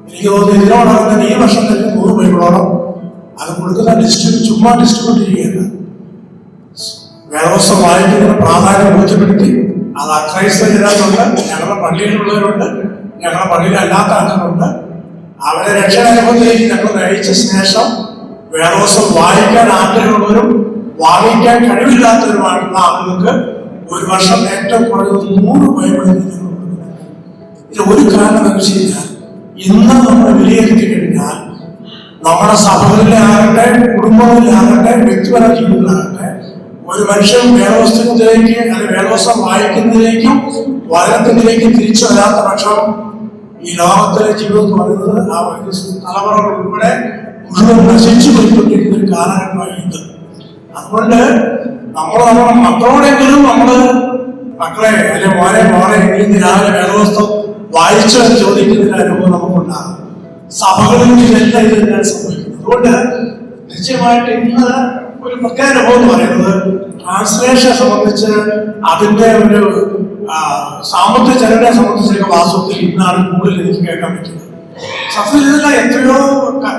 എനിക്ക് തോന്നുന്നു ഇതിനോടൊപ്പം തന്നെ ഈ വർഷം തന്നെ 100 ബൈബിളോളം അത് കൊടുക്കുന്ന ചുമ്മാ ഡിസ്ട്രിബ്യൂട്ട് ചെയ്യുകയല്ല, വേദവസ്തം വായിക്കുന്നതിന് പ്രാധാന്യം ബോധ്യപ്പെടുത്തി അത് അക്രൈസ്തവ ജനങ്ങളുണ്ട്, ഞങ്ങളുടെ പള്ളിയിലുള്ളവരുണ്ട്, ഞങ്ങളുടെ പള്ളിയിലല്ലാത്ത ആളുകളുണ്ട്. അവരെ രക്ഷാനുഭവത്തിലേക്ക് ഞങ്ങൾ നയിച്ച ശേഷം വേദവസ്തം വായിക്കാൻ ആഗ്രഹമുള്ളവരും വായിക്കാൻ കഴിവില്ലാത്തവരുമായിട്ടുള്ള ആളുകൾക്ക് ഒരു വർഷം ഏറ്റവും കുറഞ്ഞത് 100 ബൈബിൾ. ഇത് ഒരു കാരണം എന്ന് വെച്ച് കഴിഞ്ഞാൽ ഇന്ന് നമ്മൾ വിലയിരുത്തി കഴിഞ്ഞാൽ നമ്മുടെ സഭകളിലെ ആകട്ടെ, കുടുംബങ്ങളിലെ ആകട്ടെ, വ്യക്തിപര ജീവിതത്തിലാകട്ടെ, ഒരു മനുഷ്യൻ വേദവസ്തുത്തിലേക്ക് അല്ലെങ്കിൽ വേദവസ്തം വായിക്കുന്നതിലേക്കും വചനത്തിലേക്കും തിരിച്ചു വരാത്ത പക്ഷം ഈ ലോകത്തിലെ ജീവിതം എന്ന് പറയുന്നത് തലമുറകൾ ഉൾപ്പെടെ മുഴുവൻ നശിച്ചു പോയിക്കൊണ്ടിരിക്കുന്ന ഒരു കാലഘട്ടമായി ഇത്. അതുകൊണ്ട് നമ്മുടെ മക്കളോടെങ്കിലും മക്കളെ അല്ലെ മോനെ ഇന്ന് രാവിലെ വേദവസ്തം വായിച്ചു എന്ന് ചോദിക്കുന്നതിന്റെ അനുഭവം നമുക്കുണ്ടാകും. സഭകളിൽ ഇതെല്ലാം ഇത് തന്നെയാണ് സംഭവിക്കുന്നത്. അതുകൊണ്ട് നിശ്ചയമായിട്ട് ഇന്ന് ഒരു പ്രത്യേക അനുഭവം എന്ന് പറയുന്നത് ട്രാൻസ്ലേഷൻ സംബന്ധിച്ച് അതിന്റെ ഒരു സാമ്പത്തിക ചെലവിനെ സംബന്ധിച്ചൊക്കെ വാസ്തവത്തിൽ ഇന്നാണ് കൂടുതൽ എനിക്ക് കേൾക്കാൻ പറ്റുന്നത്. സത്യത്തിൽ ഇതെല്ലാം എത്രയോ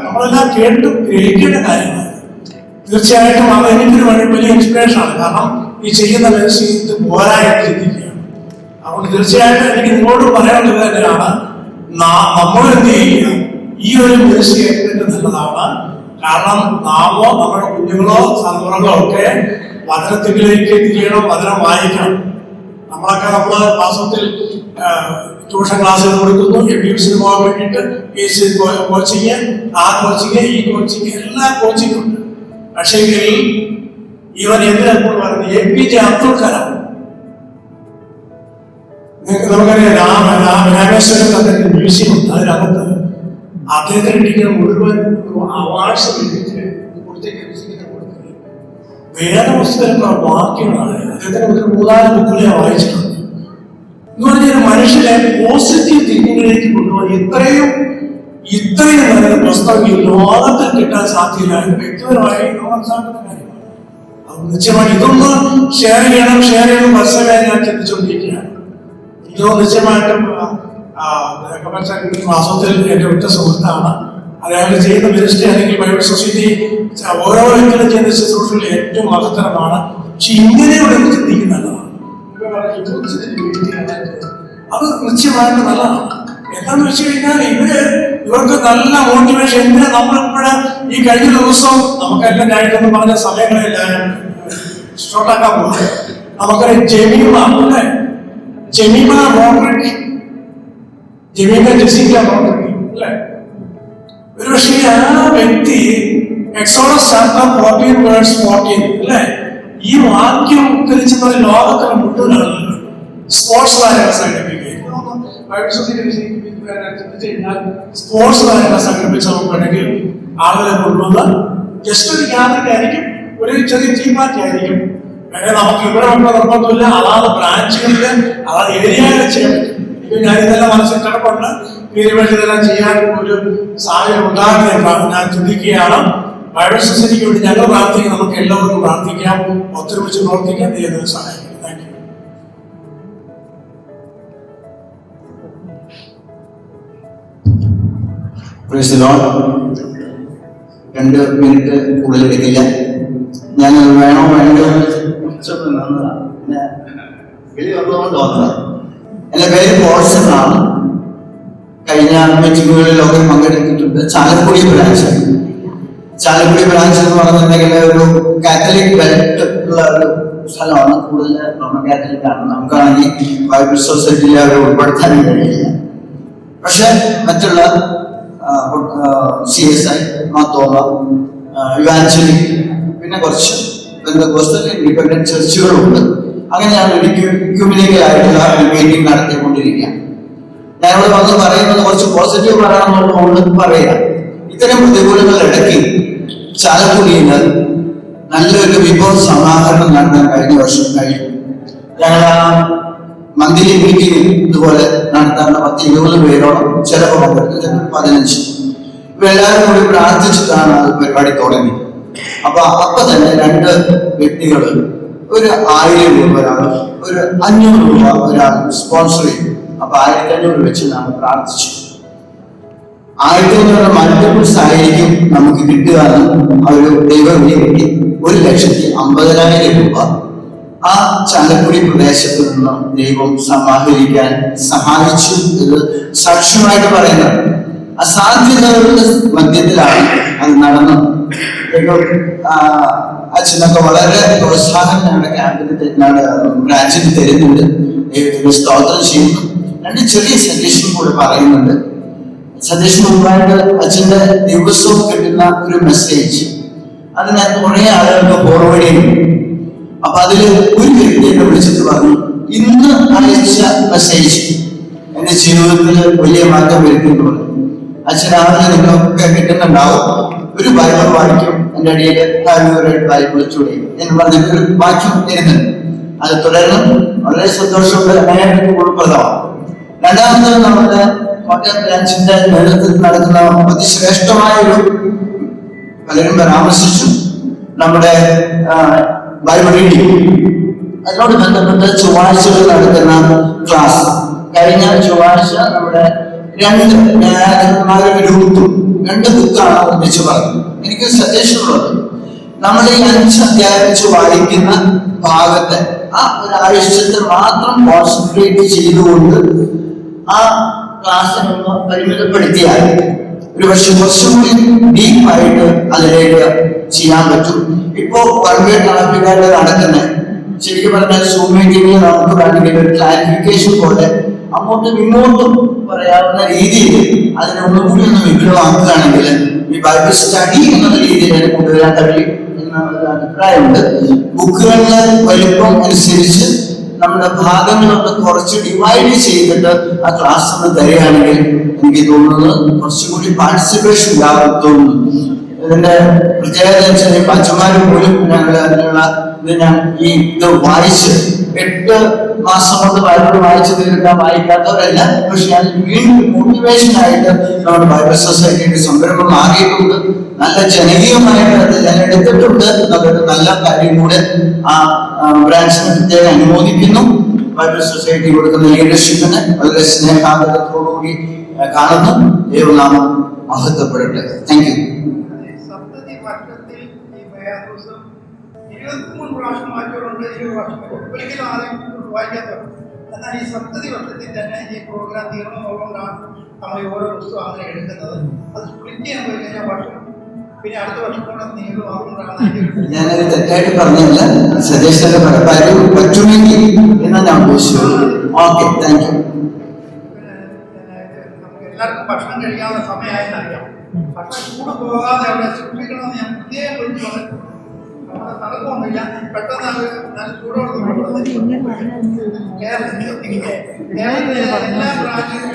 നമ്മളെല്ലാം കേട്ട് ഗ്രഹിക്കേണ്ട കാര്യമാണ്. തീർച്ചയായിട്ടും അത് എനിക്കൊരു വലിയ ഇൻസ്പിറേഷൻ ആണ്. കാരണം ഈ ചെയ്യുന്ന മനുഷ്യൻ ഇത് പോരായിട്ട് ചിന്തിക്കുകയാണ്. അതുകൊണ്ട് തീർച്ചയായിട്ടും എനിക്ക് നിങ്ങളോട് പറയാനുള്ളത് തന്നെയാണ്, നമ്മൾ എന്ത് ചെയ്യുക, ഈ ഒരു മനുഷ്യ ഏറ്റവും നല്ലതാണ്. കാരണം നാമോ നമ്മുടെ കുഞ്ഞുങ്ങളോ തലമുറകളോ ഒക്കെ വചനത്തിലേക്ക് തിരിയണം, വചനം വായിക്കണം. നമ്മളൊക്കെ മാസത്തിൽ ട്യൂഷൻ ക്ലാസ്സുകൾ കൊടുക്കുന്നു, MBBS പോകാൻ വേണ്ടിയിട്ട് കോച്ചിങ്, ആ കോച്ചിങ്, ഈ കോച്ചിങ്, എല്ലാ കോച്ചിങ്ങും ഉണ്ട്. പക്ഷേ ഇവൻ എന്തിനെപ്പോൾ പറയുന്നത് APJ അബ്ദുൽ കലാം, നമുക്കറിയാം, രാമേശ്വരം മ്യൂസിയം ഉണ്ട്. അതിനകത്ത് അദ്ദേഹത്തിന് കിട്ടിയ മുഴുവൻ അവാർഡ്സ് വേദപുസ്തകത്തിലുള്ള വാക്യങ്ങളാണ്. അദ്ദേഹത്തിന് ഒരു 3-4 ബുക്കുകൾ ഞാൻ വായിച്ചിട്ടുണ്ട്. എന്ന് പറഞ്ഞാൽ മനുഷ്യനെ പോസിറ്റീവ് തിങ്കിങ്ങിലേക്ക് കൊണ്ടുപോകാൻ ഇത്രയും നല്ല പുസ്തകം ഈ ലോകത്തിൽ കിട്ടാൻ സാധ്യത വ്യക്തിപരമായി മനസ്സിലാക്കുന്ന കാര്യമാണ്. അത് നിശ്ചയമായി ഇതൊന്ന് ഷെയർ ചെയ്യണം മനസ്സിലായി ഞാൻ ചിന്തിച്ചുകൊണ്ടിരിക്കുകയാണ്. ഇതോ നിശ്ചയമായിട്ടും മാസത്തിൽ എന്റെ ഒറ്റ സുഹൃത്താണ്. അദ്ദേഹം ചെയ്യുന്ന മിനിസ്ട്രി അല്ലെങ്കിൽ ബൈബിൾ സൊസൈറ്റി ഓരോ വ്യക്തികളും ചെയ്യുന്ന ശുശ്രൂഷകളിൽ ഏറ്റവും മഹത്തരമാണ്. പക്ഷെ ഇങ്ങനെയുള്ള ചിന്തിക്കുന്നതാണ്, അത് നിശ്ചയമായിട്ട് നല്ലതാണ്. എന്താന്ന് വെച്ച് കഴിഞ്ഞാൽ ഇവർക്ക് നല്ല മോട്ടിവേഷൻ. എന്തിനാ നമ്മളിപ്പോഴും ഈ കഴിഞ്ഞ ദിവസം നമുക്കെല്ലാം ഞായിട്ടൊന്ന് പറഞ്ഞ സമയങ്ങളെല്ലാം ഷോർട്ടാക്കാൻ പോകുന്നത്. നമുക്കറിയാം Jemimah Roderick, Jemimah Jessica Roderick അല്ലേ? ഒരു പക്ഷേ ആ വ്യക്തി എക്സോഡസ് ചാപ്റ്റർ 14:14 അല്ലേ, ഈ വാക്യം ഉദ്ധരിച്ചത് ലോകത്തിലെ മുഴുവൻ ആളുകൾ സ്പോർട്സ് താരങ്ങളെ സംഘടിപ്പിക്കുകയും സ്പോർട്സ് താരങ്ങളെ സംഘടിപ്പിച്ചവർക്ക് ആളുകളെ കൊണ്ടുവന്ന് ജസ്റ്റ് ഒരു ഗ്യാതറിംഗ് ആയിരിക്കും, ഒരു ചെറിയ ടീം പാർട്ടി ആയിരിക്കും. കാരണം നമുക്ക് ഇവിടെ നിർബന്ധമില്ല, അതാത് ബ്രാഞ്ചുകളിൽ അതാത് ഏരിയകളിൽ ചെയ്യാൻ പറ്റും. ഇപ്പൊ ഞാൻ ഇതെല്ലാം മനസ്സിൽ കിടപ്പുണ്ട്, ഇതെല്ലാം ചെയ്യാൻ ഒരു സാഹചര്യം ഉണ്ടാകുന്ന ഞാൻ ചിന്തിക്കുകയാണ്. ബൈബിൾ സൊസൈറ്റിക്ക് വേണ്ടി ഞങ്ങൾ പ്രാർത്ഥിക്കാം, നമുക്ക് എല്ലാവർക്കും പ്രാർത്ഥിക്കാം, ഒത്തൊരുമിച്ച് പ്രവർത്തിക്കാം. ദൈവം സഹായിക്കും. Thank you. Praise the Lord. 2 minute കൂടുതൽ എടുക്കില്ല. ഞാൻ വേണോ വേണ്ടോ തോന്നുന്നത്. എൻ്റെ പേര് പോൾസൺ ആണ്. കഴിഞ്ഞ മീറ്റിങ്ങുകളിലൊക്കെ പങ്കെടുത്തിട്ടുണ്ട്. ചാലക്കുടി ബ്രാഞ്ച് എന്ന് പറഞ്ഞിട്ടുണ്ടെങ്കിൽ ഒരു കാത്തലിക് ബെൽറ്റ് ഉള്ള ഒരു സ്ഥലമാണ്. കൂടുതൽ റോമൻ കാത്തലിക് ആണ്. നമുക്കാണെങ്കിൽ ബൈബിൾ സൊസൈറ്റിയിലെ അവർ ഉൾപ്പെടുത്താനും കഴിയില്ല. പക്ഷെ മറ്റുള്ള CSI, മാത്തോമ, ഇവാഞ്ചലിക്, പിന്നെ കുറച്ച് പെന്തക്കോസ്റ്റൽ ഇൻഡിപെൻഡന്റ് ചർച്ചുകളുണ്ട്. അങ്ങനെയാണ് ഒരു ക്യൂമിനിക്കലായിട്ടുള്ള മീറ്റിംഗ് നടത്തിക്കൊണ്ടിരിക്കുക. ഞാനിവിടെ വന്ന് പറയുന്നത് കുറച്ച് പോസിറ്റീവ് പറയാനുള്ളതുകൊണ്ട് പറയാം. ഇത്തരം പ്രതികൂലങ്ങളുടെ ഇടയ്ക്ക് ചാലക്കുടിയിൽ നല്ലൊരു വിഭവ സമാഹരണം നടത്താൻ കഴിഞ്ഞ വർഷം കഴിഞ്ഞു. ഞങ്ങൾ ആ മന്ത്ലി മീറ്റിംഗ് ഇതുപോലെ നടത്താറുണ്ട്. 10-20 പേരോളം, ചിലപ്പോൾ 15. ഇവരെല്ലാവരും കൂടി പ്രാർത്ഥിച്ചിട്ടാണ് അത് പരിപാടി തുടങ്ങി. അപ്പൊ തന്നെ 2 വ്യക്തികൾ ഒരു 1000 രൂപ ഒരാൾ, ഒരു 500 രൂപ ഒരാൾ സ്പോൺസർ ചെയ്തു. അപ്പൊ 1500 വെച്ച് നാം പ്രാർത്ഥിച്ചു. 1500 മൾട്ടിപ്പിൾസ് ആയിരിക്കും നമുക്ക് കിട്ടുക എന്ന് ഒരു ദൈവം കിട്ടി. 1,50,000 രൂപ ആ ചാലക്കുടി പ്രദേശത്ത് നിന്ന് ദൈവം സമാഹരിക്കാൻ സഹായിച്ചു. ഇത് സാക്ഷ്യമായിട്ട് പറയുന്നത്. അസാധ്യതകളുടെ മധ്യത്തിലാണ് അത് നടന്നത്. അച്ഛനൊക്കെ വളരെ പ്രോത്സാഹനം ഞങ്ങളുടെ ക്യാമ്പിന് ബ്രാഞ്ചിന് തരുന്നുണ്ട്. ദൈവത്തിന് സ്തോത്രം ചെയ്യുന്നു. 2 ചെറിയ സജഷൻ കൂടെ പറയുന്നുണ്ട്. സജഷൻ മുമ്പായിട്ട് അച്ഛൻ്റെ ദിവസവും കിട്ടുന്ന ഒരു മെസ്സേജ് അത് ഞാൻ കുറെ ആളുകൾക്ക് ഫോർവേഡ് ചെയ്യുന്നു. അപ്പൊ അതില് ഒരു വ്യക്തി എന്നെ വിളിച്ചിട്ട് പറഞ്ഞു, ഇന്ന് അയച്ച മെസ്സേജ് എന്റെ ജീവിതത്തിൽ വലിയ മാറ്റം വരുത്തിയിട്ടുണ്ട്. അച്ഛനാണെന്ന് നിങ്ങളൊക്കെ കിട്ടുന്നുണ്ടാവും. ഒരു ബൈബിൾ വാക്യം എന്റെ അടിയിൽ ബൈബിൾ ചൂടി എന്ന് പറഞ്ഞിട്ട് ഒരു വാക്യം തരുന്നുണ്ട്. അത് തുടരണം. വളരെ സന്തോഷമുണ്ട്. ഗുണപ്രദമാണ്. രണ്ടാമത് നമ്മുടെ കോട്ടയം ബ്രാഞ്ചിന്റെ നേതൃത്വത്തിൽ നടക്കുന്ന അതിശ്രേഷ്ഠമായ ഒരു, പലരും പരാമർശിച്ചു, നമ്മുടെ ബൈബിൾ റീഡിംഗ്. അതിനോട് ബന്ധപ്പെട്ട് ചൊവ്വാഴ്ചകൾ നടക്കുന്ന ക്ലാസ്. കഴിഞ്ഞ ചൊവ്വാഴ്ച നമ്മുടെ 2 ന്യായാധിപന്മാരും രൂപത്തും 2 ബുക്കാണ് ഒന്നിച്ച് പറഞ്ഞത്. എനിക്ക് സജഷൻ ഉള്ളത്, നമ്മൾ ഈ 5 അധ്യായം വെച്ച് വായിക്കുന്ന ഭാഗത്തെ ആ ഒരു ആവശ്യത്തിൽ മാത്രം കോൺസെൻട്രേറ്റ് ചെയ്തുകൊണ്ട് ആ ക്ലാസ്സിനൊന്ന് പരിമിതപ്പെടുത്തിയാൽ ഒരു പക്ഷെ കുറച്ചുകൂടി ഡീപ്പായിട്ട് അതിലേക്ക് ചെയ്യാൻ പറ്റും. ഇപ്പോ വളരെ നടപ്പിക്കാരുടെ നടക്കുന്നത് ശരിക്കും പറഞ്ഞാൽ സൂം മീറ്റിംഗിൽ നമുക്ക് വേണമെങ്കിൽ ഒരു ക്ലാരിഫിക്കേഷൻ പോലെ അങ്ങോട്ടും ഇങ്ങോട്ടും പറയാവുന്ന രീതിയിൽ അതിനൊന്നുകൂടി ഒന്ന് വിപുലമാക്കുകയാണെങ്കിൽ ഈ ബൈബിൾ സ്റ്റഡി എന്നുള്ള രീതിയിൽ കൊണ്ടുവരാൻ കഴിയും എന്നൊരു അഭിപ്രായമുണ്ട്. ബുക്കുകളുടെ വലിപ്പം അനുസരിച്ച് നമ്മുടെ ഭാഗങ്ങളൊന്ന് കുറച്ച് ഡിവൈഡ് ചെയ്തിട്ട് ആ ക്ലാസ് ഒന്ന് തരികയാണെങ്കിൽ എനിക്ക് തോന്നുന്നത് കുറച്ചുകൂടി പാർട്ടിസിപ്പേഷൻ ഉണ്ടാകും തോന്നുന്നു. ഇതിന്റെ പ്രത്യേകത വെച്ചാൽ അച്ഛന്മാർ പോലും ഞങ്ങൾ അതിനുള്ള ഇത് വായിച്ച് 8 മാസം കൊണ്ട് ബൈബിൾ വായിച്ചു തീർക്കാൻ വായിക്കാത്തവരല്ല. പക്ഷെ ഞാൻ വീണ്ടും മോട്ടിവേഷൻ ആയിട്ട് നമ്മുടെ ബൈബിൾ സൊസൈറ്റിയുടെ സംരംഭം മാറിയിട്ടുണ്ട്. നല്ല ജനകീയമായിട്ട് അത് ഞാൻ എടുത്തിട്ടുണ്ട്. അതൊരു നല്ല കാര്യം കൂടെ ആ ബ്രാഞ്ചിനെ പ്രത്യേകം അനുമോദിക്കുന്നു. ബൈബിൾ സൊസൈറ്റി കൊടുക്കുന്ന ലീഡർഷിപ്പിന് വളരെ സ്നേഹാദരത്തോടുകൂടി കാണുന്നു. ദൈവനാമം മഹത്വപ്പെടട്ടെ. Thank you. 23 പ്രാവശ്യം വായിച്ചവരുണ്ട്, 20 പ്രാവശ്യം ഒരിക്കലും ആരെയും വായിക്കാത്തവർ. എന്നാൽ ഈ സപ്തതി വർഷത്തിൽ തന്നെ ഈ പ്രോഗ്രാം തീർന്നുകൊണ്ടാണ് നമ്മൾ ഓരോ പുസ്തകം അങ്ങനെ എടുക്കുന്നത്. അത് സ്പ്ലിറ്റ് ചെയ്യാൻ പോയി കഴിഞ്ഞാൽ വർഷം, പിന്നെ അടുത്ത വർഷം കൂടെ നീളും. അതുകൊണ്ടാണ് ഞാനത് തെറ്റായിട്ട് പറഞ്ഞില്ല. സജഷൻ പറ്റുമെങ്കിൽ എന്നാണ് ഞാൻ ഉദ്ദേശിച്ചത്. Okay, thank you. നമുക്ക് എല്ലാവർക്കും ഭക്ഷണം കഴിക്കാനുള്ള സമയമായെന്നറിയാം. ഭക്ഷണം ചൂട് പോകാതെ അവിടെ സൂക്ഷിക്കണമെന്ന് ഞാൻ പ്രത്യേകം വിളിച്ചു പറഞ്ഞിട്ടുണ്ട്. നടക്കൊന്നുമില്ല, പെട്ടെന്ന് നല്ല ചൂടോടെ കേരളത്തിലെ എല്ലാ ബ്രാഞ്ചിലും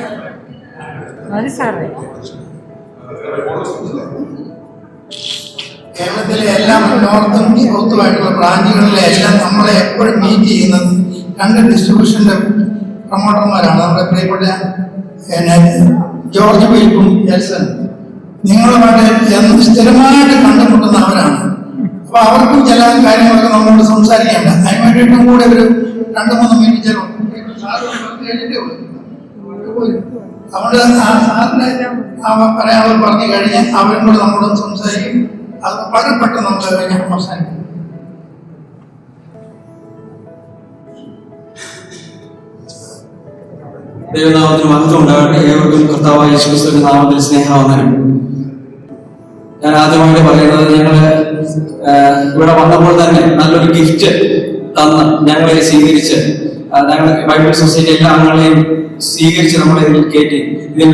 കേരളത്തിലെ എല്ലാ നോർത്തും സൗത്തുമായിട്ടുള്ള ബ്രാഞ്ചുകളിലെ എല്ലാം നമ്മളെ എപ്പോഴും മീറ്റ് ചെയ്യുന്നത് 2 ഡിസ്ട്രിബ്യൂഷൻ്റെ പ്രൊമോട്ടർമാരാണ്. നമ്മുടെ പ്രിയപ്പെട്ട ജോർജ് ബിൽക്കും എൽസൺ. നിങ്ങളുമായിട്ട് സ്ഥിരമായിട്ട് കണ്ടുമുട്ടുന്ന അവരാണ്. അപ്പൊ അവർക്കും ചില കാര്യങ്ങളൊക്കെ നമ്മളോട് സംസാരിക്കേണ്ട. അതിന് വേണ്ടിയിട്ടും കൂടെ ഒരു 2-3 മിനിറ്റ് അതുകൊണ്ട് ആ സാറിന് പറയാനുള്ളത് പറഞ്ഞു കഴിഞ്ഞാൽ അവരും കൂടെ നമ്മളോട് സംസാരിക്കും. അത് വളരെ പെട്ടെന്ന് നമുക്ക് കഴിഞ്ഞാൽ അവസാനിക്കും. ദൈവനാമത്തിന് മഹത്വം ഉണ്ടാകട്ടെ. ഏവർക്കും കർത്താവായ യേശുക്രിസ്തുവിന്റെ നാമത്തിൽ സ്നേഹവന്ദനം. ഞാൻ ആദ്യമായിട്ട് പറയുന്നത്, ഞങ്ങള് ഇവിടെ വന്നപ്പോൾ തന്നെ നല്ലൊരു ഗിഫ്റ്റ് തന്ന് ഞങ്ങളെ സ്വീകരിച്ച്, ഞങ്ങൾ ബൈബിൾ സൊസൈറ്റി എല്ലാ അംഗങ്ങളെയും സ്വീകരിച്ച് നമ്മളെ ഇതിൽ കയറ്റി ഇതിൽ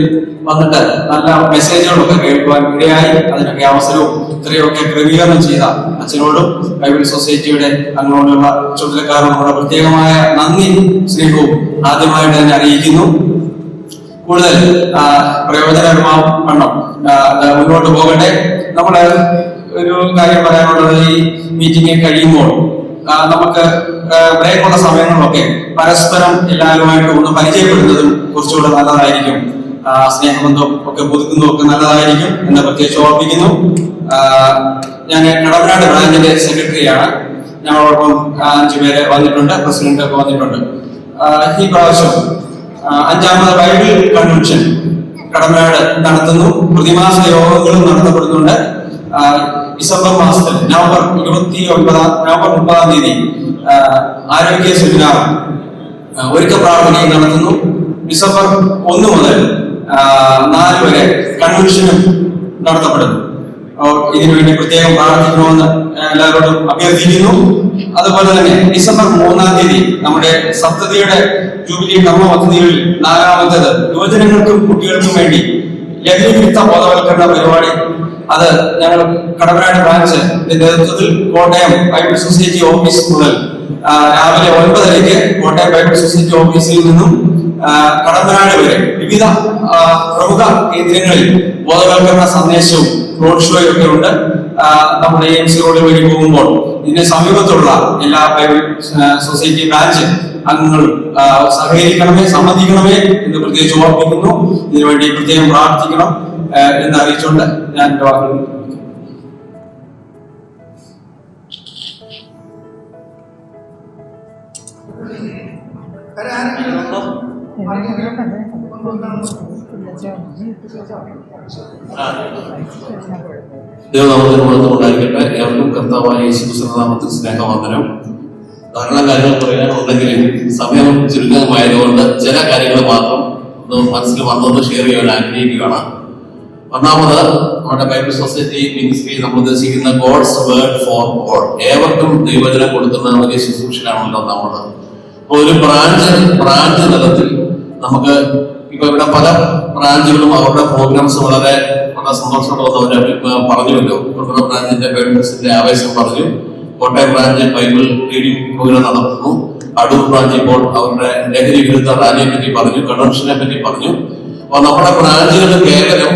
വന്നിട്ട് നല്ല മെസ്സേജുകളൊക്കെ കേൾക്കുവാൻ ഇടയായി. അതിനൊക്കെ അവസരവും ഇത്രയൊക്കെ ക്രമീകരണം ചെയ്ത അച്ഛനോടും ബൈബിൾ സൊസൈറ്റിയുടെ അംഗങ്ങളോടുള്ള ചുമതലക്കാരോടുള്ള പ്രത്യേകമായ നന്ദി സ്നേഹവും ആദ്യമായിട്ട് തന്നെ അറിയിക്കുന്നു. കൂടുതൽ പ്രയോജനകരമാവണ്ണം മുന്നോട്ട് പോകട്ടെ. നമ്മള് ഒരു കാര്യം പറയാനുള്ളത്, ഈ മീറ്റിംഗ് കഴിയുമ്പോൾ നമുക്ക് ബ്രേക്കുള്ള സമയങ്ങളിലൊക്കെ പരസ്പരം എല്ലാവരുമായിട്ട് ഒന്ന് പരിചയപ്പെടുന്നതും കുറച്ചുകൂടെ നല്ലതായിരിക്കും. സ്നേഹബന്ധം ഒക്കെ പുതുക്കുന്നതും ഒക്കെ നല്ലതായിരിക്കും എന്ന് പ്രത്യേകിച്ച് ഓർമ്മിക്കുന്നു. ഞാൻ കടമ്പനാട് ബ്രാഞ്ചിന്റെ സെക്രട്ടറിയാണ്. ഞങ്ങളോടൊപ്പം 5 പേര് വന്നിട്ടുണ്ട്, പ്രസിഡന്റ് ഒക്കെ വന്നിട്ടുണ്ട്. ഈ പ്രാവശ്യം 5ാമത് ബൈബിൾ കൺവെൻഷൻ കടമ്പനാട് നടത്തുന്നു. പ്രതിമാസ യോഗങ്ങളും നടത്തപ്പെടുന്നുണ്ട്. ഡിസംബർ മാസത്തിൽ നവംബർ 30-ാം തീയതി ആരോഗ്യ സെമിനാർ ഒരുക്ക പ്രാർത്ഥനയും നടത്തുന്നു. ഡിസംബർ 1 മുതൽ 4 വരെ കൺവെൻഷനും നടത്തപ്പെടുന്നു. ഇതിനുവേണ്ടി പ്രത്യേകം പ്രാർത്ഥിക്കണമെന്ന് എല്ലാവരോടും അഭ്യർത്ഥിക്കുന്നു. അതുപോലെ തന്നെ ഡിസംബർ 3-ാം തീയതി നമ്മുടെ സപ്തതിയുടെ ജൂബിലി കർമ്മ പദ്ധതികളിൽ 4ാമത്തേത് യുവജനങ്ങൾക്കും കുട്ടികൾക്കും വേണ്ടി ലഹരിവിരുദ്ധ ബോധവൽക്കരണ പരിപാടി, അത് ഞങ്ങൾ കടമ്പനാട് ബ്രാഞ്ച് നേതൃത്വത്തിൽ കോട്ടയം ബൈബിൾ സൊസൈറ്റി ഓഫീസ് മുതൽ രാവിലെ 9:30 കോട്ടയം ബൈബിൾ സൊസൈറ്റി ഓഫീസിൽ നിന്നും കടമ്പനാട് വരെ വിവിധ പ്രമുഖ കേന്ദ്രങ്ങളിൽ ബോധവൽക്കരണ സന്ദേശവും റോഡ് ഷോയും ഒക്കെ ഉണ്ട്. നമ്മുടെ AMC റോഡിൽ വഴി പോകുമ്പോൾ ഇതിന് സമീപത്തുള്ള എല്ലാ ബൈബിൾ സൊസൈറ്റി ബ്രാഞ്ച് അംഗങ്ങളും സഹകരിക്കണമേ, സമ്മതിക്കണമേ എന്ന് പ്രത്യേകിച്ച് ഓർമ്മിക്കുന്നു. ഇതിനുവേണ്ടി പ്രത്യേകം പ്രാർത്ഥിക്കണം എന്ന് അറിയിച്ചുകൊണ്ട് ഞാൻ വാക്കുകൾ ദൈവനാമത്തിന് മഹത്വം ഉണ്ടായിരിക്കട്ടെ. ഏവർക്കും കർത്താവായ യേശുക്രിസ്തുവിന്റെ നാമത്തിൽ സ്നേഹവന്ദനം. ധാരാളം കാര്യങ്ങൾ പറയാനുണ്ടെങ്കിലും സമയം ചുരുക്കമായതുകൊണ്ട് ചില കാര്യങ്ങൾ മാത്രം മനസ്സിൽ വന്നത് ഷെയർ ചെയ്യാൻ ആഗ്രഹിക്കുകയാണ്. ഒന്നാമത്, നമ്മുടെ ബൈബിൾ സൊസൈറ്റി മിനിസ്ട്രി നമ്മൾ ഉദ്ദേശിക്കുന്ന ഗോഡ്സ് വേർഡ് ഫോർ ഓൾ, ഏവർക്കും ദൈവജനം കൊടുക്കുന്ന വലിയ ശുശ്രൂഷയാണല്ലോ നമ്മൾ. ഒരു ബ്രാഞ്ച് തലത്തിൽ നമുക്ക് ഇപ്പൊ ഇവിടെ പല ബ്രാഞ്ചുകളും അവരുടെ പ്രോഗ്രാംസ് വളരെ സന്തോഷത്തോടെ പറഞ്ഞുവല്ലോ. കൊട്ടയം ബ്രാഞ്ചിന്റെ ബൈബിൾസിന്റെ ആവേശം പറഞ്ഞു. Kottayam branch Bible reading programme നടത്തുന്നു. അടൂർ ബ്രാഞ്ച് ഇപ്പോൾ അവരുടെ ലഹരി വിരുദ്ധ റാലിയെ പറ്റി പറഞ്ഞു, കൺവെൻഷനെ പറ്റി പറഞ്ഞു. അപ്പൊ നമ്മുടെ ബ്രാഞ്ചുകൾ കേവലം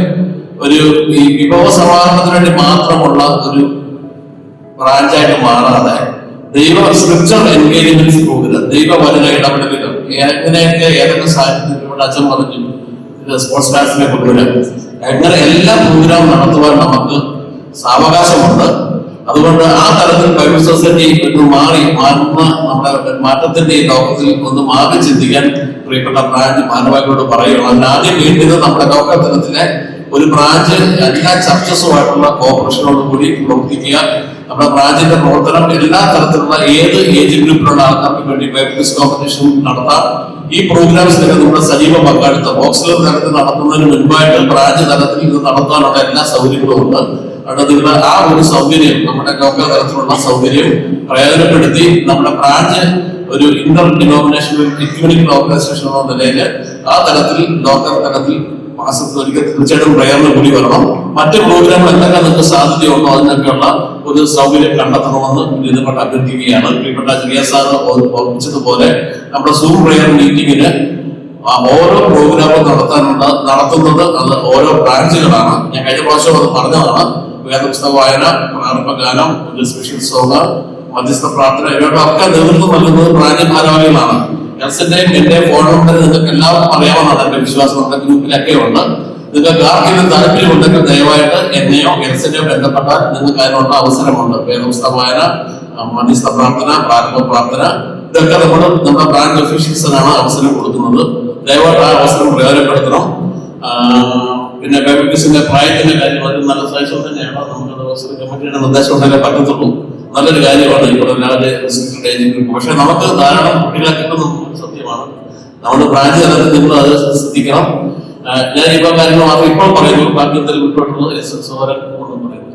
ഒരു ഈ വിഭവ സമാഹരണത്തിന് വേണ്ടി മാത്രമുള്ള ഒരു ബ്രാഞ്ചായിട്ട് മാറാതെ സ്ക്രിപ്ചർ എൻഗേജ്മെന്റ് പ്രോഗ്രാം, ദൈവവചന ഇടപെടലുകൾ, എങ്ങനെയൊക്കെ ഏതൊക്കെ സാഹചര്യത്തിലൂടെ അച്ഛൻ പറഞ്ഞു സ്പോർട്സ് ക്ലാസിനെ കൊണ്ടുവരാം, അങ്ങനെ എല്ലാ പ്രോഗ്രാം നടത്തുവാൻ നമുക്ക് സാവകാശമുണ്ട്. അതുകൊണ്ട് ആ തരത്തിൽ ബൈബിൾ സൊസൈറ്റി ഒന്ന് മാറുന്ന നമ്മുടെ മാറ്റത്തിന്റെ ഈ ലോകത്തിൽ ഒന്ന് മാറി ചിന്തിക്കാൻ പ്രിയപ്പെട്ട ബ്രാഞ്ച് ഭാരവാഹികളോട് പറയുകയാണ്. ആദ്യം വേണ്ടത് നമ്മുടെ ലോകതലത്തിലെ ഒരു ബ്രാഞ്ച് എല്ലാ ചർച്ചസുമായിട്ടുള്ള കോർപ്പറേഷനോട് കൂടി പ്രവർത്തിക്കുക. നമ്മുടെ ബ്രാഞ്ചിന്റെ പ്രവർത്തനം എല്ലാ തരത്തിലുള്ള ഏത് ഏജ് ഗ്രൂപ്പിലുള്ള ആൾക്കാർക്ക് വേണ്ടി ബൈബിൾ കോമ്പറ്റീഷൻ നടത്താം. ഈ പ്രോഗ്രാംസിലൊക്കെ നമ്മുടെ സജീവ പങ്കാളിത്തം ഓക്സിലറി തലത്തിൽ നടത്തുന്നതിന് മുൻപായിട്ട് ബ്രാഞ്ച് തലത്തിൽ ഇത് നടത്താനുള്ള എല്ലാ സൗകര്യങ്ങളും ഉണ്ട്. അതുകൊണ്ട് ആ ഒരു സൗകര്യം, നമ്മുടെ ലോക്കൽ തലത്തിലുള്ള സൗകര്യം പ്രയോജനപ്പെടുത്തി നമ്മുടെ ബ്രാഞ്ച് ഒരു ഇന്റർ ഡിനോമിനേഷണൽ എക്യൂമെനിക്കൽ ഓർഗനൈസേഷൻ എന്ന നിലയിൽ ആ തലത്തിൽ ലോക്കൽ തലത്തിൽ മാസത്തിൽ ഒരിക്കൽ തീർച്ചയായിട്ടും പ്രയറിന് കൂടി വരണം. മറ്റ് പ്രോഗ്രാമുകൾ എന്തൊക്കെ നിങ്ങൾക്ക് സാധ്യതയുണ്ടോ അതിനൊക്കെയുള്ള ഒരു സൗകര്യം കണ്ടെത്തണമെന്ന് ഇതിനെക്കൊണ്ട് അഭ്യർത്ഥിക്കുകയാണ്. പ്രിയപ്പെട്ട ചെറിയ സാറ് ഓർമ്മിച്ചതുപോലെ നമ്മുടെ സൂം പ്രയർ മീറ്റിങ്ങിന് ഓരോ പ്രോഗ്രാമും നടത്തുന്നത് അത് ഓരോ ബ്രാഞ്ചുകളാണ്. ഞാൻ കഴിഞ്ഞ പ്രാവശ്യം അത് പറഞ്ഞതാണ്. വേദപുസ്തക വായന, പ്രാരംഭ ഗാനം, ഒരു സ്പെഷ്യൽ സോങ്, മധ്യസ്ഥ പ്രാർത്ഥന, ഇവയൊക്കെ നേതൃത്വം നൽകുന്നത് ബ്രാഞ്ച് ഭാരവാഹികളാണ്. എൽസിന്റെയും എന്റെയും ഫോൺ നമ്പർ നിങ്ങൾക്ക് എല്ലാവർക്കും അറിയാമെന്നാണ് എന്റെ വിശ്വാസം. നമ്മുടെ ഗ്രൂപ്പിലൊക്കെ ഉണ്ട്. നിങ്ങൾക്ക് ആർക്കെങ്കിലും താല്പര്യമുണ്ടെങ്കിൽ ദയവായിട്ട് എന്നെയോ എൽസിനെയോ ബന്ധപ്പെട്ടാൽ നിങ്ങൾക്ക് അതിനുള്ള അവസരമുണ്ട്. വേദപുസ്തക വായന, മധ്യസ്ഥ പ്രാർത്ഥന, പ്രാരംഭ പ്രാർത്ഥന, ഇതൊക്കെ നമ്മുടെ ബ്രാഞ്ച് ഓഫീഷ്യൽസിനാണ് അവസരം കൊടുക്കുന്നത്. ദയവായിട്ട് ആ അവസരം പ്രയോജനപ്പെടുത്തണം. പിന്നെ ഡയബറ്റീസിന്റെ പ്രായത്തിന്റെ കാര്യം അത് നല്ല സജഷൻ തന്നെയാണ്. നമുക്ക് കമ്മിറ്റിയുടെ നിർദ്ദേശം ഉണ്ടെങ്കിൽ പറ്റത്തുള്ളൂ. നല്ലൊരു കാര്യമാണ് ഇപ്പോൾ എല്ലാവരുടെ റെസ്ട്രിക്റ്റഡ് ഏജ് ഗ്രൂപ്പ്. പക്ഷെ നമുക്ക് ധാരാളം കുട്ടികളെ കിട്ടുന്നത് സത്യമാണ്. നമ്മുടെ ബ്രാഞ്ച് തലത്തിൽ നിങ്ങൾ അത് ശ്രദ്ധിക്കണം. ഞാൻ ഇപ്പോൾ കാര്യങ്ങൾ മാത്രം ഇപ്പോൾ പറയുന്നു, ബാക്കി എന്തെങ്കിലും വിട്ടോട്ടുള്ളത് സഹോദരൻ ഒന്നും പറയുന്നു.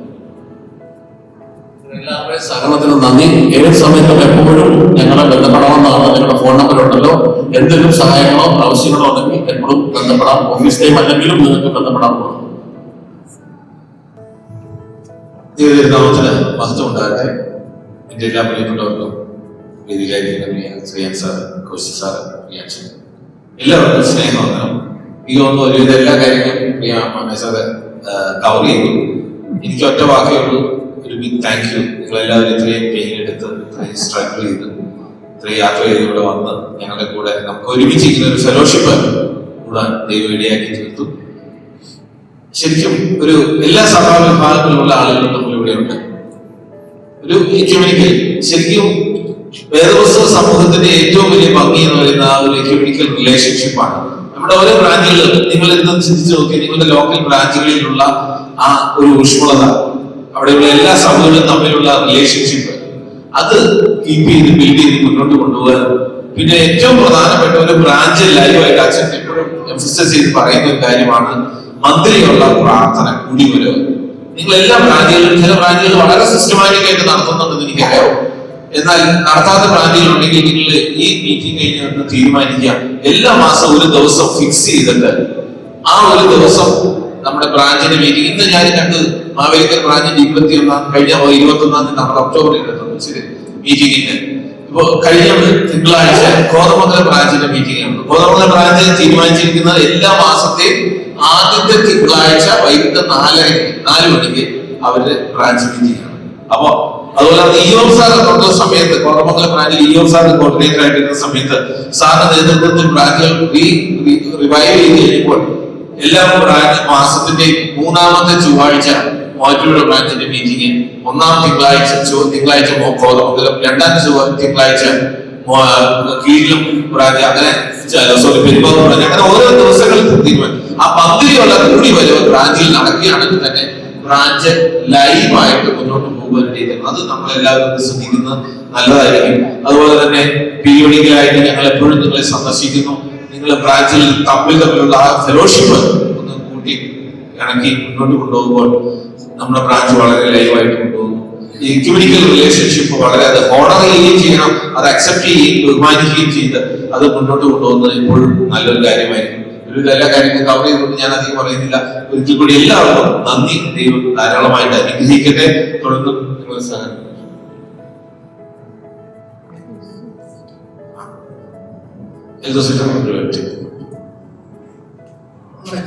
എല്ലാവരുടെയും സഹകരണത്തിന് നന്ദി. ഏത് സമയത്തും എപ്പോഴും ഞങ്ങളെ ബന്ധപ്പെടാവുന്നതാണ്. ഞങ്ങളുടെ ഫോൺ നമ്പർ ഉണ്ടല്ലോ. എന്തെങ്കിലും സഹായങ്ങളോ ആവശ്യങ്ങളോ ഉണ്ടെങ്കിൽ എപ്പോഴും ബന്ധപ്പെടാം. ഓഫീസ് ടൈം അല്ലെങ്കിലും നിങ്ങൾക്ക് ബന്ധപ്പെടാവുന്നതാണ്. ദൈവനാമത്തിന് മഹത്വം ഉണ്ടാകട്ടെ. എൻ്റെ എല്ലാ പ്രിയപ്പെട്ടവർക്കും വേദിയിലായിരിക്കുന്ന ശ്രീയൻ സാർ, കോശി സാർ, റിയാക്ഷൻ എല്ലാവർക്കും സ്നേഹവന്ദനം. ഈ ഒന്ന് ഒരുവിധ എല്ലാ കാര്യങ്ങളും പ്രിയ മാമേ സാറ് കവർ ചെയ്തു. എനിക്ക് ഒറ്റ വാക്കേ ഉള്ളൂ, ഒരു ബിഗ് താങ്ക് യു. നിങ്ങളെല്ലാവരും ഇത്രയും പെയിൻ എടുത്ത്, ഇത്രയും സ്ട്രഗിൾ ചെയ്ത്, ഇത്രയും യാത്ര ചെയ്ത് ഇവിടെ വന്ന് ഞങ്ങളുടെ കൂടെ നമുക്ക് ഒരുമിച്ച് ഇങ്ങനെ ഒരു ഫെലോഷിപ്പ് കൂടാൻ ദൈവം ഇടയാക്കി തീർത്തു. ശരിക്കും ഒരു എല്ലാ സഭാ വിഭാഗത്തിലുള്ള ആളുകളും നമ്മൾ ഇവിടെയുണ്ട്. ഒരു എക്യുമെനിക്കൽ, ശരിക്കും വേദപുസ്തക സമൂഹത്തിന്റെ ഏറ്റവും വലിയ ഭംഗി എന്ന് പറയുന്ന ആ ഒരു എക്യുമെനിക്കൽ റിലേഷൻഷിപ്പാണ്. നമ്മുടെ ഓരോ ബ്രാഞ്ചുകളിൽ നിങ്ങൾ ഇന്ന് ചിന്തിച്ചു നോക്കി, നിങ്ങളുടെ ലോക്കൽ ബ്രാഞ്ചുകളിലുള്ള ആ ഒരു ഊഷ്മളത, അവിടെയുള്ള എല്ലാ സഭകളും തമ്മിലുള്ള റിലേഷൻഷിപ്പ്, അത് കീപ്പ് ചെയ്ത് ബിൽഡ് ചെയ്ത് മുന്നോട്ട് കൊണ്ടുപോകാൻ. പിന്നെ ഏറ്റവും പ്രധാനപ്പെട്ട ഒരു ബ്രാഞ്ച് ലൈവായിട്ട് അച്ഛൻ എപ്പോഴും എംഫസിസ് ചെയ്ത് പറയുന്ന ഒരു കാര്യമാണ് മന്ത്രിയുള്ള പ്രാർത്ഥന കൂടി വരവ്. നിങ്ങൾ എല്ലാ ബ്രാഞ്ചുകളിലും, ചില ബ്രാഞ്ചുകൾ വളരെ സിസ്റ്റമാറ്റിക് ആയിട്ട് നടത്തുന്നുണ്ടെന്ന് എനിക്കറിയാം. എന്നാൽ നടത്താത്ത ബ്രാഞ്ചുകളുണ്ടെങ്കിൽ നിങ്ങൾ ഈ മീറ്റിംഗ് കഴിഞ്ഞ് തീരുമാനിക്കാം, എല്ലാ മാസവും ഒരു ദിവസം ഫിക്സ് ചെയ്തിട്ട് ആ ഒരു ദിവസം നമ്മുടെ ബ്രാഞ്ചിന്റെ മീറ്റിംഗ്. ഇന്ന് ഞാൻ കണ്ട് മാവേലിക്കർ ബ്രാഞ്ചിന്റെ 21 കഴിഞ്ഞ 21 നമ്മുടെ ഒക്ടോബർ 25 മീറ്റിംഗിന്റെ ഇപ്പൊ കഴിഞ്ഞ തിങ്കളാഴ്ച കോതമംഗലം ബ്രാഞ്ചിന്റെ മീറ്റിംഗ് ഉണ്ട്. കോതമംഗലം ബ്രാഞ്ച് തീരുമാനിച്ചിരിക്കുന്നത് എല്ലാ മാസത്തെയും ആദ്യത്തെ തിങ്കളാഴ്ച വൈകിട്ട് 4 മണിക്ക് അവരുടെ ബ്രാഞ്ച് മീറ്റിംഗ് ആണ്. അപ്പൊ അതുപോലെ ഇയോം സാർ തൊട്ട സമയത്ത് കോതമംഗലം ബ്രാഞ്ചിൽ ഇയോം സാർ കോർഡിനേറ്റർ ആയിട്ടിരുന്ന സമയത്ത് സാറിന്റെ നേതൃത്വത്തിൽ ബ്രാഞ്ചുകൾ റിവൈവ് ചെയ്ത് കഴിഞ്ഞപ്പോൾ എല്ലാ ബ്രാഞ്ച് മാസത്തിന്റെ 3ാമത്തെ ചൊവ്വാഴ്ച മോറ്റൂരുടെ ബ്രാഞ്ചിന്റെ മീറ്റിംഗ്, 1ാം തിങ്കളാഴ്ച കോതമംഗലം, 2ാം തിങ്കളാഴ്ച കീഴിലും ബ്രാഞ്ച്, അങ്ങനെ പെരുമ്പാവൂർ ബ്രാഞ്ച്, അങ്ങനെ ഓരോ ദിവസങ്ങളിൽ തീരുമാനം. ആ പന്തിരിയുള്ള കൂടി വരവ് ബ്രാഞ്ചിൽ നടക്കുകയാണെങ്കിൽ തന്നെ ബ്രാഞ്ച് ലൈവായിട്ട് മുന്നോട്ട് പോകുവാൻ രീതിയാണ്. അത് നമ്മളെല്ലാവരും ശ്രദ്ധിക്കുന്നത് നല്ലതായിരിക്കും. അതുപോലെ തന്നെ പീരിയോഡിക്കലായിട്ട് ഞങ്ങൾ എപ്പോഴും നിങ്ങളെ സന്ദർശിക്കുന്നു. നിങ്ങളെ ബ്രാഞ്ചിൽ തമ്മിലുള്ള ആ ഫെലോഷിപ്പ് ഒന്ന് കൂട്ടി ഇണക്കി മുന്നോട്ട് കൊണ്ടുപോകുമ്പോൾ നമ്മുടെ ബ്രാഞ്ച് വളരെ ലൈവായിട്ട് കൊണ്ടുപോകുന്നു. ഈ എക്യുമെനിക്കൽ റിലേഷൻഷിപ്പ് വളരെ അത് ഓണർ ചെയ്യുകയും ചെയ്യണം, അത് അക്സെപ്റ്റ് ചെയ്യുകയും ബഹുമാനിക്കുകയും ചെയ്ത് അത് മുന്നോട്ട് കൊണ്ടുപോകുന്നത് എപ്പോഴും നല്ലൊരു കാര്യമായിരിക്കും. ഒരു എല്ലാ കാര്യങ്ങളും കവർ ചെയ്തുകൊണ്ട് ഞാൻ അധികം പറയുന്നില്ല. ഒരിക്കൽ കൂടി എല്ലാവർക്കും നന്ദി. ദൈവം ധാരാളമായിട്ട് അനുഗ്രഹിക്കട്ടെ. തുടർന്ന്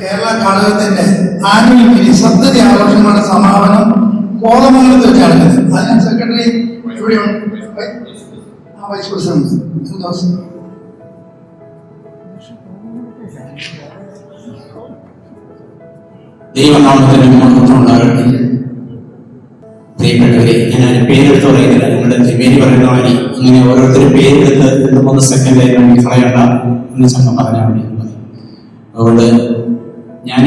കേരള ഘടകത്തിന്റെ ആനുവൽ മീറ്റിംഗ് സപ്തതി ആഘോഷങ്ങളുടെ സമാപനം കോതമംഗലത്ത് വെച്ചാണ്. അതിന് സെക്രട്ടറി ഇവിടെയുണ്ട്, വൈസ് പ്രസിഡന്റ്. ദൈവനാമത്തിന് മഹത്വം ഉണ്ടാകട്ടെ. പ്രിയപ്പെട്ടവരെ, ഞാൻ പേരെടുത്ത് പറയുന്നില്ല, നിങ്ങളുടെ തിരുമേനി പറയുന്ന മാതിരി ഇങ്ങനെ ഓരോരുത്തരും പേരെടുത്ത് 2-3 സെക്കൻഡായി നമുക്ക് കളയണ്ട എന്ന് ചമ്മ പറഞ്ഞാൽ മതി. അതുകൊണ്ട് ഞാൻ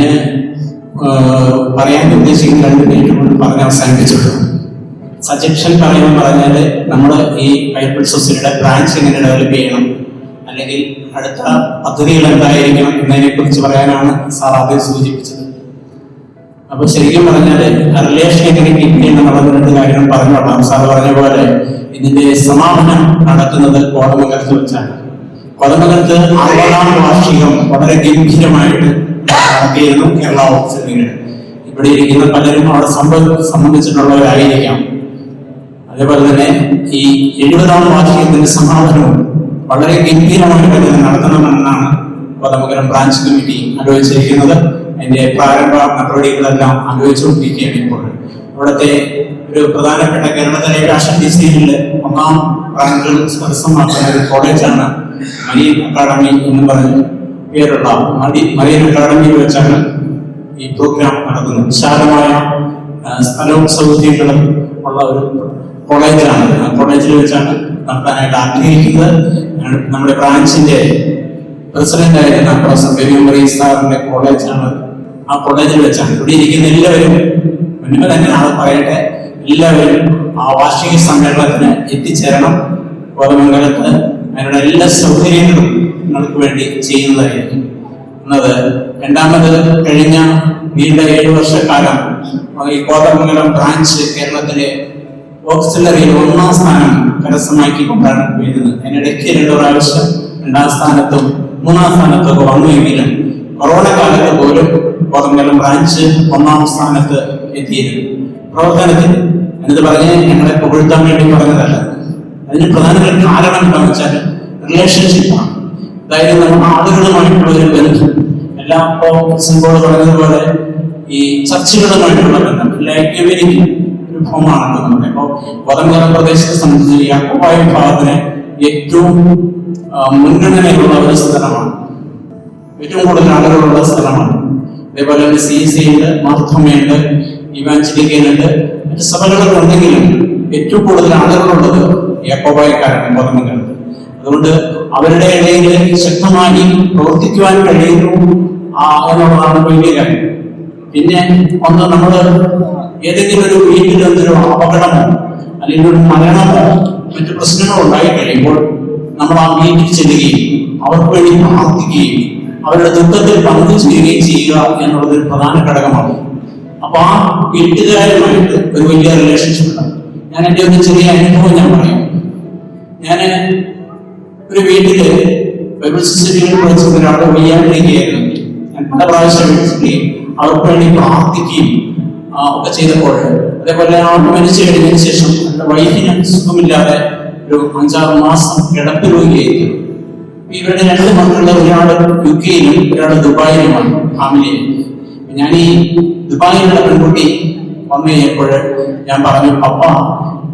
പറയാൻ ഉദ്ദേശിക്കുന്ന 2 മിനിറ്റ് കൊണ്ട് പറഞ്ഞ് അവസാനിപ്പിച്ചിട്ടു. സജഷൻ പറയുമെന്ന് പറഞ്ഞാൽ നമ്മൾ ഈ ബൈബിൾ സൊസൈറ്റിയുടെ ബ്രാഞ്ച് എങ്ങനെ ഡെവലപ്പ് ചെയ്യണം, അല്ലെങ്കിൽ അടുത്ത പദ്ധതികൾ എന്തായിരിക്കണം എന്നതിനെ കുറിച്ച് പറയാനാണ് സാർ ആദ്യം സൂചിപ്പിച്ചത്. അപ്പൊ ശരിക്കും പറഞ്ഞാൽ റിലേഷൻ എങ്ങനെ കീപ്പ് ചെയ്യണം എന്നുള്ള 2 കാര്യങ്ങൾ പറഞ്ഞോളാം. സാർ പറഞ്ഞ പോലെ ഇതിന്റെ സമാപനം നടക്കുന്നത് കോതമംഗലത്ത് വെച്ചാണ്. കോതമംഗലത്ത് 60ാം വാർഷികം വളരെ ഗംഭീരമായിട്ട് നടത്തിയിരുന്നു കേരള ഓക്സിജൻ. ഇവിടെ ഇരിക്കുന്ന പലരും അവിടെ സംബന്ധിച്ചിട്ടുള്ളവരായിരിക്കാം. അതേപോലെ തന്നെ ഈ 70ാം വാർഷികത്തിന്റെ സമാപനവും വളരെ ഗംഭീരമായിട്ട് തന്നെ നടത്തണമെന്നാണ് കോതമംഗലം ബ്രാഞ്ച് കമ്മിറ്റി ആലോചിച്ചിരിക്കുന്നത്. അതിന്റെ പ്രാരംഭ നടപടികളെല്ലാം ആലോചിച്ചുകൊണ്ടിരിക്കുകയാണ് ഇപ്പോൾ. ഇവിടുത്തെ ഒരു പ്രധാനപ്പെട്ട കേരളത്തിലെ ഫാഷൻ ഡിസൈനിൽ 1ാം റാങ്കുകൾ കരസ്ഥമാക്കുന്ന ഒരു കോളേജാണ് മരീൻ അക്കാഡമി എന്ന് പറഞ്ഞ പേരുള്ള മരീൻ അക്കാഡമിയിൽ വെച്ചാണ് ഈ പ്രോഗ്രാം നടത്തുന്നത്. വിശാലമായ സ്ഥലവും സൗകര്യങ്ങളും ഉള്ള ഒരു കോളേജിലാണ്. ആ കോളേജിൽ വെച്ചാണ് നടത്താനായിട്ട് ആഗ്രഹിക്കുന്നത്. നമ്മുടെ ബ്രാഞ്ചിന്റെ പ്രസിഡന്റ് ആയിരുന്ന പ്രൊഫസർ ബേബി സാറിന്റെ കോളേജാണ്. ആ കോളേജിൽ വെച്ചാണ് ഇവിടെ ഇരിക്കുന്ന എല്ലാവരും മുൻപ് തന്നെ നാളെ പറയട്ടെ, എല്ലാവരും ആ വാർഷിക സമ്മേളനത്തിന് എത്തിച്ചേരണം. കോതമംഗലത്ത് അതിനുള്ള എല്ലാ സൗകര്യങ്ങളും നിങ്ങൾക്ക് വേണ്ടി ചെയ്യുന്നതായിരിക്കും എന്നത്. രണ്ടാമത്, കഴിഞ്ഞ നീണ്ട 7 വർഷക്കാലം ഈ കോതമംഗലം ബ്രാഞ്ച് കേരളത്തിലെ ഓക്സിലറിയിൽ 1ാം സ്ഥാനം കരസ്ഥമാക്കിക്കൊണ്ടാണ് വരുന്നത്. അതിനിടയ്ക്ക് 2 പ്രാവശ്യം 2ാം സ്ഥാനത്തും 3ാം സ്ഥാനത്തും ഒക്കെ വന്നുവെങ്കിലും കൊറോണ കാലത്ത് പോലും കോതമംഗലം ബ്രാഞ്ച് 1ാം സ്ഥാനത്ത് എത്തിയിരുന്നു പ്രവർത്തനത്തിൽ. എന്നത് പറഞ്ഞ് ഞങ്ങളെ പുകഴ്ത്താൻ വേണ്ടി പറഞ്ഞതല്ല. അതിന് പ്രധാനപ്പെട്ട കാരണം എന്താണെന്ന് വെച്ചാൽ റിലേഷൻഷിപ്പാണ്. അതായത് നമ്മൾ ആളുകളുമായിട്ടുള്ള ഒരു ബന്ധം. എല്ലാം ഇപ്പോൾ സിംബോൾ പറഞ്ഞതുപോലെ ഈ ചർച്ചകളുമായിട്ടുള്ള ബന്ധം ലൈബ്രറിക്ക് ഒരു ഭവമാണല്ലോ നമ്മുടെ. ഇപ്പോൾ കോതമംഗലം പ്രദേശത്തെ സംബന്ധിച്ച് യാക്കോബായ വിഭാഗത്തിന് ഏറ്റവും മുൻഗണനയുള്ള ഒരു സ്ഥലമാണ്, ഏറ്റവും കൂടുതൽ ആളുകളുള്ള സ്ഥലമാണ്. അതേപോലെ തന്നെ CC ഉണ്ട്, മാർത്തോമയുണ്ട്, ഇവാഞ്ചലിക്കലുണ്ട്, മറ്റ് സഭകളൊക്കെ ഉണ്ടെങ്കിലും ഏറ്റവും കൂടുതൽ ആളുകളുള്ളത് യാക്കോബായക്കാരാണ് കോതമംഗലത്ത്. അതുകൊണ്ട് അവരുടെ ഇടയിൽ ശക്തമായി പ്രവർത്തിക്കുവാൻ കഴിയുന്നു എന്നുള്ളതാണ് വലിയ കാര്യം. പിന്നെ ഒന്ന്, നമ്മൾ ഏതെങ്കിലും ഒരു വീട്ടിൽ എന്തൊരു അപകടമോ അല്ലെങ്കിൽ ഒരു മരണമോ മറ്റു പ്രശ്നങ്ങളോ ഉണ്ടായി കഴിയുമ്പോൾ നമ്മൾ ആ വീട്ടിൽ ചെല്ലുകയും അവർക്ക് വേണ്ടി പ്രാർത്ഥിക്കുകയും അവരുടെ ദുഃഖത്തിൽ പങ്കുചേരുകയും ചെയ്യുക എന്നുള്ളത് ഒരു പ്രധാന ഘടകമാണ്. അപ്പൊ ആ വീട്ടുകാരുമായിട്ട് ഒരു വലിയ റിലേഷൻഷിപ്പ് ഉണ്ടാവും. ഞാൻ എൻ്റെ ഒരു ചെറിയ അനുഭവം ഞാൻ പറയാം. ഞാൻ ഒരു വീട്ടില് ബൈബിൾ സൊസൈറ്റിയിൽ പഠിച്ച ഒരാൾ വയ്യാണ്ടിരിക്കുകയായിരുന്നു. ഞാൻ പല പ്രാവശ്യം വിളിക്കുകയും അവർക്ക് വേണ്ടി പ്രാർത്ഥിക്കുകയും ഒക്കെ ചെയ്തപ്പോൾ, അതേപോലെ ആൾ മരിച്ചു കഴിഞ്ഞതിന് ശേഷം എൻ്റെ വൈഫിന് സുഖമില്ലാതെ ഒരു 5-6 മാസം കിടപ്പിലുകയായിരുന്നു. ഇവരുടെ 2 മക്കളുടെ ഒരാൾ UK-യിലും ഒരാൾ ദുബായിലുമാണ് ഫാമിലി. ഞാൻ ഈ ദുബായിലുള്ള പെൺകുട്ടി വന്നു കഴിഞ്ഞപ്പോൾ ഞാൻ പറഞ്ഞു, പപ്പ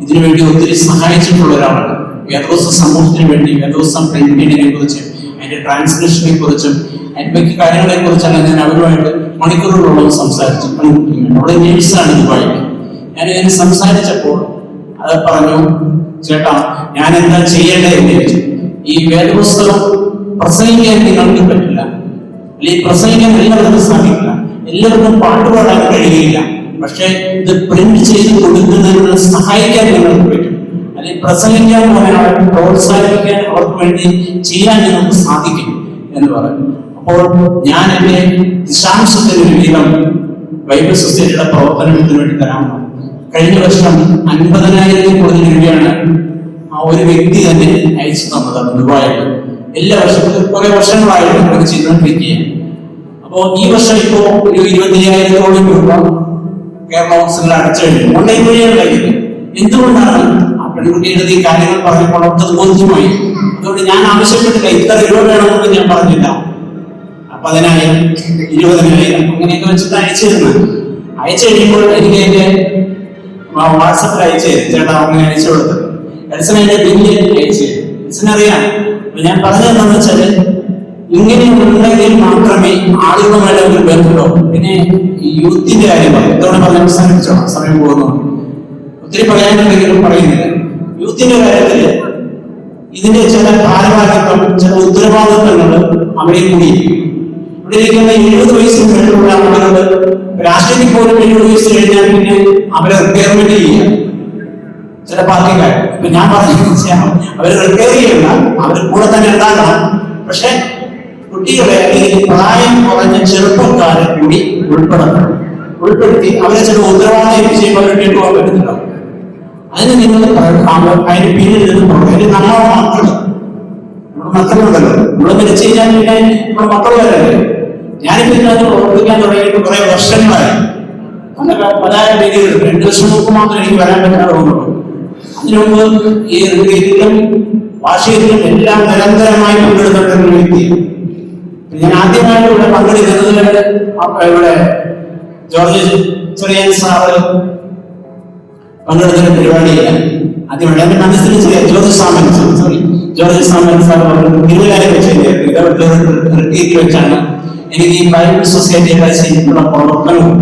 ഇതിനു വേണ്ടി ഒത്തിരി സഹായിച്ചിട്ടുള്ള ഒരാളാണ്. വേദോസ സമൂഹത്തിന് വേണ്ടി വേദോസം പ്രിന്റിങ്ങിനെ കുറിച്ചും അതിന്റെ ട്രാൻസ്ലേഷനെ കുറിച്ചും അതിന്റെ കാര്യങ്ങളെ കുറിച്ചല്ല ഞാൻ അവരുമായിട്ട് മണിക്കൂറുകളോളം സംസാരിച്ചു. അവിടെ നേഴ്സാണ് ദുബായിൽ. ഞാൻ ഇതിന് സംസാരിച്ചപ്പോൾ അത് പറഞ്ഞു, ചേട്ടാ ഞാൻ എന്താ ചെയ്യേണ്ടതെന്ന് ചോദിച്ചു. ഈ വേദപുസ്തകം പ്രസംഗിക്കാൻ നിങ്ങൾക്ക് പറ്റില്ല, അല്ലെങ്കിൽ പ്രസംഗിക്കാൻ എല്ലാവർക്കും സാധിക്കില്ല, എല്ലാവർക്കും പാട്ടുപാടാൻ കഴിയില്ല. പക്ഷെ ഇത് പ്രിന്റ് ചെയ്ത് കൊടുക്കുന്നതിനുള്ള സഹായിക്കാൻ നിങ്ങൾക്ക് പറ്റും, അല്ലെങ്കിൽ പ്രസംഗിക്കാൻ പോകാൻ പ്രോത്സാഹിപ്പിക്കാൻ അവർക്ക് വേണ്ടി ചെയ്യാൻ നിങ്ങൾക്ക് സാധിക്കും എന്ന് പറഞ്ഞു. അപ്പോൾ ഞാൻ എന്റെ ദിശാംശത്തിന് ഒരു വീതം ബൈബിൾ സൊസൈറ്റിയുടെ പ്രവർത്തനത്തിന് വേണ്ടി തരാമെന്ന്. കഴിഞ്ഞ വർഷം 50,000 കൂടുതൽ രൂപയാണ് ആ ഒരു വ്യക്തി തന്നെ അയച്ചു തന്നതാണ് ദുബായിൽ. എല്ലാ വർഷവും കുറെ വർഷങ്ങളായിട്ട് അത് ചെയ്തുകൊണ്ടിരിക്കുകയാണ്. അപ്പോൾ ഈ വർഷം ഇപ്പോ ഒരു 25,000-ഓളം രൂപ കേരള കൗൺസിലിൽ അടച്ചു കഴിഞ്ഞു. ഓൺലൈൻ വഴിയാണ് കഴിയുന്നത്. എന്തുകൊണ്ടാണ് ആ പെൺകുട്ടിയുടെ ഈ കാര്യങ്ങൾ പറഞ്ഞപ്പോൾ അവർക്കത് ബോധ്യമായി. അതുകൊണ്ട് ഞാൻ ആവശ്യപ്പെട്ടില്ല ഇത്ര രൂപ വേണമെന്ന് ഞാൻ പറഞ്ഞില്ല. 10,000, 20,000 അങ്ങനെയൊക്കെ വെച്ചിട്ട് അയച്ചിരുന്നു. അയച്ചു കഴിയുമ്പോൾ എനിക്ക് എന്റെ വാട്സപ്പിൽ അയച്ചു തരും, ചേട്ടാ അങ്ങനെ അയച്ചു കൊടുത്തത്. എൽസൺ എന്റെ ബില്ല് അയച്ചു തരും. എൽസനറിയാം. ഞാൻ പറഞ്ഞതെന്താന്ന് വെച്ചാല് ഇങ്ങനെ ഉണ്ടെങ്കിൽ മാത്രമേ ആളുകളുമായിട്ട് ഒരു ബന്ധമുള്ളൂ. പിന്നെ യൂത്തിന്റെ കാര്യം പറയും, ഇതോടെ പറഞ്ഞ് അവസാനിപ്പിച്ചോ, സമയം പോകുന്നു. ഒത്തിരി പറയാനുണ്ടെങ്കിലും പറയുന്നില്ല. യൂത്തിന്റെ കാര്യത്തില് ഇതിന്റെ ചില ഭാരവാഹിത്വം, ചില ഉത്തരവാദിത്വങ്ങൾ അവിടെ കൂടി ഇവിടെ ഇരിക്കുന്ന 70 വയസ്സിന് മേലുള്ള ആളുകള് രാഷ്ട്രീയത്തിൽ പോലും 70 വയസ്സ് കഴിഞ്ഞാൽ പിന്നെ അവരെ റിട്ടയർമെന്റ് ചെയ്യുക ചില പാർട്ടിക്കാർ. ഇപ്പൊ ഞാൻ പറഞ്ഞു അവര് റിട്ടയർ ചെയ്യണ്ട, അവര് കൂടെ തന്നെ ഉണ്ടാകണം. പക്ഷെ കുട്ടികളെ അല്ലെങ്കിൽ പ്രായം കുറഞ്ഞ ചെറുപ്പക്കാരെ കൂടി ഉൾപ്പെടുത്തി അവരെ ചില ഉത്തരവാദിത്തം ചെയ്യുമ്പോൾ അവർ കേട്ടുപോകാൻ പറ്റുന്നുണ്ടാവും. അതിന് നിങ്ങൾ അതിന് പിന്നിൽ നിന്ന് അതിന് നമ്മുടെ മക്കളുണ്ടല്ലോ, നമ്മൾ മരിച്ചു കഴിഞ്ഞാൽ പിന്നെ നമ്മുടെ മക്കൾ വരല്ലേ. ഞാനിപ്പോ ഇതിനകത്ത് പ്രവർത്തിക്കാൻ തുടങ്ങിയിട്ട് കുറെ വർഷങ്ങളായി. പല രീതിയിൽ 2 വർഷം മുമ്പ് മാത്രം എനിക്ക് വരാൻ പറ്റാതെ തോന്നുള്ളൂ. അതിനു മുമ്പ് ഈ രീതിയിലും ഭാഷയിലും എല്ലാം നിരന്തരമായി പങ്കെടുത്തിട്ടുള്ള വ്യക്തി. ഞാൻ ആദ്യമായിട്ട് ഇവിടെ പങ്കെടുക്കുന്നത് ഇവിടെ ജോർജ് ചെറിയൻ സാറ് പങ്കെടുക്കുന്ന പരിപാടിയില്ല. ആദ്യമായിട്ട് എന്റെ മനസ്സിൽ ജോർജ് സാമൻ സാർ തിരുവല്ലാരെ വെച്ച് വെച്ചാണ് എനിക്ക് ഈ ബൈബിൾ സൊസൈറ്റിയുടെ ശരിക്കുള്ള പ്രവർത്തനവും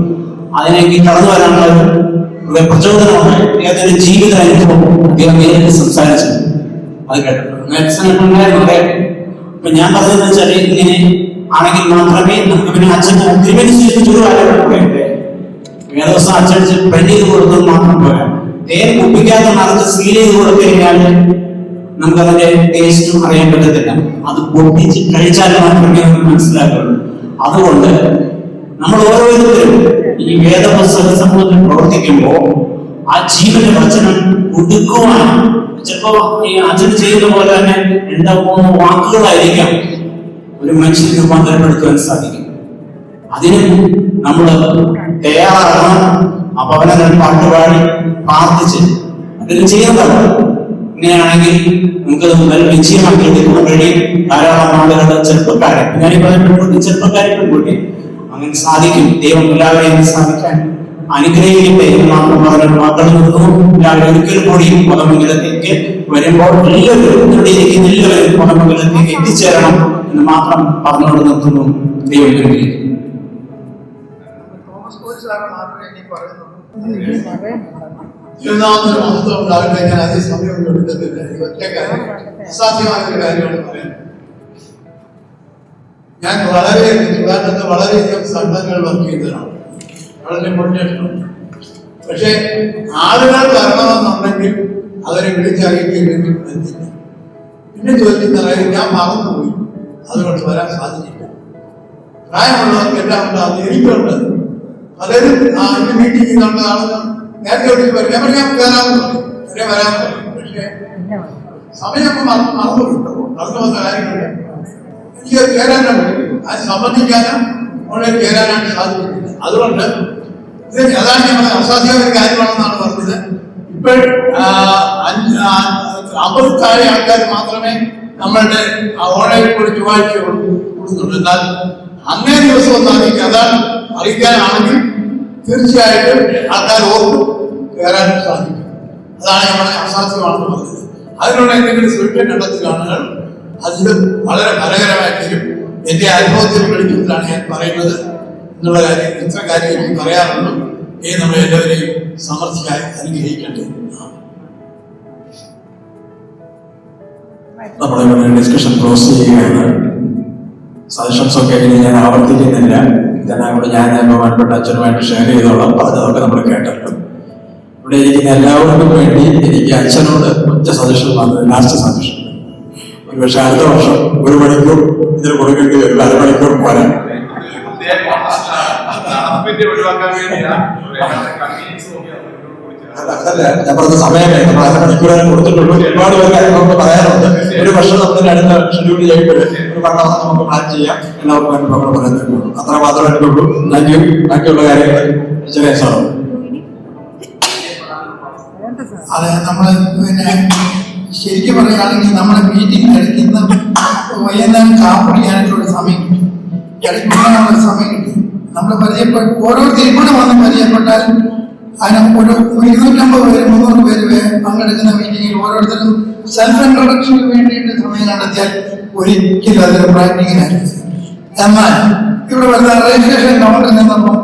അതിലേക്ക് കടന്നു വരാനുള്ള പ്രചോദനമുണ്ടായി. അദ്ദേഹത്തിന്റെ ജീവിത അനുഭവം അദ്ദേഹം നേരിട്ട് സംസാരിച്ചു. അത് കേട്ടിട്ടുണ്ട്. അപ്പൊ ഞാൻ പറഞ്ഞതെന്ന് വെച്ചാൽ ഇങ്ങനെ ആണെങ്കിൽ മാത്രമേ നമുക്ക് പിന്നെ അച്ഛന് തിരുവനന്തപുരത്ത് ഒരു കാര്യം പറയട്ടെ, വേദവസം അച്ചടിച്ച് പ്രിന്റ് ചെയ്ത് കൊടുത്തത് മാത്രം പോരാ, തേൻ കുപ്പിക്കാതെ നിറച്ച് സീൽ ചെയ്ത് കൊടുത്തു കഴിഞ്ഞാൽ നമുക്കതിന്റെ ടേസ്റ്റും അറിയാൻ പറ്റത്തില്ല. അത് പൊട്ടിച്ച് കഴിച്ചാൽ മാത്രമേ നമുക്ക് മനസ്സിലാക്കുള്ളൂ. അതുകൊണ്ട് നമ്മൾ ഓരോരുത്തരും ഈ വേദപുസ്തക സമൂഹത്തിൽ പ്രവർത്തിക്കുമ്പോൾ ആ ജീവന്റെ വചനം ഒതുക്കുവാൻ ചിലപ്പോ ഈ അച്ഛൻ ചെയ്യുന്ന പോലെ തന്നെ 2-3 വാക്കുകളായിരിക്കാം ഒരു മനുഷ്യനെ രൂപാന്തരപ്പെടുത്തുവാൻ സാധിക്കും. അതിന് നമ്മൾ തയ്യാറാകണം. അപ്പൊ അവനെ പാട്ടുപാടി പ്രാർത്ഥിച്ച് അതിന് ചെയ്യുന്നതാണ്. ഇങ്ങനെയാണെങ്കിൽ നമുക്കത് നല്ല നിശ്ചയമാക്കി എടുക്കാൻ കഴിയും. ധാരാളം ആളുകളുടെ ചെറുപ്പക്കാരെ, ഞാനീ പറഞ്ഞ ചെറുപ്പക്കാരെ പെൺകുട്ടി അങ്ങനെ സാധിക്കും. ദൈവം എല്ലാവരെയും സാധിക്കാൻ അനുഗ്രഹിക്കട്ടെ എന്ന് മാത്രം പറഞ്ഞ മക്കൾ നിൽക്കുന്നു. എല്ലാവരും ഒരിക്കൽ കൂടി പദമംഗലത്തേക്ക് വരുമ്പോൾ എല്ലാവരും ഇവിടെ ഇരിക്കുന്ന എല്ലാവരും പദമംഗലത്തേക്ക് എത്തിച്ചേരണം എന്ന് മാത്രം പറഞ്ഞുകൊണ്ട് നിർത്തുന്നു. ദൈവം അനുഗ്രഹിക്കും. ഉണ്ടാകട്ടെ. ഞാൻ അതേ സമയം എടുക്കത്തില്ല. ഒറ്റ കാര്യം, അസാധ്യമായ ഒരു കാര്യമാണ് പറയാൻ. ഞാൻ വളരെയധികം സംഘങ്ങൾ വർക്ക് ചെയ്തതാണ്, വളരെ മോട്ടിവേഷനുണ്ട്. പക്ഷെ ആളുകൾ വരണമെന്നുണ്ടെങ്കിൽ അവരെ വിളിച്ചറിയിക്കുകയും എത്തില്ല. പിന്നെ ചോദിക്കുന്ന ഞാൻ മറന്നുപോയി, അതുകൊണ്ട് വരാൻ സാധിച്ചില്ല. പ്രായമുള്ളവർക്ക് എല്ലാം ഉണ്ടാകും, എനിക്കുണ്ട്. പലരും മീറ്റിംഗ് കണ്ട ആളുകൾ നേരത്തെ വിളിച്ച് പറയും, ഞാൻ വരാമെന്ന് പറയും, വരാമെന്ന് പറയും. പക്ഷേ സമയമൊക്കെ മറന്നുപോയിട്ടുണ്ടോ? നടന്നു വന്ന കാര്യങ്ങളുണ്ട്. എനിക്ക് ചേരാനാണ് വിളിക്കുന്നത്, അത് സംബന്ധിക്കാനും അവിടെ ചേരാനായിട്ട് സാധിക്കുന്നില്ല. അതുകൊണ്ട് ഇത് അതാണ് ഞാൻ അസാധ്യമായ കാര്യമാണെന്നാണ് പറഞ്ഞത്. ഇപ്പോൾ 50 താഴെ ആൾക്കാർ മാത്രമേ നമ്മളുടെ ഓൺലൈനിൽ കൂടി ചൊവ്വാഴ്ച കൊടുക്കുന്നുണ്ട്. എന്നാൽ അങ്ങേ ദിവസം ഒന്ന് അറിയിക്കുക, അതാണ് അറിയിക്കാനാണെങ്കിൽ തീർച്ചയായിട്ടും ആൾക്കാർ ഓർക്കും, കയറാനും സാധിക്കും. അതാണ് നമ്മുടെ അസാധ്യമാണെന്ന് പറഞ്ഞത്. അതിനുള്ള എന്തെങ്കിലും സൊല്യൂഷൻ കണ്ടെത്തുകയാണെങ്കിൽ അതിൽ വളരെ ഫലകരമായി തീരും. എന്റെ അനുഭവത്തിൽ വെളിച്ചത്തിലാണ് ഞാൻ പറയുന്നത് എന്നുള്ള കാര്യം. ഇത്ര കാര്യം എനിക്ക് പറയാറുള്ളൂ. നമ്മൾ എല്ലാവരെയും സമൃദ്ധിയായി അനുഗ്രഹിക്കട്ടെ. നമ്മുടെ ഡിസ്കഷൻ ക്ലോസ് ചെയ്യുകയാണ്. സജഷൻസ് ഒക്കെ ഇനി ഞാൻ ആവർത്തിക്കുന്നില്ല. ഇതെല്ലാം കൂടെ ഞാൻ ബഹുമാനപ്പെട്ട അച്ഛനുമായിട്ട് ഷെയർ ചെയ്തോളാം. പറഞ്ഞതൊക്കെ നമ്മൾ കേട്ടല്ലോ. ഇവിടെ ഇരിക്കുന്ന എല്ലാവർക്കും വേണ്ടി എനിക്ക് അച്ഛനോട് ഒറ്റ സജഷൻ വന്നത്, ലാസ്റ്റ് സജഷൻ. ഒരു പക്ഷെ അടുത്ത വർഷം 1 മണിക്കൂർ ഇതിന് കൊടുക്കേണ്ടി വരും. 1/2 മണിക്കൂർ പോരാ. അതല്ല ഞാൻ പറഞ്ഞ സമയമേ, നമ്മൾ 1/2 മണിക്കൂറാണ് കൊടുത്തിട്ടുള്ളൂ. ഒരുപാട് പേര് കാര്യങ്ങളൊക്കെ പറയാനുണ്ട്. ഒരു വർഷം നമ്മൾ അടുത്ത ഷെഡ്യൂൾ ചെയ്യുമ്പോൾ ഒരു പണം നമുക്ക് പ്ലാൻ ചെയ്യാം. എല്ലാവർക്കും നമ്മൾ പറയുന്നുള്ളൂ. അത്ര മാത്രമേ എടുക്കുള്ളൂ. ബാക്കിയുള്ള കാര്യങ്ങൾ ചെറിയ സാധനം. അതെ, നമ്മൾ പിന്നെ ശരിക്കും പറയുകയാണെങ്കിൽ നമ്മുടെ മീറ്റിംഗ് കഴിക്കുന്ന വൈകുന്നേരം കാപ്പിടിക്കാനായിട്ടുള്ള സമയം കിട്ടി, ഇടയ്ക്കുള്ള സമയം കിട്ടി. നമ്മൾ ഓരോരുത്തരും ഇവിടെ വന്ന് പരിചയപ്പെട്ടാൽ അതിന് ഒരു 250 പേര് 300 പേര് പങ്കെടുക്കുന്ന മീറ്റിങ്ങിൽ ഓരോരുത്തരും സെൽഫ് ഇൻട്രൊഡക്ഷന് വേണ്ടിയിട്ട് സമയം കണ്ടെത്തിയാൽ ഒരിക്കലും അതൊരു പ്രാക്ടിക്കലായിരുന്നു. എന്നാൽ ഇവിടെ വരുന്ന രജിസ്ട്രേഷൻ കൗണ്ടറിൽ നിന്നപ്പം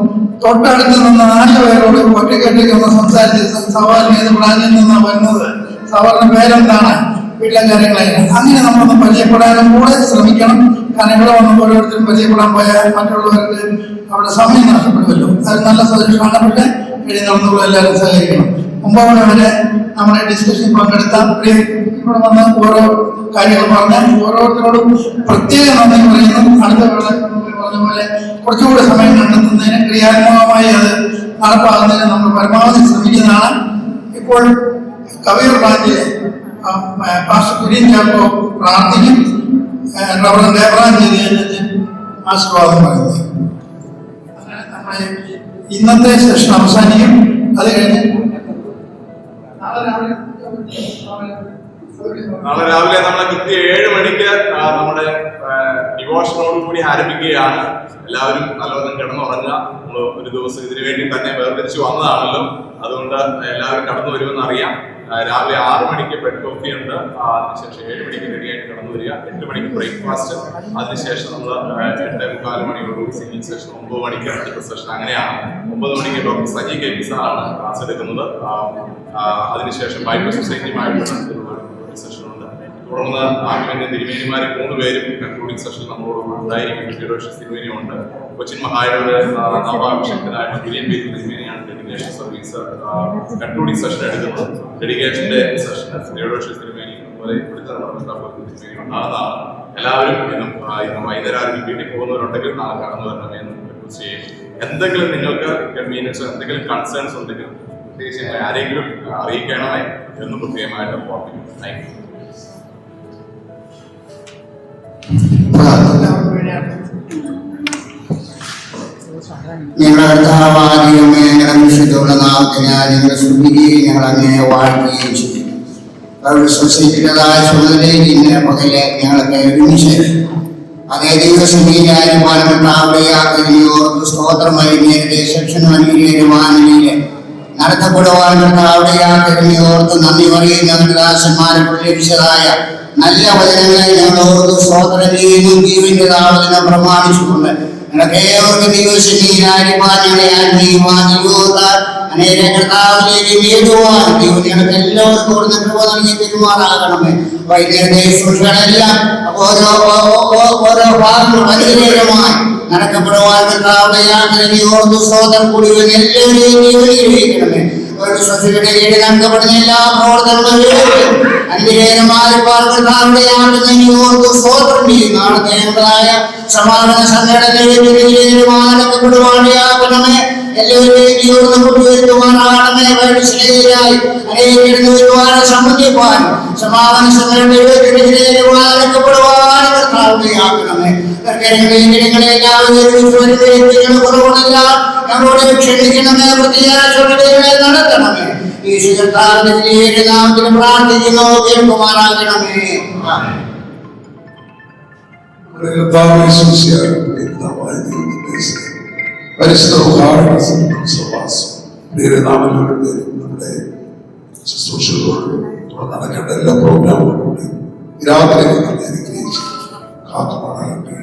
തൊട്ടടുത്ത് നിന്ന് 4 പേരോട് ഒറ്റയ്ക്കൊറ്റയ്ക്ക് ഒന്ന് സംസാരിച്ച് സവാറിന് ഏത് പ്ലാനിൽ നിന്നാണ് വരുന്നത്, സവാറിന്റെ പേരെന്താണ്, വീട്ടിലെ കാര്യങ്ങളായിരുന്നു. അങ്ങനെ നമ്മളൊന്ന് പരിചയപ്പെടാനും കൂടെ ശ്രമിക്കണം. കാരണം ഇവിടെ വന്ന് ഓരോരുത്തരും പരിചയപ്പെടാൻ പോയാൽ മറ്റുള്ളവർക്ക് അവിടെ സമയം നഷ്ടപ്പെടുമല്ലോ. അത് നല്ല സജഷനാണ്. പക്ഷേ ഇനി നടന്നുകൂടെ എല്ലാവരും സഹകരിക്കണം. 9 മണി വരെ നമ്മുടെ ഡിസ്കഷൻ പങ്കെടുത്ത ഇവിടെ വന്ന് ഓരോ കാര്യങ്ങൾ പറഞ്ഞാൽ ഓരോരുത്തരോടും പ്രത്യേക നന്ദി പറയുന്നു. അടുത്ത പറഞ്ഞ പോലെ കുറച്ചുകൂടെ സമയം കണ്ടെത്തുന്നതിന് ക്രിയാത്മകമായി അത് നടപ്പാകുന്നതിന് നമ്മൾ പരമാവധി ശ്രമിക്കുന്നതാണ്. ഇപ്പോൾ കവിയൂർ ബ്രാഞ്ചിലെ പാസ്റ്റർ കുര്യൻ ചാക്കോ പ്രാർത്ഥിക്കും. റവറൻ ദേവറാൻ ചെയ്ത് ആശീർവാദം പറയുന്നത്. നമ്മുടെ ഇന്നത്തെ സെഷൻ അവസാനിക്കും. അത് കഴിഞ്ഞ് നാളെ രാവിലെ നമ്മളെ കൃത്യം 7 മണിക്ക് നമ്മുടെ ഡിവോഷനോട് കൂടി ആരംഭിക്കുകയാണ്. എല്ലാവരും നല്ലവണ്ണം കിടന്നുറങ്ങുക. നമ്മൾ ഒരു ദിവസം ഇതിനു വേണ്ടി തന്നെ വേർതിരിച്ച് വന്നതാണല്ലോ. അതുകൊണ്ട് എല്ലാവരും കടന്നു വരുമെന്ന് അറിയാം. രാവിലെ 6 മണിക്ക് ബ്രെഡ് കോഫി ഉണ്ട്. അതിനുശേഷം 7 മണിക്ക് റെഡിയായിട്ട് കടന്നു വരിക. 8 മണിക്ക് ബ്രേക്ക്ഫാസ്റ്റ്. അതിനുശേഷം നമ്മൾ 8:45 മണിയോടുകൂടി സിംഗിങ് സെഷൻ. 9 മണിക്ക് അടുത്ത സെഷൻ. അങ്ങനെയാണ്. 9 മണിക്ക് ഡോക്ടർ സജി കെ പി സാറാണ് ക്ലാസ് എടുക്കുന്നത്. അതിനുശേഷം ബൈബിൾ സൊസൈറ്റിയുമായിട്ടുള്ള സെഷൻ ഉണ്ട്. തുടർന്ന് ആത്മീയ തിരുമേനിമാരെ 3 പേരും കൺക്ലൂഡിംഗ് സെഷൻ നമ്മളോട് ഉണ്ടായിരിക്കും. തിരുവോഷ തിരുമേനിയുണ്ട്. കൊച്ചിൻ മഹായുടെ നവാഭിഷക്തനായ വില്യം പി തിരുമേനിയാണ് ഡെഡിക്കേഷൻ സർവീസ് കൺക്ലൂഡിംഗ് സെഷൻ എടുക്കുന്നത്. ഡെഡിക്കേഷന്റെ സെഷൻ തിരുവോഷ തിരുമേനി അതുപോലെ ഇവിടുത്തെ തിരുമേനി ഉണ്ടാകുന്നതാണ്. എല്ലാവരും ഇന്നും വൈകുന്നേരം വീട്ടിൽ പോകുന്നവരുണ്ടെങ്കിൽ നാളെ കടന്നു വരണമെന്ന് റിക്വസ്റ്റ് ചെയ്യും. എന്തെങ്കിലും നിങ്ങൾക്ക് കൺവീനിയൻസ് എന്തെങ്കിലും കൺസേൺസ് ഉണ്ടെങ്കിൽ പ്രത്യേകിച്ച് ആരെങ്കിലും അറിയിക്കണമേ എന്ന് പ്രത്യേകമായിട്ട് ഓർമ്മിക്കും. Thank you. ഞങ്ങളുടെ കർത്താവാദിയമേ ഞങ്ങളുടെ വിശുദ്ധമുള്ള നാമത്തിനാൽ ഞങ്ങളെ സ്തുതിക്കുകയും ഞങ്ങൾ അങ്ങനെ വാഴ്ത്തുകയും ചെയ്യും. സൊസൈറ്റിയുടേതായ ചുമതലയിൽ ഇന്നലെ പകലെ ഞങ്ങളൊക്കെ ഒരുമിച്ച് അതേ ദിവസങ്ങളിലായിരുന്നോർക്ക് സ്തോത്രമായി നേരത്തെ സെക്ഷൻ വനിയിലെ നടത്തപ്പെടുവാൻ ഓർത്ത് നന്ദി പറയുന്ന ദാസന്മാരെ ലഭിച്ചതായ നല്ല വചനങ്ങളെ ഞങ്ങൾ ഓർത്ത് സ്തോത്രം ചെയ്യുന്നു. ദൈവന്റെ നാമത്തിനെ പ്രമാണിച്ചുകൊണ്ട് ഞങ്ങൾക്ക് ദൈവശനിയായിരിക്കാൻ ഞങ്ങളെ ആത്മീയമാൻ അനേക കർത്താവിലേക്ക് നേടുവാൻ ദൈവം ഞങ്ങൾക്ക് എല്ലാവർക്കും ഓർന്ന് കൃപ നൽകി പെരുമാറാകണമേ. വൈദ്യുതി സൂക്ഷികളെല്ലാം ഓരോ ഭാഗങ്ങളും അനുഗ്രഹമായി നടക്കപ്പെടുവാൻ കർത്താവിന്റെ യാത്രയെ ഓർത്ത് സ്തോത്രം കൂടി എല്ലാവരെയും ഒരു സൊസൈറ്റിയുടെ കീഴിൽ നടത്തപ്പെടുന്ന എല്ലാ പ്രവർത്തനങ്ങളും അനുഗ്രഹമായി കർത്താവിന്റെ യാത്രയെ ഓർത്ത് സ്തോത്രം ചെയ്യും. നാളത്തെ ഞങ്ങളായ സമാധാന സംഘടനയിലെ നടക്കപ്പെടുവാനാകണമേ. എല്ലാവരെയും കൊണ്ടുവരുത്തുവാനാകണമേ. വൈശ്വരായി അനേകം സംബന്ധിപ്പാൻ സമാധാന സംഘടനയിലേക്ക് നടക്കപ്പെടുവാൻ കർത്താവിനെയാകണമേ. കുറവുകളെല്ലാം ഞങ്ങളോട് ക്ഷണിക്കണമേ. പ്രത്യേക നടത്തണമേ. യേശു കർത്താവിന്റെ നാമത്തിൽ പ്രാർത്ഥിക്കുന്നു. കേൾക്കുമാറാകണമേ. നമ്മുടെ ശുശ്രൂഷകളോടും നടക്കേണ്ട എല്ലാ പ്രോഗ്രാമുകളും രാത്രി കാത്തുമാറാകട്ടെ.